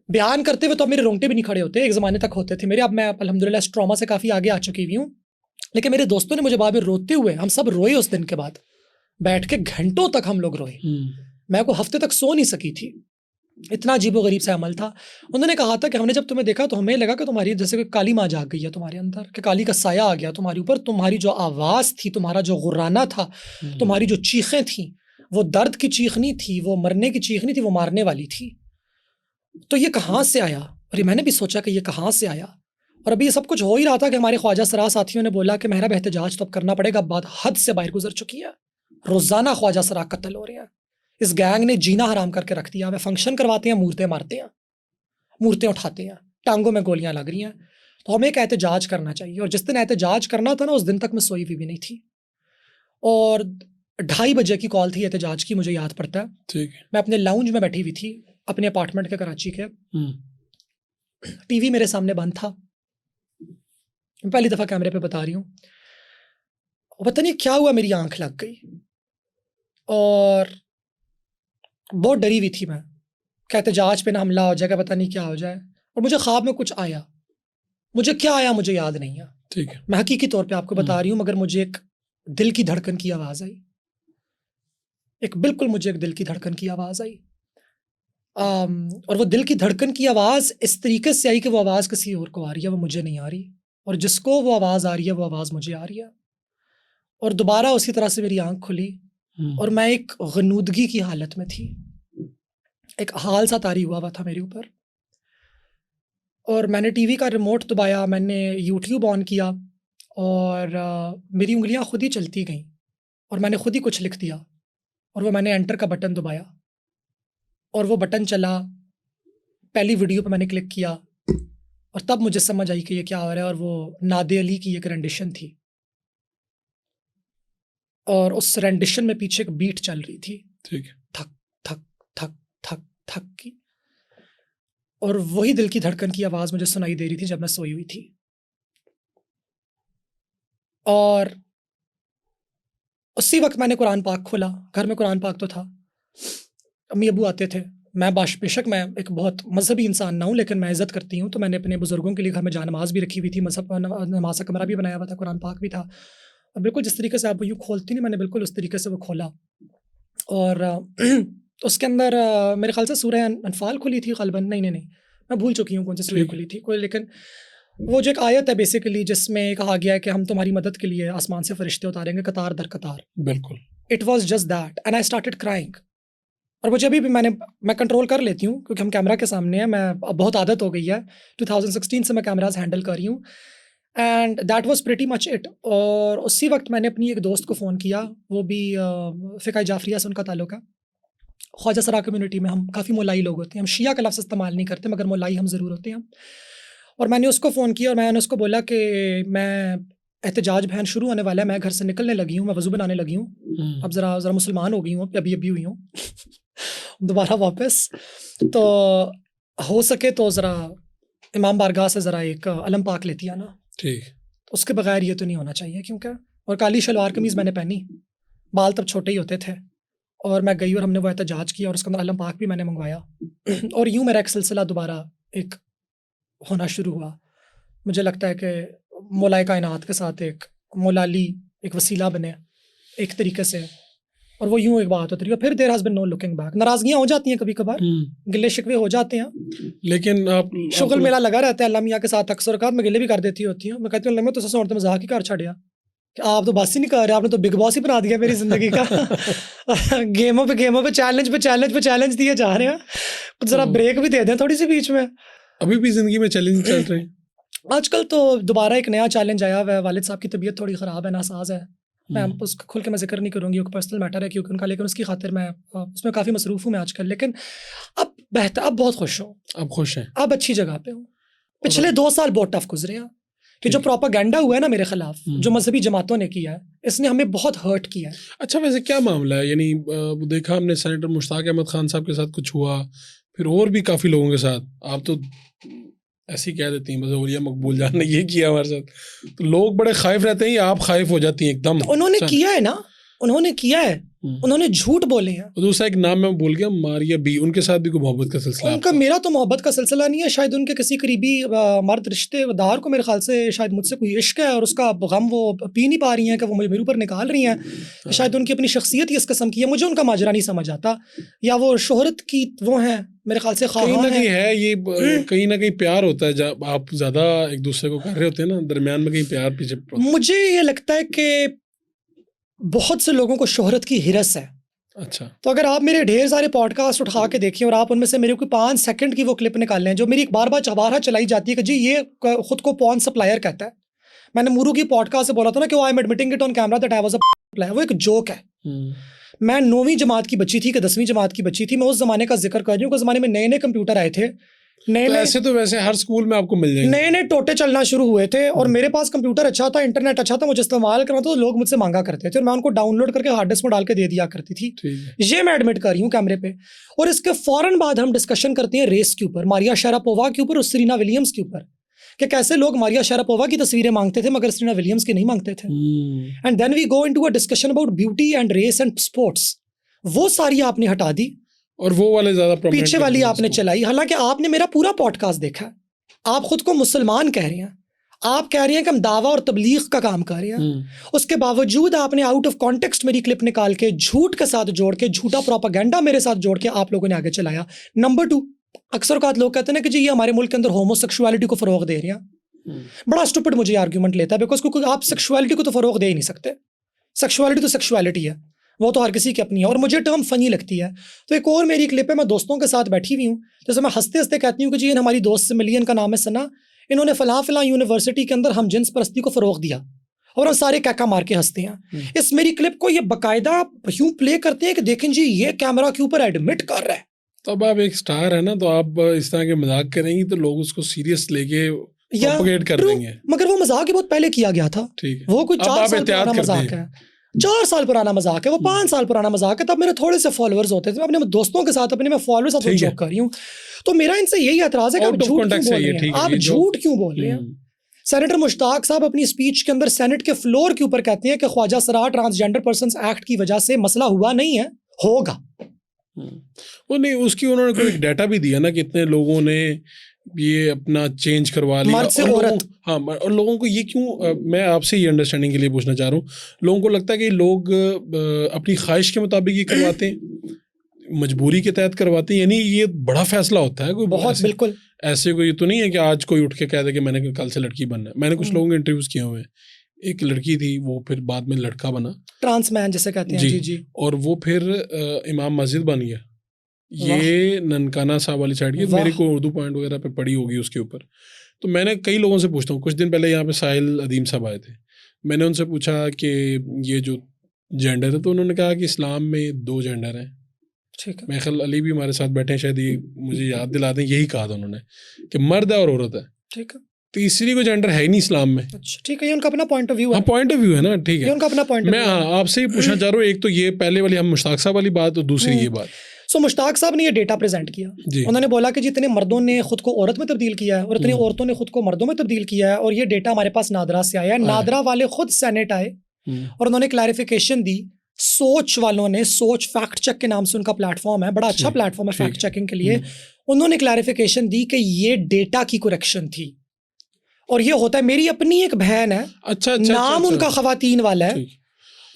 बयान करते हुए तो अब मेरे रोंगटे भी नहीं खड़े होते, एक ज़माने तक होते थे मेरे, अब मैं अल्हम्दुलिल्लाह इस ट्रॉमा से काफ़ी आगे आ चुकी हुई हूँ। लेकिन मेरे दोस्तों ने मुझे बाद में रोते हुए, हम सब रोए उस दिन के बाद, बैठ के घंटों तक हम लोग रोए, मैं को हफ्ते तक सो नहीं सकी थी, इतना अजीबोगरीब सा अमल था। उन्होंने कहा था कि हमने जब तुम्हें देखा तो हमें लगा कि तुम्हारी जैसे कोई काली माँ जाग गई है तुम्हारे अंदर, कि काली का साया आ गया तुम्हारे ऊपर, तुम्हारी जो आवाज़ थी, तुम्हारा जो गुर्राना था, तुम्हारी जो चीखें थी, वो दर्द की चीख नहीं थी, वो मरने की चीख नहीं थी, वो मारने वाली थी। तो ये कहाँ से आया? और मैंने भी सोचा कि ये कहाँ से आया। और अभी ये सब कुछ हो ही रहा था कि हमारे ख्वाजा सरा साथियों ने बोला कि मेहरा एहतजाज तो अब करना पड़ेगा, बात हद से बाहर गुजर चुकी है, रोज़ाना ख्वाजा सरा कत्ल हो रहे हैं, इस गैंग ने जीना हराम करके रख दिया। वे फंक्शन करवाते हैं, मूर्तें मारते हैं, मूर्तें उठाते हैं, टांगों में गोलियां लग रही हैं। तो हमें एक एहतजाज करना चाहिए। और जिस दिन एहतजाज करना था ना, उस दिन तक मैं सोई हुई भी नहीं थी, और 2:30 बजे की कॉल थी एहतजाज की, मुझे याद पड़ता है। ठीक है। मैं अपने लाउंज में बैठी हुई थी अपने अपार्टमेंट के, कराची के। टीवी मेरे सामने बंद था, पहली दफ़ा कैमरे पे बता रही हूँ, पता नहीं क्या हुआ, मेरी आंख लग गई और बहुत डरी हुई थी मैं, क्या एहतजाज पे ना हमला हो जाएगा, पता नहीं क्या हो जाए। और मुझे ख्वाब में कुछ आया, मुझे क्या आया मुझे याद नहीं है, ठीक है, मैं हकीकी तौर पे आपको बता रही हूँ, मगर मुझे एक दिल की धड़कन की आवाज़ आई, बिल्कुल मुझे एक दिल की धड़कन की आवाज़ आई। और वो दिल की धड़कन की आवाज़ इस तरीके से आई कि वो आवाज़ किसी और को आ रही है, वो मुझे नहीं आ रही, और जिसको वो आवाज़ आ रही है वो आवाज़ मुझे आ रही है। और दोबारा उसी तरह से मेरी आंख खुली और मैं एक गनूदगी की हालत में थी, एक हाल सा तारी हुआ था मेरे ऊपर, और मैंने टीवी का रिमोट दबाया, मैंने यूट्यूब ऑन किया और मेरी उंगलियां खुद ही चलती गईं और मैंने खुद ही कुछ लिख दिया, और वो मैंने एंटर का बटन दबाया और वो बटन चला, पहली वीडियो पे मैंने क्लिक किया और तब मुझे समझ आई कि ये क्या हो रहा है, और वो नादे अली की एक रेंडिशन थी और उस रेंडिशन में पीछे एक बीट चल रही थी, ठीक है, थक थक थक थक थक की, और वही दिल की धड़कन की आवाज़ मुझे सुनाई दे रही थी जब मैं सोई हुई थी। और उसी वक्त मैंने कुरान पाक खोला, घर में कुरान पाक तो था, अम्मी अबू आते थे, मैं बेशक मैं एक बहुत मजहबी इंसान ना हूँ, लेकिन मैं इज़्ज़त करती हूँ, तो मैंने अपने बुज़ुर्गों के लिए घर में जानमाज़ भी रखी हुई थी, नमाज का कमरा भी बनाया हुआ था, कुरान पाक भी था, और बिल्कुल जिस तरीके से आप यूँ खोलती नहीं, मैंने बिल्कुल उस तरीके से वो खोला, और उसके अंदर मेरे ख्याल से सूरह अनफाल खुली थी ग़ालिबन, नहीं मैं भूल चुकी हूँ कौन सी सूरह खुली थी कोई, लेकिन वो जो एक आयत है बेसिकली जिसमें कहा गया है कि हम तुम्हारी मदद के लिए आसमान से फरिश्ते उतारेंगे कतार दर कतार, बिल्कुल, it was just that and I started crying. और मुझे अभी भी मैं कंट्रोल कर लेती हूँ क्योंकि हम कैमरा के सामने हैं, मैं अब बहुत आदत हो गई है, 2016 से मैं कैमराज हैंडल कर रही हूँ, and that was pretty much it. और उसी वक्त मैंने अपनी एक दोस्त को फ़ोन किया, वो भी फ़िक़ा जाफरिया से उनका ताल्लुक है, ख्वाजा सरा कम्युनिटी में हम काफ़ी मोलाई लोग होते हैं, हम शिया का लफ्ज़ इस्तेमाल नहीं करते मगर मोलाई हम ज़रूर होते हैं। और मैंने उसको फ़ोन किया और मैंने उसको बोला कि मैं एहतजाज बयान शुरू होने वाला है, मैं घर से निकलने लगी हूँ, मैं वज़ू बनाने लगी हूँ, अब ज़रा मुसलमान हो गई हूँ, अभी हुई हूँ दोबारा वापस, तो हो सके तो ज़रा इमाम बारगाह से ज़रा एक अलम पाक लेती है ना, ठीक, उसके बगैर ये तो नहीं होना चाहिए क्योंकि, और काली शलवार कमीज़ मैंने पहनी, बाल तब छोटे ही होते थे, और मैं गई और हमने वो एहतजाज किया और उसके अंदर अलम पाक भी मैंने मंगवाया और यूँ मेरा एक सिलसिला दोबारा एक होना शुरू हुआ। मुझे लगता है कि मौलाए कायनात के साथ एक मौलाली एक वसीला बने एक तरीके से, और वो यूँ एक बात होती है, फिर there has been no looking back. नाराज़गियाँ हो जाती हैं कभी कभार, गिले शिकवे हो जाते हैं, लेकिन आप शुगल मेला लगा रहता है अल्लाह मियाँ के साथ, अक्सर औक़ात मैं गिले भी कर देती होती हूँ, मैं कहती हूँ अल्लाह मियाँ तो सस औरतें मजाक ही कर छड़िया कि आप तो बस ही नहीं कर रहे, आपने तो बिग बॉस ही बना दिया मेरी ज़िंदगी का गेमों पे चैलेंज दिए जा रहे हैं, कुछ ज़रा ब्रेक भी दे दें थोड़ी सी बीच में। अभी भी ज़िंदगी में चैलेंज चल रहे हैं? आजकल तो दोबारा एक नया चैलेंज आया हुआ है, वालिद साहब की तबीयत थोड़ी ख़राब है, नासाज है, मैं उसका खुल के मैं जिक्र नहीं करूँगी, एक पर्सनल मैटर है क्योंकि उनका, लेकिन उसकी खातिर मैं उसमें काफ़ी मसरूफ़ हूँ मैं आजकल, लेकिन अब बेहतर, अब बहुत खुश हूँ, अब खुश हैं, अब अच्छी जगह पे हूँ। पिछले 2 साल बहुत टफ गुजरे हैं, कि जो प्रोपेगेंडा हुआ है ना मेरे खिलाफ, जो मजहबी जमातों ने किया है, इसने हमें बहुत हर्ट किया है। अच्छा, वैसे क्या मामला है, यानी देखा हमने सेनेटर मुश्ताक अहमद खान साहब के साथ कुछ हुआ, फिर और भी काफ़ी लोगों के साथ, आप तो ऐसी कह देती हैं बस ओलिया मकबूल जान ने ये किया हमारे साथ, तो लोग बड़े खाइफ रहते हैं, आप खाइफ हो जाती हैं एकदम। तो उन्होंने किया है ना, उन्होंने किया है, उन्होंने झूठ बोले हैं। दूसरा एक नाम मैं भूल गया, मारिया बी, उनके साथ भी कोई मोहब्बत का सिलसिला? उनका मेरा तो मोहब्बत का सिलसिला नहीं है, शायद उनके किसी करीबी मर्द रिश्तेदार को मेरे ख्याल से शायद मुझसे कोई इश्क है और उसका गम वो पी नहीं पा रही हैं कि वो मुझे मेरे ऊपर निकाल रही हैं, शायद उनकी अपनी शख्सियत ही इस किस्म की है, मुझे उनका माजरा नहीं समझ आता, या वो शोहरत की वो हैं मेरे ख्याल से, कहीं ना कहीं है ये, कहीं ना कहीं प्यार होता है जब आप ज्यादा एक दूसरे को कर रहे होते हैं ना, दरमियान में कहीं प्यार पीछे। मुझे ये लगता है कि बहुत से लोगों को शोहरत की हिरस है। अच्छा, तो अगर आप मेरे ढेर सारे पॉडकास्ट उठा के देखें और आप उनमें से मेरे को 5 सेकंड की वो क्लिप निकाल लें जो मेरी बार बार चलाई जाती है कि जी ये खुद को पॉर्न सप्लायर कहता है, मैंने मुरू की पॉडकास्ट से बोला था ना कि I am admitting it on camera that I was a supplier, वो एक जोक है। मैं 9वीं जमात की बच्ची थी कि 10वीं जमात की बच्ची थी, मैं उस जमाने का जिक्र कर रही हूँ, उस जमाने में नए नए कंप्यूटर आए थे, नए तो ऐसे तो वैसे हर स्कूल में आपको मिल जाएंगे। नए टोटे चलना शुरू हुए थे और मेरे पास कंप्यूटर अच्छा था, इंटरनेट अच्छा था, मुझे इस्तेमाल करना था, तो लोग मुझसे मांगा करते थे और मैं उनको डाउनलोड करके हार्ड डिस्क में डाल के दे दिया करती थी। ये मैं एडमिट कर रही हूँ कैमरे पे। और इसके फौरन बाद हम डिस्कशन करते हैं रेस के ऊपर, मारिया शारापोवा के ऊपर और सेरेना विलियम्स के ऊपर, कि कैसे लोग मारिया शारापोवा की तस्वीरें मांगते थे मगर सेरेना विलियम्स की नहीं मांगते थे। And then we go into a discussion about beauty and race and sports. वो सारी आपने हटा दी और वो वाले ज्यादा पीछे वाली आपने चलाई। हालांकि आपने मेरा पूरा पॉडकास्ट देखा, आप खुद को मुसलमान कह रहे हैं, आप कह रहे हैं कि हम दावा और तबलीग का काम कर रहे हैं, उसके बावजूद आपने आउट ऑफ कॉन्टेक्स्ट मेरी क्लिप निकाल के झूठ के साथ जोड़ के, झूठा प्रोपेगेंडा मेरे साथ जोड़ के आप लोगों ने आगे चलाया। नंबर 2, अक्सर औकात लोग कहते हैं ना कि जी ये हमारे मुल्क के अंदर होमोसेक्सुअलिटी को फरोग दे रहे हैं। बड़ा स्टूपिड मुझे आर्ग्यूमेंट लेता है, बिकॉज क्योंकि आप सेक्सुअलिटी को तो फरोग दे ही नहीं सकते। सेक्सुअलिटी तो सेक्सुअलिटी है, वो तो हर किसी की अपनी है, और मुझे टर्म फनी लगती है। तो एक और मेरी क्लिप है, मैं दोस्तों के साथ बैठी हुई हूँ, जैसे मैं हंसते हंसते कहती हूँ कि जी इन हमारी दोस्त से मिली, इनका नाम है सना, इन्होंने फलां यूनिवर्सिटी के अंदर हम जिन्स परस्ती को फरोग दिया, और हम सारे कैका मार के हंसते हैं। इस मेरी क्लिप को ये बाकायदा यूं प्ले करते हैं कि देखें जी ये कैमरा के ऊपर एडमिट कर रहा है। तो अब आप एक स्टार है ना, तो आप इस तरह के मजाक करेंगी तो लोग उसको सीरियस लेके प्रोपेगेट कर देंगे। मगर वो मजाक ही बहुत पहले किया गया था, वो कोई 4 साल पुराना मजाक है, 4 साल पुराना मजाक है, वो 5 साल पुराना मजाक है। तब मेरे थोड़े से फॉलोअर्स होते थे, अपने दोस्तों के साथ, अपने मैं फॉलोअर्स साथ जोक कर रही हूँ। तो मेरा इनसे यही एतराज है कि आप झूठ क्यों बोल रहे हैं, आप झूठ क्यों बोल रहे हैं। सेनेटर मुश्ताक साहब अपनी स्पीच के अंदर सेनेट के फ्लोर के ऊपर कहते हैं कि ख्वाजा सरार ट्रांसजेंडर पर्संस एक्ट की वजह से मसला हुआ नहीं है, होगा। वो नहीं, उसकी उन्होंने कोई डाटा भी दिया ना कि इतने लोगों ने ये अपना चेंज करवा लिया, मर्द से औरत। हाँ, और लोगों को ये क्यों, मैं आपसे ये अंडरस्टैंडिंग के लिए पूछना चाह रहा हूँ, लोगों को लगता है कि लोग अपनी ख्वाहिश के मुताबिक ये करवाते हैं, मजबूरी के तहत करवाते हैं, यानी ये बड़ा फैसला होता है कोई बहुत, बिल्कुल ऐसे कोई तो नहीं है कि आज कोई उठ के कह दे कि मैंने कल से लड़की बनना है। मैंने कुछ लोगों के इंटरव्यूज किए हुए हैं, एक लड़की थी, वो फिर बाद में लड़का बना, ट्रांस मैन जैसे कहते हैं, जी, और वो फिर इमाम मस्जिद बन गया। ये ननकाना साहब वाली साइड की, मेरे को उर्दू पॉइंट वगैरह पे पड़ी होगी उसके ऊपर। तो मैंने कई लोगों से पूछता हूँ, कुछ दिन पहले यहाँ पे साहिल अदीम साहब आए थे, मैंने उनसे पूछा कि ये जो जेंडर है, तो उन्होंने कहा कि इस्लाम में 2 जेंडर हैं। ठीक है, मैं ख्याल अली भी हमारे साथ बैठे हैं, शायद ये मुझे याद दिला दें, यही कहा था उन्होंने कि मर्द है और औरत है। ठीक है, तीसरी कोई जेंडर है ही नहीं इस्लाम में। अच्छा, ठीक है, ये उनका अपना पॉइंट ऑफ व्यू है। हाँ, पॉइंट ऑफ व्यू है ना, ठीक है, ये उनका अपना पॉइंट। मैं आपसे ही पूछना चाह रहा हूँ, एक तो ये पहले वाली हम मुश्ताक साहब वाली बात, और दूसरी ये बात। सो मुश्ताक साहब ने ये डेटा प्रेजेंट किया, उन्होंने बोला कि जितने मर्दों ने खुद को औरत में तब्दील किया है और इतनी औरतों ने खुद को मर्दों में तब्दील किया है, और ये डेटा हमारे पास नादरा से आया है। नादरा वाले खुद सेनेट आए और उन्होंने क्लैरिफिकेशन दी। सोच वालों ने, सोच फैक्ट चेक के नाम से उनका प्लेटफॉर्म है, बड़ा अच्छा प्लेटफॉर्म है फैक्ट चेकिंग के लिए, उन्होंने क्लैरिफिकेशन दी कि ये डेटा की करेक्शन थी। और ये होता है, मेरी अपनी एक बहन है, अच्छा, नाम उनका खवातीन वाला है,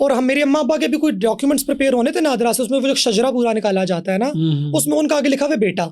और हम मेरे अम्मा अब्बा के भी कोई डॉक्यूमेंट्स प्रिपेयर होने थे नादरा से, उसमें वो जो शजरा पूरा निकाला जाता है ना, उसमें उनका आगे लिखा हुआ बेटा,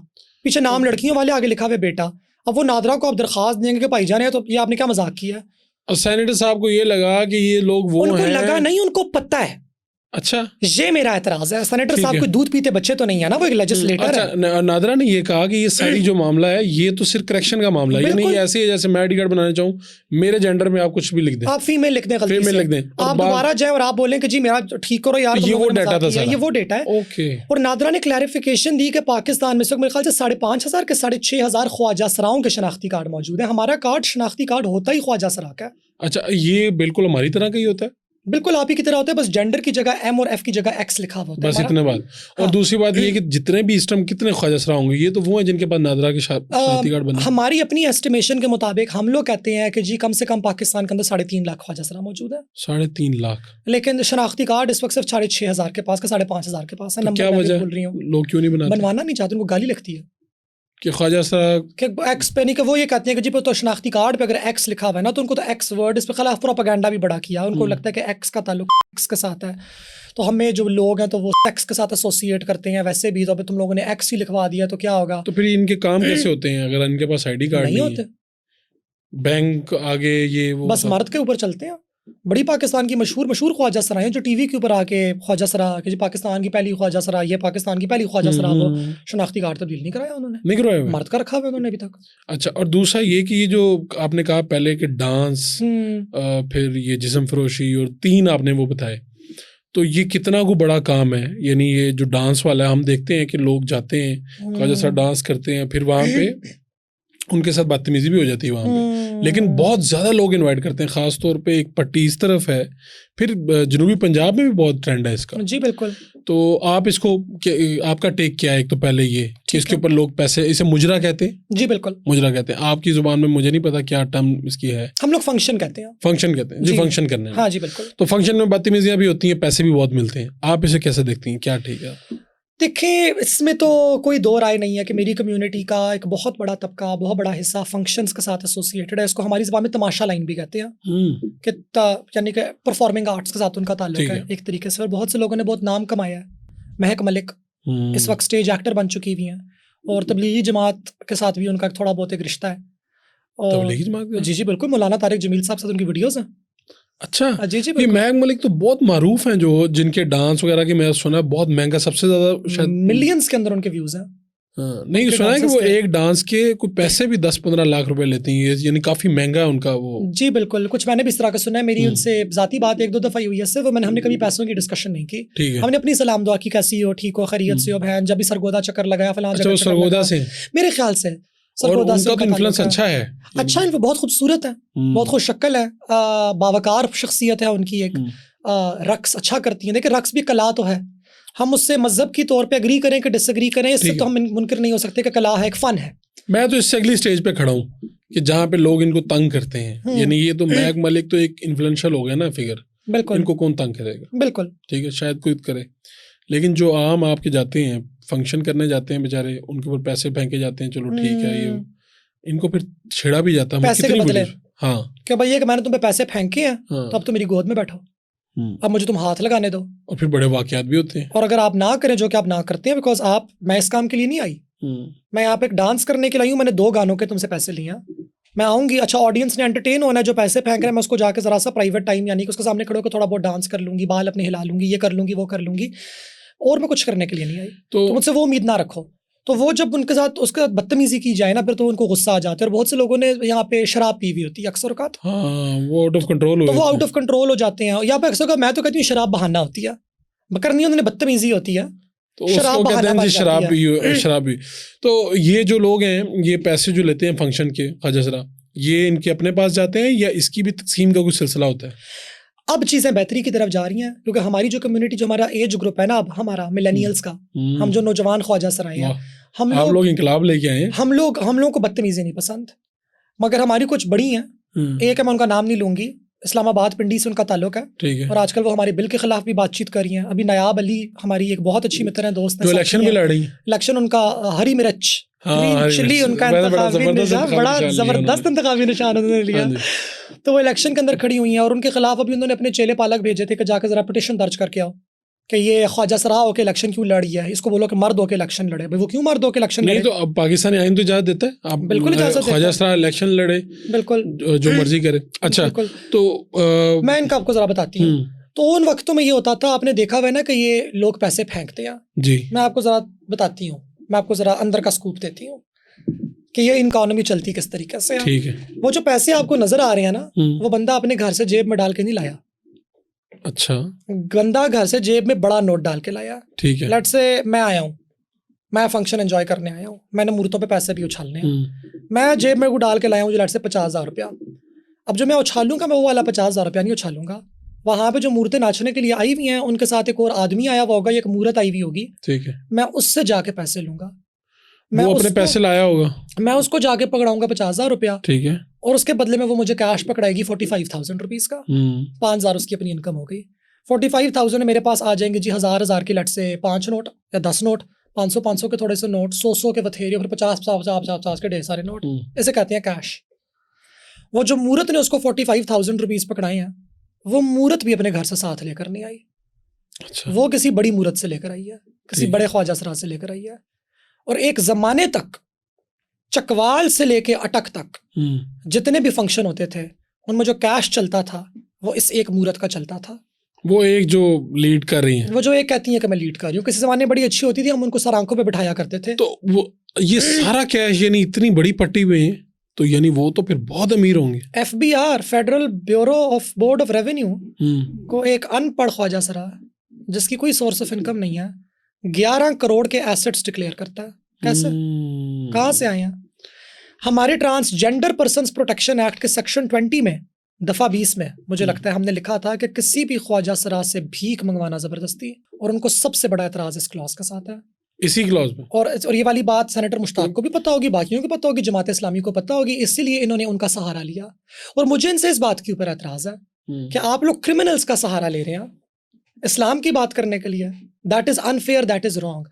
पीछे नाम लड़कियों वाले, आगे लिखा हुआ बेटा। अब वो नादरा को आप दरखास्त देंगे कि भाईजान है, तो ये आपने क्या मजाक किया। और सेनेटर साहब को ये लगा कि ये लोग वो उनको लगा नहीं, उनको पता है। अच्छा, ये मेरा एतराज है। सेनेटर साहब कोई दूध पीते बच्चे तो नहीं है ना, वो एक लेजिस्लेटर है। नादरा ने ये कहा कि ये सारी जो मामला है, ये तो सिर्फ करेक्शन का मामला है, ये नहीं ऐसे है जैसे मैं आईडी कार्ड बनाना चाहूँ, मेरे जेंडर में आप कुछ भी लिख दें, आप फीमेल लिख दें, फीमेल लिख दें, आप दोबारा जाए और आप बोलें कि जी मेरा ठीक करो यार, ये वो डेटा था, ये वो डेटा है। ओके। और नादरा ने क्लैरिफिकेशन दी कि पाकिस्तान में से मेरे ख्याल से 5,500 के 6,500 ख्वाजा सराओं के शनाख्ती कार्ड मौजूद है। हमारा कार्ड शनाख्ती कार्ड होता ही ख्वाजा सरा का है। अच्छा, ये बिल्कुल हमारी तरह का ही होता है, बिल्कुल आप ही की तरह होता है, बस जेंडर की जगह एम और एफ की जगह एक्स लिखा हुआ होता है, बस इतने बात। और दूसरी बात ये कि जितने भी इस टाइम कितने ख्वाजा सरा होंगे, ये तो वो हैं जिनके पास नादरा के शनाख्ती कार्ड बने। हमारी अपनी एस्टिमेशन के मुताबिक हम लोग कहते हैं कि जी कम से कम पाकिस्तान के अंदर 3.5 लाख ख्वाजा सरा मौजूद है। 3.5 लाख, लेकिन शनाख्ती कार्ड इस वक्त सिर्फ 6,500 के पास, 5,500 के पास है। क्या वजह बोल रही हूँ, लोग क्यों नहीं बनवाना नहीं चाहते, उनको गाली लगती है कि ख्वाजा सरा एक्स पे नहीं, कि वो ये कहते हैं कि जी तो शनाख्ती कार्ड पे अगर एक्स लिखा हुआ है ना, तो उनको तो एक्स वर्ड, इस पे खिलाफ प्रोपेगेंडा भी बड़ा किया। उनको लगता है कि एक्स का ताल्लुक एक्स के साथ है, तो हमें जो लोग हैं तो वो एक्स के साथ एसोसिएट करते हैं। वैसे भी तो अभी तुम लोगों ने एक्स ही लिखवा दिया तो क्या होगा। तो फिर इनके काम कैसे होते हैं अगर इनके पास आईडी कार्ड नहीं होते? बैंक आगे ये वो बस मर्द के ऊपर चलते हैं। बड़ी पाकिस्तान की मशहूर ख्वाजा सरा हैं जो टीवी के ऊपर आके ख्वाजा सरा कि जी पाकिस्तान की पहली ख्वाजा सरा, ये पाकिस्तान की पहली ख्वाजा सरा, वो शनाख्ती कार्ड तब्दील नहीं कराया उन्होंने, नहीं करवाया, मर्द का रखा हुआ उन्होंने अभी तक। अच्छा, और दूसरा ये कि ये जो आपने कहा पहले कि डांस, फिर ये जिस्म फरोशी, और 3 आपने वो बताए, तो ये कितना को बड़ा काम है। यानी ये जो डांस वाला है, हम देखते हैं कि लोग जाते हैं ख्वाजा सरा डांस करते हैं, फिर वहाँ पे उनके साथ बदतमीजी भी हो जाती है वहाँ पे। लेकिन बहुत ज़्यादा लोग इनवाइट करते हैं, ख़ास तौर पे एक पट्टी इस तरफ है, फिर जनूबी पंजाब में भी बहुत ट्रेंड है इसका। जी बिल्कुल। तो आप इसको, आपका टेक क्या है? एक तो पहले ये कि इसके ऊपर लोग पैसे, इसे मुजरा कहते हैं। जी बिल्कुल, मुजरा कहते हैं। आपकी जुबान में मुझे नहीं पता क्या टर्म इसकी है। हम लोग फंक्शन कहते हैं। फंक्शन कहते हैं जी, फंक्शन करने में। हाँ जी बिल्कुल। तो फंक्शन में बदतमीजियाँ भी होती हैं, पैसे भी बहुत मिलते हैं। आप इसे कैसे देखती हैं, क्या ठीक है? देखिए, इसमें तो कोई दो राय नहीं है कि मेरी कम्युनिटी का एक बहुत बड़ा तबका, बहुत बड़ा हिस्सा फंक्शंस के साथ एसोसिएटेड है। इसको हमारी ज़बान में तमाशा लाइन भी कहते हैं कि यानी कि परफॉर्मिंग आर्ट्स के साथ उनका ताल्लुक है एक तरीके से। बहुत से लोगों ने बहुत नाम कमाया है। महक मलिक इस वक्त स्टेज एक्टर बन चुकी हुई हैं, और तबलीगी जमात के साथ भी उनका थोड़ा बहुत एक रिश्ता है। और तबलीगी जमात? जी जी बिल्कुल, मौलाना तारिक जमील साहब से उनकी वीडियोज़ हैं। अच्छा जी जी, ये महक मलिक तो बहुत मारूफ हैं, जो जिनके डांस वगैरह की मैं सुना है बहुत महंगा, सबसे ज्यादा शायद मिलियंस के अंदर उनके व्यूज हैं। हाँ, नहीं सुना है कि वो एक डांस के कुछ पैसे भी 10-15 लाख रुपए लेती हैं, यानी काफी महंगा है उनका वो। जी बिल्कुल, कुछ मैंने भी इस तरह का सुना है। मेरी उनसे जाती बात 1-2 दफा हुई है सिर्फ, हमने कभी पैसों की डिस्कशन नहीं की। ठीक है। हमने अपनी सलाम दुआ की, कैसी हो, ठीक हो, खैरियत से हो बहन, जब भी सरगोदा चक्कर लगाया फलां अच्छा, वो सरगोदा से मेरे ख्याल से। और उनका तो इन्फ्लुएंस अच्छा है। अच्छा, इनको बहुत खूबसूरत है, बहुत खुश शक्ल है, बावकार शख्सियत है उनकी एक। रक्स अच्छा करती हैं। देखिए, रक्स भी कला तो है। हम उससे मजहब की तौर पे एग्री करें कि डिसएग्री करें, इससे तो हम मुनकर नहीं हो सकते कि कला है, एक फन है। मैं तो इससे अगली स्टेज पे खड़ा हूँ कि जहाँ पे लोग इनको तंग करते हैं, यानी ये तो महक मलिक तो एक इन्फ्लुएंशियल हो गया ना फिगर। बिल्कुल, इनको कौन तंग करेगा? बिल्कुल ठीक है, शायद कोई करे, लेकिन जो आम आपके जाते हैं, फंक्शन करने जाते हैं बेचारे, उनके ऊपर पैसे फेंके जाते हैं, चलो ठीक है, ये इनको फिर छेड़ा भी जाता है पैसे के बदले। हाँ, क्या भैया कि मैंने तुम पे पैसे फेंके हैं, हाँ, तो अब तो मेरी गोद में बैठो, अब मुझे तुम हाथ लगाने दो। और फिर बड़े वाकयात भी होते हैं। और अगर आप ना करें, जो कि आप ना करते हैं, बिकॉज आप, मैं इस काम के लिए नहीं आई, मैं यहाँ पे एक डांस करने के लिए आई हूँ। मैंने 2 गानों के तुमसे पैसे लिए, मैं आऊंगी, अच्छा ऑडियंस ने एंटरटेन होना है, जो पैसे फेंक रहे हैं मैं उसको जाके जरा सा प्राइवेट टाइम, यानी कि उसके सामने खड़े होकर थोड़ा बहुत डांस कर लूंगी, बाल अपने हिला लूंगी, ये कर लूंगी, वो कर लूंगी, और मैं कुछ करने के लिए नहीं आई। तो मुझसे वो उम्मीद ना रखो। तो वो जब उनके साथ उसके साथ बदतमीजी की जाए ना, फिर तो उनको गुस्सा आ जाता है। और बहुत से लोगों ने यहाँ पे शराब पी हुई होती है अक्सर औकात, वो आउट ऑफ कंट्रोल, तो वो आउट ऑफ कंट्रोल हो जाते हैं। यहाँ पे अक्सर मैं तो कहती हूँ शराब बहाना होती है, करनी उन्होंने बदतमीजी होती है, तो शराब बहाना, शराब भी। तो ये जो लोग हैं, ये पैसे जो लेते हैं फंक्शन के, ख्वाजा सरा, ये इनके अपने पास जाते हैं या इसकी भी तकसीम का कुछ सिलसिला होता है? अब चीज़ें बेहतरी की तरफ जा रही हैं, क्योंकि हमारी जो कम्युनिटी, जो हमारा एज ग्रुप है ना, अब हमारा मिलेनियल्स का, हम जो नौजवान ख्वाजा सराय हैं, हम लोग इंकलाब लेके आए हैं। हम लोग को बदतमीजी नहीं पसंद, मगर हमारी कुछ बड़ी हैं, एक है, मैं उनका नाम नहीं लूंगी, इस्लामाबाद पिंडी से उनका ताल्लुक है, ठीक है, और आजकल वो हमारे बिल के खिलाफ भी बातचीत कर रही हैं। अभी नयाब अली हमारी एक बहुत अच्छी मित्र है, दोस्त है, इलेक्शन भी लड़ रही है। इलेक्शन उनका हरी मिर्च, चिली उनका इंतखाबी निशान, बड़ा जबरदस्त इंतखाबी निशान उन्होंने लिया। तो वो इलेक्शन के अंदर खड़ी हुई हैं, और उनके खिलाफ अभी उन्होंने अपने चेले पालक भेजे थे कि जाकर जरा पिटीशन दर्ज करके आओ कि ये ख्वाजा सरा होकर इलेक्शन क्यों लड़ी है, इसको बोलो कि मर्द होकर इलेक्शन लड़े। भाई वो क्यों मर्द होकर इलेक्शन लड़े? नहीं तो अब पाकिस्तानी आइन तो इजाजत देता है, आप बिल्कुल इजाजत, ख्वाजा सरा इलेक्शन लड़े, बिल्कुल जो मर्जी करे। अच्छा, तो मैं इनका आपको जरा बताती हूँ। तो उन वक्तों में ये होता था, आपने देखा हुआ ना कि ये लोग पैसे फेंकते हैं जी। मैं आपको जरा बताती हूँ, मैं आपको जरा अंदर का स्कूप देती हूँ कि ये इकोनॉमी चलती किस तरीके से। ठीक है, वो जो पैसे आपको नजर आ रहे हैं ना, वो बंदा अपने घर से जेब में डाल के नहीं लाया। अच्छा, बंदा घर से जेब में बड़ा नोट डाल के लाया। ठीक है, लेट्स से मैं आया हूँ, मैं फंक्शन एंजॉय करने आया हूँ, मैंने मूर्तों पे पैसे भी उछालने हैं, मैं जेब में वो डाल के लाया हूँ, लेट्स से 50,000 रुपया। अब जो मैं उछालूंगा, मैं वो वाला 50,000 रुपया नहीं उछालूंगा। वहां पे जो मूर्तें नाचने के लिए आई हुई हैं, उनके साथ एक और आदमी आया हुआ होगा, एक मूर्त आई हुई होगी, ठीक है, मैं उससे जाके पैसे लूंगा। मैं अपने पैसे लाया होगा, मैं उसको जाके पकड़ाऊंगा 50,000 रुपया, ठीक है, और उसके बदले में वो मुझे कैश पकड़ाएगी 45,000 रुपीज का। 5,000 उसकी अपनी इनकम हो गई। 45,000 मेरे पास आ जाएंगे जी, 1,000 की लट से 5 नोट या 10 नोट, 500 के थोड़े से नोट, 100 के बथेरे, फिर 50 के ढेर सारे नोट, इसे कहते हैं कैश। वो जो मूर्त ने उसको 45,000 रुपीज पकड़ाए हैं, वो मूर्त भी अपने घर से साथ लेकर नहीं आई। अच्छा, वो किसी बड़ी मूर्त से लेकर आई है, किसी बड़े ख्वाजा सरा से लेकर आई है। और एक जमाने तक चकवाल से लेके अटक तक जितने भी फंक्शन होते थे, उनमें जो कैश चलता था वो इस एक मूर्त का चलता था। वो एक जो लीड कर रही है, वो जो एक कहती है कि मैं लीड कर रही हूँ, किसी जमाने में बड़ी अच्छी होती थी, हम उनको सर आंखों पे बिठाया करते थे। तो वो ये सारा कैश यानी इतनी बड़ी पट्टी में है, तो यानी वो तो फिर बहुत अमीर होंगे। FBR, federal bureau of board of revenue को एक अनपढ़ ख्वाजा सरा जिसकी कोई सोर्स ऑफ इनकम नहीं है, 11 करोड़ के एसेट्स डिक्लेयर करता है। कैसे, कहाँ से आए हैं? हमारे ट्रांसजेंडर पर्सन्स प्रोटेक्शन एक्ट के सेक्शन 20 में दफ़ा 20 में मुझे लगता है हमने लिखा था कि किसी भी ख्वाजा सरा से भीख मंगवाना ज़बरदस्ती, और उनको सबसे बड़ा एतराज़ इस क्लॉज के साथ है, इसी क्लॉज में। और ये वाली बात सेनेटर मुश्ताक को भी पता होगी, बाकियों को पता होगी, जमात इस्लामी को पता होगी, इसीलिए इन्होंने उनका सहारा लिया। और मुझे इनसे इस बात के ऊपर एतराज़ है कि आप लोग क्रिमिनल्स का सहारा ले रहे हैं इस्लाम की बात करने के लिए। That is unfair, that is wrong.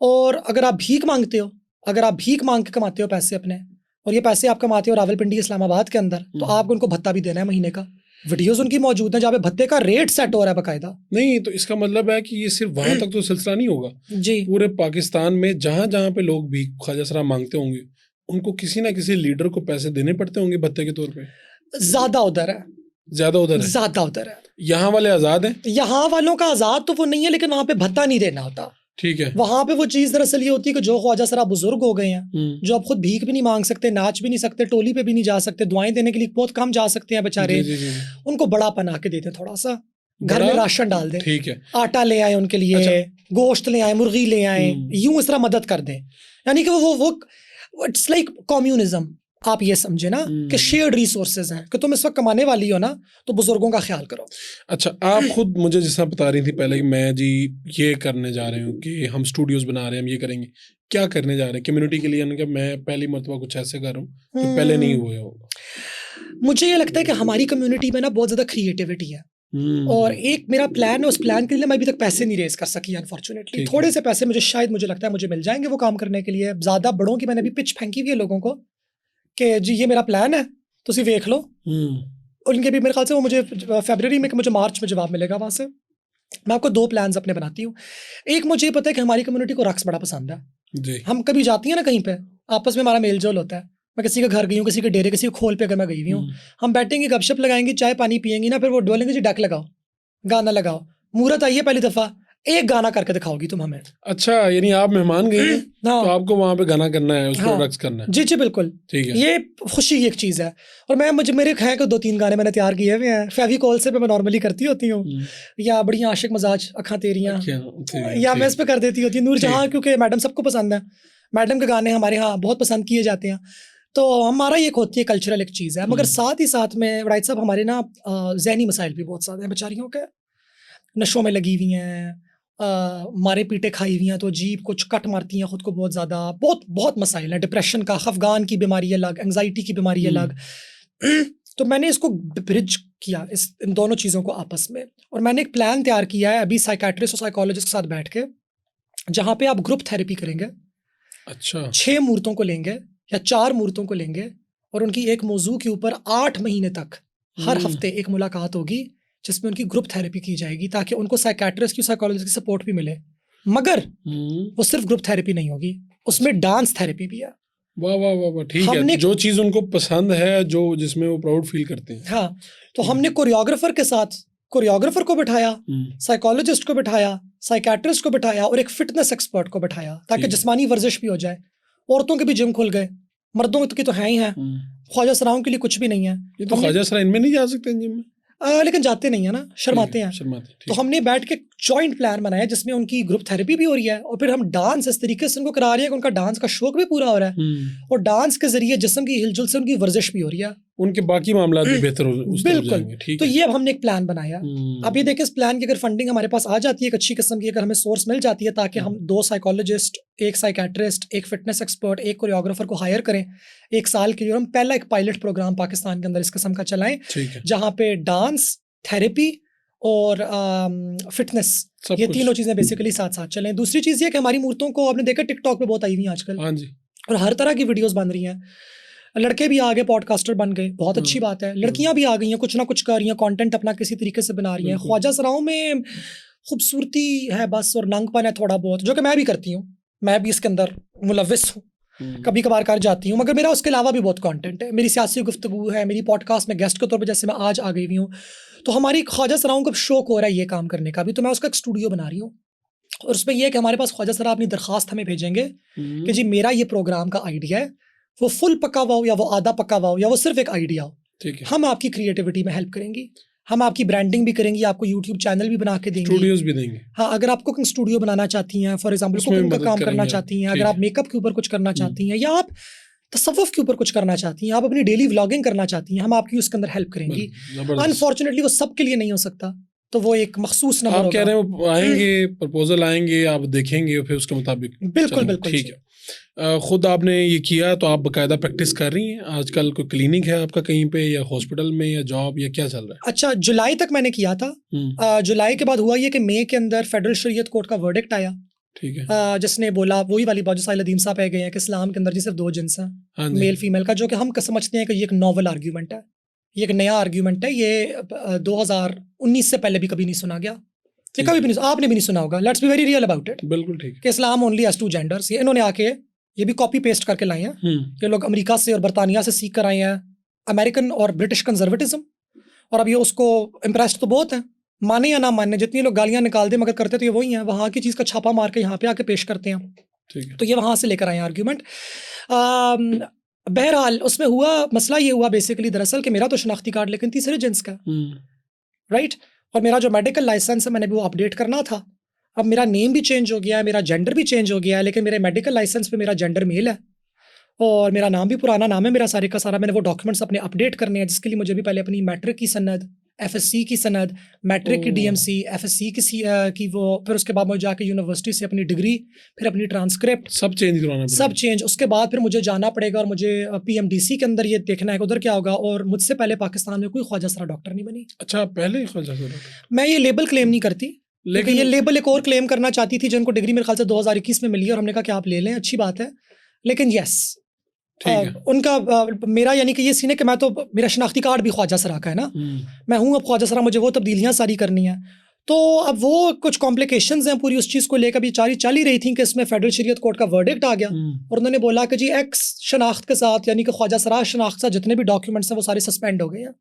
और अगर आप भीख मांगते हो, अगर आप भीख मांग के कमाते हो पैसे अपने, और ये पैसे आप कमाते हो रावलपिंडी इस्लामाबाद के अंदर, तो आपको उनको भत्ता भी देना है महीने का। वीडियोस उनकी मौजूद हैं जहाँ पे भत्ते का रेट सेट हो रहा है बकायदा। नहीं तो इसका मतलब है कि ये सिर्फ वहां तक तो सिलसिला नहीं होगा जी, पूरे पाकिस्तान में जहां जहां पे लोग भी ख्वाजा सरा मांगते होंगे, उनको किसी ना किसी लीडर को पैसे देने पड़ते होंगे भत्ते के तौर पे। ज्यादा उधर है, ज्यादा उधर है। यहाँ वाले आजाद हैं, यहाँ वालों का आजाद तो वो नहीं है, लेकिन वहां पे भत्ता नहीं देना होता। ठीक है। वहां पे वो चीज दरअसल ये होती है कि जो ख्वाजा सरा बुजुर्ग हो गए हैं, जो अब खुद भीख भी नहीं मांग सकते, नाच भी नहीं सकते, टोली पे भी नहीं जा सकते, दुआएं देने के लिए बहुत कम जा सकते हैं बेचारे, उनको बड़ा पना के देते, थोड़ा सा घर में राशन डाल दें, ठीक है, आटा ले आए उनके लिए, अच्छा, गोश्त ले आए, मुर्गी ले आए, यूं इस तरह मदद कर दें। यानी कि वो इट्स लाइक कम्युनिज्म। आप ये समझे ना कि शेयर्ड रिसोर्सेज हैं, कि तुम इस वक्त कमाने वाली हो ना, तो बुजुर्गों का ख्याल करो। अच्छा, आप खुद मुझे जैसा बता रही थी पहले कि मैं जी ये करने जा रहे हूँ कि हम स्टूडियोज बना रहे हैं, हम ये करेंगे, क्या करने जा रहे हैं कम्युनिटी के लिए? कि मैं पहली मरतबा कुछ ऐसे कर रहा हूँ जो पहले नहीं हुए होगा। मुझे ये लगता है कि हमारी कम्युनिटी में ना बहुत ज्यादा क्रिएटिविटी है, और एक मेरा प्लान है, उस प्लान के लिए मैं अभी तक पैसे नहीं रेज कर सकी अनफॉर्चुनेटली। थोड़े से पैसे मुझे लगता है मुझे मिल जाएंगे वो काम करने के लिए। ज्यादा बड़ों की मैंने अभी पिच फेंकी हुई है लोगों को कि जी ये मेरा प्लान है, तुसी देख लो। और इनके भी मेरे ख्याल से वो मुझे फरवरी में, मुझे मार्च में जवाब मिलेगा वहाँ से। मैं आपको 2 प्लान्स अपने बनाती हूँ। एक, मुझे पता है कि हमारी कम्युनिटी को रक्स बड़ा पसंद है जी। हम कभी जाती हैं ना कहीं पे, आपस में हमारा मेल जोल होता है। मैं किसी के घर गई हूँ, किसी के डेरे, किसी के खोल पे अगर मैं गई हुई हूँ, हम बैठेंगे, गपशप लगाएंगे, चाय पानी पियेंगे ना, फिर वो बोलेंगे जी डक लगाओ, गाना लगाओ, मुहूर्त आई है पहली दफा, एक गाना करके दिखाओगी तुम हमें। अच्छा, यानी आप मेहमान गई हैं तो आपको वहाँ पे गाना करना है, उसको रक्स करना है। जी जी बिल्कुल, ठीक है। ये खुशी की एक चीज है। और मेरे हैं कि 2-3 गाने मैंने तैयार किए हुए हैं। फेविकॉल से मैं नॉर्मली करती होती हूँ, या बड़ी आशिक मजाज अखा तेरियां, या मैं इस पे कर देती होती हूँ नूरजहां, क्योंकि मैडम सबको पसंद है, मैडम के गाने हमारे यहाँ बहुत पसंद किए जाते हैं। तो हमारा ये होती है कल्चरल एक चीज़ है। मगर साथ ही साथ में राइट साहब, हमारे ना जहनी मसाइल भी बहुत सारे हैं बेचारियों के। नशों में लगी हुई हैं, मारे पीटे खाई हुई हैं, तो अजीब कुछ कट मारती हैं खुद को बहुत ज़्यादा। बहुत मसाइल हैं, डिप्रेशन का, खफगान की बीमारी अलग, एंग्जाइटी की बीमारी अलग। तो मैंने इसको ब्रिज किया, इन दोनों चीज़ों को आपस में, और मैंने एक प्लान तैयार किया है अभी साइकेट्रिस्ट और साइकोलॉजिस्ट के साथ बैठ के, जहाँ पे आप ग्रुप थेरेपी करेंगे। अच्छा। 6 मूर्तों को लेंगे या 4 मूर्तों को लेंगे, और उनकी एक मौजू के ऊपर 8 महीने तक हर हफ्ते एक मुलाकात होगी, जिसमें उनकी ग्रुप थेरेपी की जाएगी, ताकि उनको साइकेट्रिस्ट की, साइकोलॉजिस्ट की सपोर्ट भी मिले। मगर वो सिर्फ ग्रुप थेरेपी नहीं होगी, उसमें डांस थेरेपी भी है। वाह वाह वाह वाह, ठीक है। जो चीज़ उनको पसंद है, जो जिसमें वो प्राउड फील करते हैं। हाँ, तो हमने कोरियोग्राफर के साथ कोरियोग्राफर को बिठाया, साइकोलॉजिस्ट को बिठाया, साइकेट्रिस्ट को बिठाया, और एक फिटनेस एक्सपर्ट को बिठाया, ताकि जिस्मानी वर्जिश भी हो जाए। औरतों के भी जिम खुल गए, मर्दों की तो है ही हैं। ख्वाजा सराओं के लिए कुछ भी नहीं है। ये तो ख्वाजा सरा इनमें नहीं जा सकते जिम में, लेकिन जाते नहीं है ना, शर्माते हैं। तो हमने बैठ के जॉइंट प्लान बनाया, जिसमें उनकी ग्रुप थेरेपी भी हो रही है, और फिर हम डांस इस तरीके से उनको करा रहे हैं कि उनका डांस का शौक भी पूरा हो रहा है, और डांस के जरिए जिस्म की हिलजुल से उनकी वर्जिश भी हो रही है, उनके बाकी मामला भी बेहतर हो। बिल्कुल। तो ये अब हमने एक प्लान बनाया। अब ये देखें, इस प्लान की अगर फंडिंग हमारे पास आ जाती है एक अच्छी किस्म की, अगर हमें सोर्स मिल जाती है, ताकि हम 2 psychologist, 1 psychiatrist, 1 fitness expert, 1 choreographer को हायर करें 1 साल के लिए, और हम पहला एक पायलट प्रोग्राम पाकिस्तान के अंदर इस किस्म का चलाएं, जहाँ पे डांस, थेरेपी और फिटनेस, ये तीनों चीजें बेसिकली साथ साथ चलें। दूसरी चीज ये कि हमारी मूर्तों को आपने देखा टिकटॉक पे बहुत आई हुई है आजकल। हाँ जी। और हर तरह की वीडियोस बन रही हैं। लड़के भी आ गए, पॉडकास्टर बन गए, बहुत अच्छी बात है। लड़कियां भी आ गई हैं, कुछ ना कुछ कर रही हैं, कंटेंट अपना किसी तरीके से बना रही हैं। ख्वाजा सराओं में खूबसूरती है बस, और नंगपन है थोड़ा बहुत, जो कि मैं भी करती हूँ, मैं भी इसके अंदर मुलविस हूँ, कभी कभार कर जाती हूँ। मगर मेरा उसके अलावा भी बहुत कंटेंट है, मेरी सियासी गुफ्तगू है, मेरी पॉडकास्ट में गेस्ट के तौर पे जैसे मैं आज आ गई हुई हूँ। तो हमारी ख्वाजा सराओं को शौक हो रहा है ये काम करने का भी, तो मैं उसका एक स्टूडियो बना रही हूँ, और उसमें यह है कि हमारे पास ख्वाजा सरा अपनी दरख्वास्त हमें भेजेंगे कि जी मेरा ये प्रोग्राम का आइडिया है, वो फुल पका हुआ हो या वो आधा पका हुआ हो या वो सिर्फ एक आइडिया हो, ठीक है, हम आपकी क्रिएटिविटी में हेल्प करेंगी, हम आपकी ब्रांडिंग भी करेंगी, आपको यूट्यूब चैनल भी बना के देंगे, स्टूडियोज भी देंगे। हाँ, अगर आप कुकिंग स्टूडियो बनाना चाहती हैं, फॉर एग्जांपल कुकिंग का काम करना चाहती हैं, अगर आप मेकअप के ऊपर कुछ करना चाहती हैं, या आप तसव्वुफ के ऊपर कुछ करना चाहती हैं, आप अपनी डेली व्लॉगिंग करना चाहती हैं, हम आपकी उसके अंदर हेल्प करेंगी। अनफॉर्चुनेटली वो सबके लिए नहीं हो सकता, तो वो एक मखसूस नंबर आप कह रहे हैं आएंगे, प्रपोजल आएंगे, आप देखेंगे फिर उसके मुताबिक। बिल्कुल बिल्कुल ठीक है। खुद आपने ये किया तो आप बाकायदा प्रैक्टिस कर रही हैं आजकल? कोई क्लिनिक है आपका कहीं पे, या हॉस्पिटल में, या जॉब, या क्या चल रहा है? अच्छा, जुलाई तक मैंने किया था। जुलाई के बाद हुआ ये कि मई के अंदर फेडरल शरीयत कोर्ट का वर्डिक्ट आया। ठीक है। जिसने बोला, वही वाली बात जो साहिल अदीम साहब कह गए हैं कि इस्लाम के अंदर जी सिर्फ 2 जिन्स हैं, मेल फीमेल का, जो कि हम समझते हैं कि ये एक नॉवल आर्ग्यूमेंट है, ये एक नया आर्ग्यूमेंट है, ये 2019 से पहले भी कभी नहीं सुना गया, ये कभी भी नहीं, आपने भी नहीं सुना होगा। Let's be very real about it. बिल्कुल ठीक है। कि इस्लाम ओनली हैज 2 जेंडर्स। ये इन्होंने आके ये भी कॉपी पेस्ट करके लाए हैं। ये लोग अमेरिका से और बरतानिया से सीख कर आए हैं, अमेरिकन और ब्रिटिश कंजर्वेटिज्म, और अब ये उसको इम्प्रेस्ड तो बहुत है, माने या ना माने, जितनी लोग गालियां निकाल दे मगर करते तो ये वही हैं, वहाँ की चीज़ का छापा मार के यहाँ पे आके पेश करते हैं। ठीक है। तो ये वहाँ से लेकर आए आर्ग्यूमेंट। बहरहाल उसमें हुआ मसला, ये हुआ बेसिकली दरअसल कि मेरा तो शनाख्ती कार्ड लेकिन तीसरे जिन्स का, राइट, और मेरा जो मेडिकल लाइसेंस है मैंने भी वो अपडेट करना था। अब मेरा नेम भी चेंज हो गया है, मेरा जेंडर भी चेंज हो गया है, लेकिन मेरे मेडिकल लाइसेंस पे मेरा जेंडर मेल है और मेरा नाम भी पुराना नाम है मेरा सारे का सारा। मैंने वो डॉक्यूमेंट्स अपने अपडेट करने हैं, जिसके लिए मुझे भी पहले अपनी मैट्रिक की सनद, एफएससी की सनद, मैट्रिक की डीएमसी, एफएससी की वो, फिर उसके बाद मुझे जाके यूनिवर्सिटी से अपनी डिग्री, फिर अपनी ट्रांसक्रिप्ट, सब चेंज करवाना, सब चेंज। उसके बाद फिर मुझे जाना पड़ेगा और मुझे पीएमडीसी के अंदर ये देखना है कि उधर क्या होगा। और मुझसे पहले पाकिस्तान में कोई ख्वाजा सरा डॉक्टर नहीं बनी। अच्छा, पहले ही ख्वाजा सरा? मैं ये लेबल क्लेम नहीं करती, लेकिन ये लेबल एक और क्लेम करना चाहती थी, जिनको डिग्री मेरे ख्याल से 2021 में मिली, और हमने कहा कि आप ले लें, अच्छी बात है, लेकिन यस उनका मेरा यानी कि ये सीन है कि मैं तो, मेरा शनाख्ती कार्ड भी ख्वाजा सरा का है ना, मैं हूँ अब ख्वाजा सरा, मुझे वो तब्दीलियाँ सारी करनी है। तो अब वो कुछ कॉम्प्लिकेशंस हैं पूरी उस चीज़ को लेकर, भी चल ही रही थी कि इसमें फेडरल शरीयत कोर्ट का वर्डिक्ट आ गया और उन्होंने बोला कि जी एक्स शनाख्त के साथ, यानी कि ख्वाजा सरा शनाख्त से जितने भी डॉक्यूमेंट्स हैं वो सारे सस्पेंड हो गए हैं।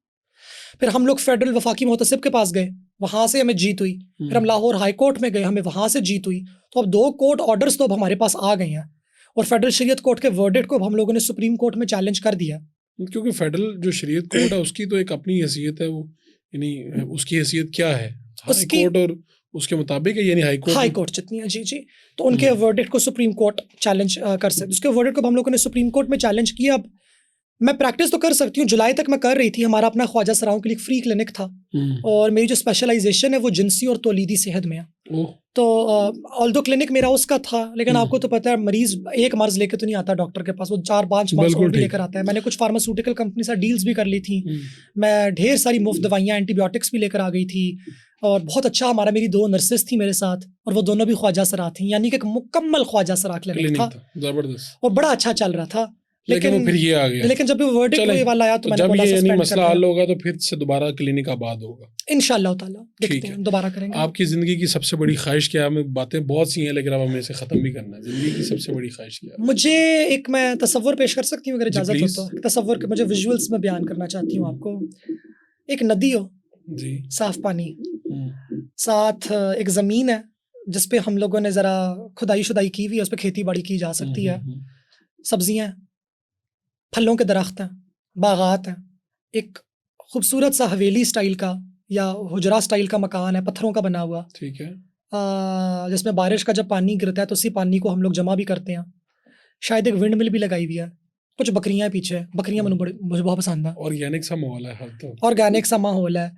फिर हम लोग फेडरल वफाकी मुहतसिब के पास गए, वहाँ से हमें जीत हुई। फिर हम लाहौर हाई कोर्ट में गए, हमें वहाँ से जीत हुई। तो अब 2 कोर्ट ऑर्डर्स तो अब हमारे पास आ गए हैं, और फेडरल शरीयत कोर्ट के वर्डिक्ट को अब हम लोगों ने सुप्रीम कोर्ट में चैलेंज कर दिया। क्योंकि फेडरल जो शरीयत कोर्ट है उसकी तो एक अपनी हैसियत है, वो यानी उसकी हैसियत क्या है, हाई कोर्ट और उसके मुताबिक है, यानी हाई कोर्ट जितनी है। जी जी, तो उनके वर्डिक्ट को सुप्रीम कोर्ट चैलेंज कर सकते। उसके वर्डिक्ट को हम लोगों ने सुप्रीम कोर्ट में चैलेंज किया। अब मैं प्रैक्टिस तो कर सकती हूँ, जुलाई तक मैं कर रही थी, हमारा अपना ख्वाजा सराओं के लिए फ्री क्लिनिक था, और मेरी जो स्पेशलाइजेशन है वो जिनसी और तौलीदी सेहत में है। तो ऑल्दो क्लिनिक मेरा उसका था, लेकिन आपको तो पता है मरीज एक मर्ज लेके तो नहीं आता डॉक्टर के पास, वो 4-5 भी लेकर आता है। मैंने कुछ फार्मास्यूटिकल कंपनी से डील्स भी कर ली थी, मैं ढेर सारी मुफ्त दवाइयाँ, एंटीबायोटिक्स भी लेकर आ गई थी, और बहुत अच्छा हमारा, मेरी 2 नर्सेस थी मेरे साथ, और वो दोनों भी ख्वाजा सरा थी, यानी कि एक मुकम्मल ख्वाजा सरा क्लिनिक था, जबरदस्त, और बड़ा अच्छा चल रहा था। लेकिन वो फिर ये आ गया। लेकिन जब वर्डिक्ट ये वाला आया तो मैंने बोला जब ये मसला हल होगा तो फिर से दोबारा क्लिनिक आबाद होगा इंशाअल्लाह ताला, देखते हैं दोबारा करेंगे। आपकी जिंदगी की सबसे बड़ी ख्वाहिश क्या है? बातें बहुत सी हैं, लेकिन अब हमें इसे खत्म भी करना है। जिंदगी की सबसे बड़ी ख्वाहिश क्या है? मुझे एक, मैं तसव्वुर पेश कर सकती हूँ अगर इजाजत हो तो? तसव्वुर मुझे विजुअल्स में बयान करना चाहती हूँ आपको। एक नदी हो जी, साफ पानी, साथ एक जमीन है जिसपे हम लोगों ने जरा खुदाई शुदाई की हुई है, उस पर खेती बाड़ी की जा सकती है, सब्जियां, फलों के दरख्त हैं, बागात हैं, एक खूबसूरत सा हवेली स्टाइल का या हुजरा स्टाइल का मकान है, पत्थरों का बना हुआ, ठीक है, जिसमें बारिश का जब पानी गिरता है तो उसी पानी को हम लोग जमा भी करते हैं। शायद एक विंड मिल भी लगाई हुई है, कुछ बकरियां पीछे, बकरियां मुझे बहुत पसंद है। ऑर्गेनिक सा माहौल है, ऑर्गेनिक सा माहौल है,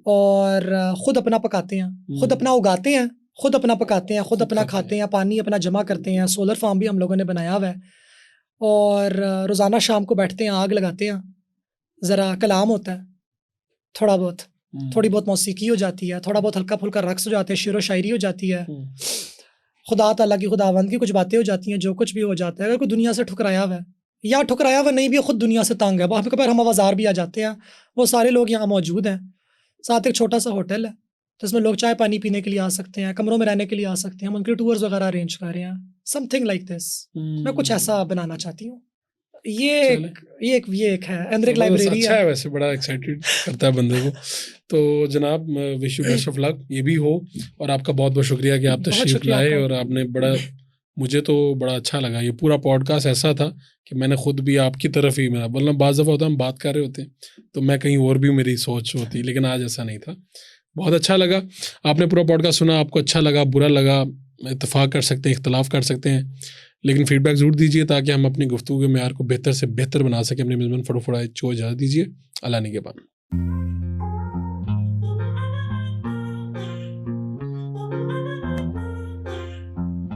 और खुद अपना पकाते हैं, खुद अपना उगाते हैं, खुद अपना पकाते हैं, खुद अपना खाते हैं, पानी अपना जमा करते हैं। सोलर फार्म भी हम लोगों ने बनाया हुआ है, और रोज़ाना शाम को बैठते हैं, आग लगाते हैं, ज़रा कलाम होता है, थोड़ा बहुत, थोड़ी बहुत मौसीकी हो जाती है, थोड़ा बहुत हल्का फुल्का रक्स हो जाते हैं, शेरो शायरी हो जाती है, खुदा ताला की, खुदावंद की कुछ बातें हो जाती हैं, जो कुछ भी हो जाता है। अगर कोई दुनिया से ठुकराया हुआ है या ठुकराया हुआ नहीं भी, खुद दुनिया से तंग है, वहाँ पे हम आवाज़ार भी आ जाते हैं, वो सारे लोग यहाँ मौजूद हैं। साथ एक छोटा सा होटल है जिसमें लोग चाय पानी पीने के लिए आ सकते हैं, कमरों में रहने के लिए आ सकते हैं, हम उनके टूर्स वगैरह अरेंज कर रहे हैं, समथिंग लाइक दिस। मैं कुछ ऐसा बनाना चाहती हूँ। ये एक है, अंदर एक लाइब्रेरी अच्छा है, वैसे बड़ा एक्साइटेड करता है बंदे को। तो जनाब, wish you best of luck, ये भी हो, और आपका बहुत बहुत शुक्रिया कि आप तशरीफ लाए, और आपने बड़ा, मुझे तो बड़ा अच्छा लगा। ये पूरा पॉडकास्ट ऐसा था कि मैंने खुद भी आपकी तरफ ही, मेरा बोलना बाज़ दफ़ा होता है हम बात कर रहे होते हैं तो मैं कहीं और भी मेरी सोच होती, लेकिन आज ऐसा नहीं था। बहुत अच्छा लगा, आपने पूरा पॉडकास्ट सुना, आपको अच्छा लगा, बुरा लगा, इत्तेफाक कर सकते हैं, इख्तलाफ कर सकते हैं, लेकिन फीडबैक ज़रूर दीजिए ताकि हम अपनी गुफ्तगू के मेयार को बेहतर से बेहतर बना सकें। अपने मेज़बान फटोफट को इजाज़त दीजिए। अल्लाह निगहबान।